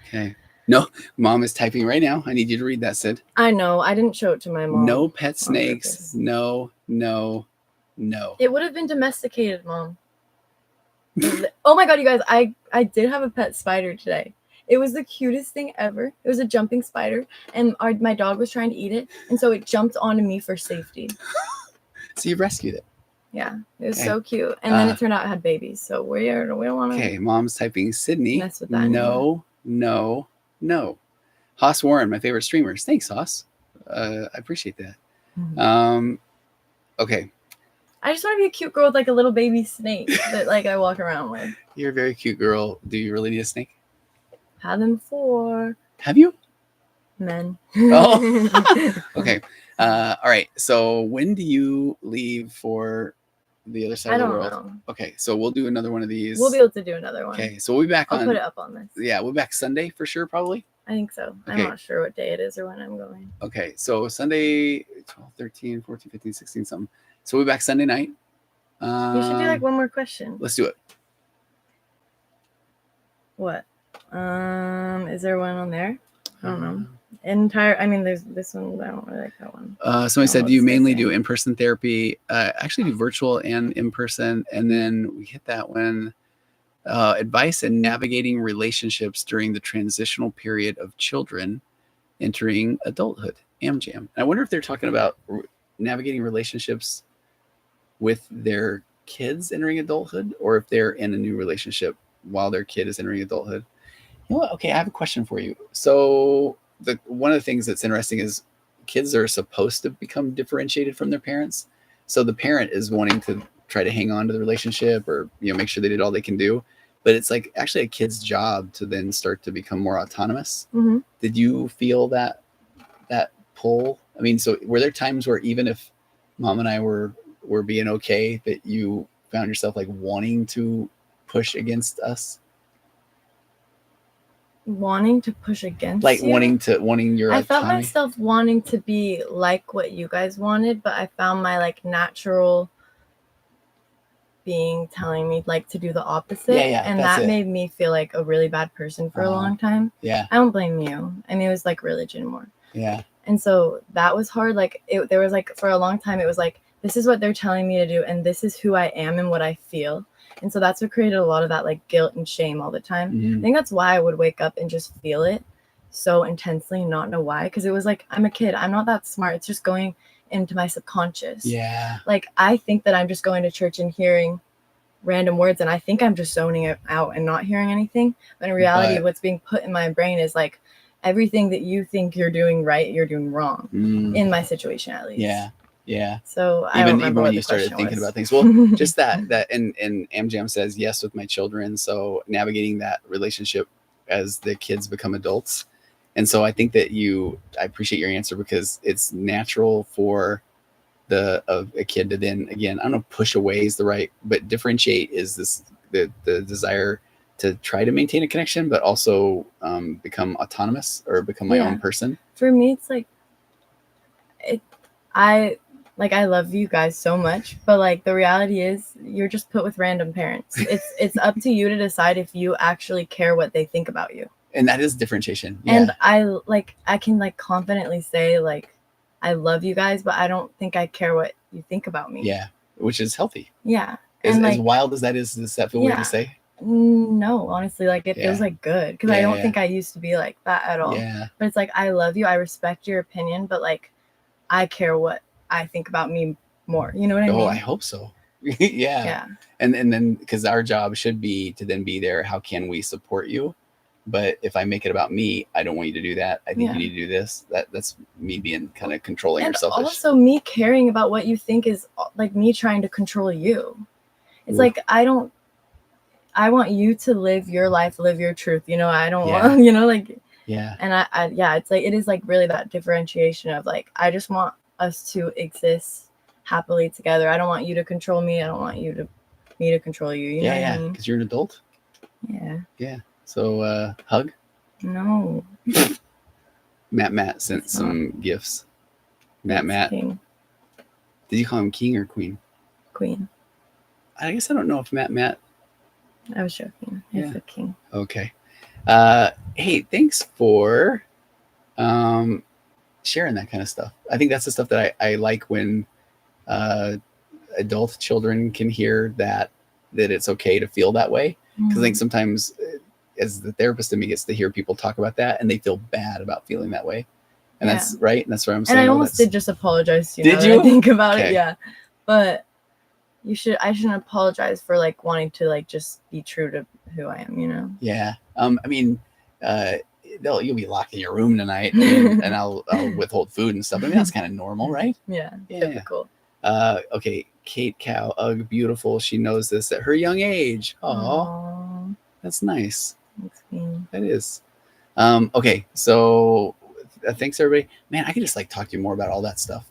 Okay. No, mom is typing right now. I need you to read that, Sid. I know. I didn't show it to my mom. No pet snakes. No. It would have been domesticated, Mom. Oh my God, you guys! I did have a pet spider today. It was the cutest thing ever. It was a jumping spider, and my dog was trying to eat it, and so it jumped onto me for safety. So you rescued it. Yeah, it was so cute. And then it turned out it had babies, so we don't want to. Okay, mom's typing Sydney. Mess with that. No. Haas Warren, my favorite streamers. Thanks, Haas. I appreciate that. Mm-hmm. Okay. I just want to be a cute girl with like a little baby snake that like I walk around with. You're a very cute girl. Do you really need a snake? Had them before. Have you? Men. Oh. Okay. All right. So when do you leave for the other side of the world? I don't know. Okay. So we'll do another one of these. We'll be able to do another one. Okay. So we'll be back I'll put it up on this. Yeah. We'll be back Sunday for sure, probably. I think so. Okay. I'm not sure what day it is or when I'm going. Okay. So Sunday, 12, 13, 14, 15, 16, something. So we'll be back Sunday night. You should do like one more question. Let's do it. What? Is there one on there? I don't know. There's this one. I don't really like that one. Somebody said, do you mainly do in-person therapy? Actually do virtual and in-person. And then we hit that one. Advice in navigating relationships during the transitional period of children entering adulthood. AmJam. And I wonder if they're talking about navigating relationships with their kids entering adulthood, or if they're in a new relationship while their kid is entering adulthood. You know what? Okay, I have a question for you. So one of the things that's interesting is kids are supposed to become differentiated from their parents. So the parent is wanting to try to hang on to the relationship or, make sure they did all they can do. But it's like actually a kid's job to then start to become more autonomous. Mm-hmm. Did you feel that pull? I mean, so were there times where even if mom and I were being okay, that you found yourself like wanting to push against us? Wanting to push against like you? wanting your I autonomy? felt myself wanting to be like what you guys wanted, but I found my like natural being telling me like to do the opposite. Yeah, and that made me feel like a really bad person for a long time. Yeah. I don't blame you. I mean, it was like religion more. Yeah. And so that was hard. Like there was like for a long time, it was like, this is what they're telling me to do, and this is who I am and what I feel. And so that's what created a lot of that like guilt and shame all the time. Mm-hmm. I think that's why I would wake up and just feel it so intensely and not know why. Because it was like, I'm a kid. I'm not that smart. It's just going into my subconscious. Yeah. Like I think that I'm just going to church and hearing random words, and I think I'm just zoning it out and not hearing anything. But in reality, what's being put in my brain is like, everything that you think you're doing right, you're doing wrong. In my situation, at least. Yeah. So I don't remember when what you the started question thinking was. about things. Well, just that and Amjam says yes with my children. So navigating that relationship as the kids become adults. And so I think that I appreciate your answer, because it's natural for a kid to then, again, I don't know, push away is the right, but differentiate is the desire to try to maintain a connection, but also become autonomous or become my own person. For me, it's like, I love you guys so much, but like the reality is you're just put with random parents. It's up to you to decide if you actually care what they think about you. And that is differentiation. Yeah. And I can like confidently say like, I love you guys, but I don't think I care what you think about me. Yeah. Which is healthy. Yeah. As wild as that is, does that feel weird to say? No, honestly, like it feels like good, because I don't think I used to be like that at all. Yeah. But it's like, I love you, I respect your opinion, but like I care what I think about me more. You know what I mean? Oh, I hope so. Yeah. And then because our job should be to then be there. How can we support you? But if I make it about me, I don't want you to do that. I think you need to do this. That's me being kind of controlling or selfish. And also me caring about what you think is like me trying to control you. It's like, I want you to live your life, live your truth. I don't want, like, and I it's like, it is like really that differentiation of like, I just want us to exist happily together. I don't want you to control me. I don't want me to control you. You know what I mean? Because you're an adult. Yeah. So hug? No. Matt sent some gifts. Matt. King. Did you call him king or queen? Queen. I guess I don't know if Matt. I was joking. It's a king. Okay. Hey, thanks for sharing that kind of stuff. I think that's the stuff that I like, when adult children can hear that it's okay to feel that way. Because I think sometimes, as the therapist in me gets to hear people talk about that, and they feel bad about feeling that way. And that's right. And that's what I'm saying. And I almost did just apologize to you. Did you? I think about it. Yeah. But I shouldn't apologize for like wanting to like just be true to who I am, Yeah. I mean, you'll be locked in your room tonight, and I'll withhold food and stuff. I mean, that's kind of normal, right? Yeah. Typical. Okay. Kate Cow, ugh, beautiful. She knows this at her young age. Aww. That's nice. Thanks, Queen. That is. Okay. So thanks, everybody. Man, I could just like talk to you more about all that stuff.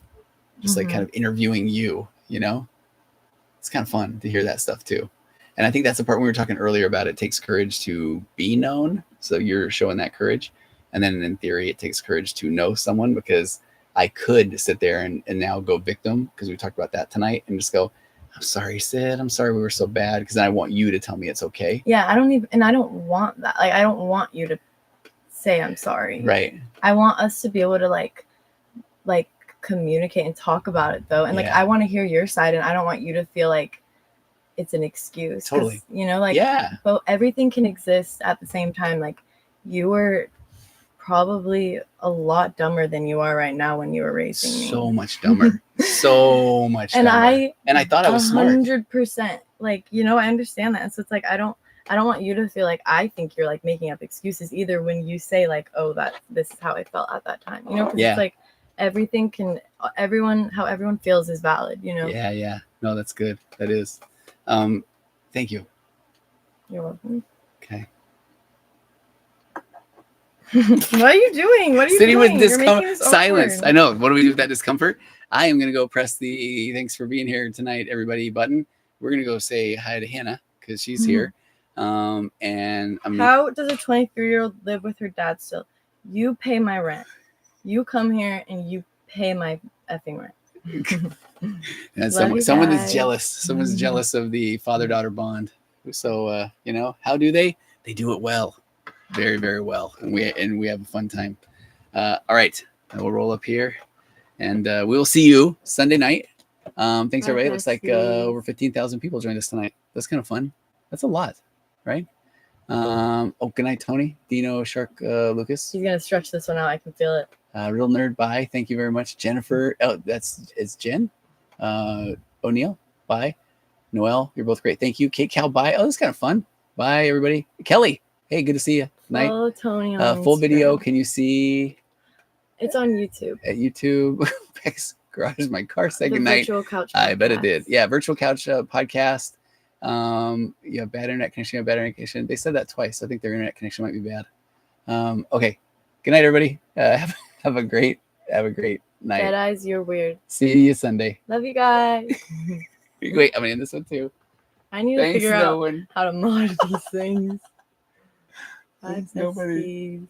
Just like kind of interviewing you, It's kind of fun to hear that stuff too. And I think that's the part when we were talking earlier about it takes courage to be known. So you're showing that courage. And then in theory, it takes courage to know someone, because I could sit there and now go victim, because we talked about that tonight, and just go, I'm sorry, Sid. I'm sorry we were so bad, because I want you to tell me it's okay. Yeah, I don't want that. Like, I don't want you to say I'm sorry. Right. I want us to be able to like communicate and talk about it though. And like, I want to hear your side, and I don't want you to feel like it's an excuse. Totally. But everything can exist at the same time. Like, you were probably a lot dumber than you are right now when you were raising me. So much dumber. So much dumber. And I thought I was smart. 100%. Like, I understand that. And so it's like, I don't want you to feel like I think you're like making up excuses either when you say like, oh, this is how I felt at that time. Because it's like, everything can, how everyone feels is valid, you know? Yeah. No, that's good. That is. Thank you. You're welcome. Okay. What are you doing? What are you Sitting doing? with discomfort, silence. I know. What do we do with that discomfort? I am going to go press the thanks for being here tonight, everybody button. We're going to go say hi to Hannah because she's here. And how does a 23-year-old live with her dad still? You pay my rent. You come here and you pay my effing rent. And someone is jealous. Someone's jealous of the father-daughter bond. So you know, how do they? They do it well, very, very well, and we have a fun time. All right, we'll roll up here, and we will see you Sunday night. Thanks, everybody. It looks like over 15,000 people joined us tonight. That's kind of fun. That's a lot, right? Good night, Tony, Dino, Shark, Lucas. He's gonna stretch this one out. I can feel it. Real Nerd, bye. Thank you very much, Jennifer. Oh, it's Jen. O'Neill, bye. Noel, you're both great. Thank you. Kate Cal, bye. Oh, this is kind of fun. Bye, everybody. Kelly, hey, good to see you. Night. Follow Tony on full Instagram. Video. Can you see? It's on YouTube. At YouTube. Beck's Garage, my car. Say the goodnight. Virtual Couch I bet it did. Yeah, Virtual Couch podcast. You have bad internet connection. You have bad internet connection. They said that twice. I think their internet connection might be bad. Okay. Good night, everybody. Have a great night. Dead eyes, you're weird. See you Sunday. Love you guys. Wait, I'm gonna end this one too. I need to figure out how to mod these things. Thanks, nobody.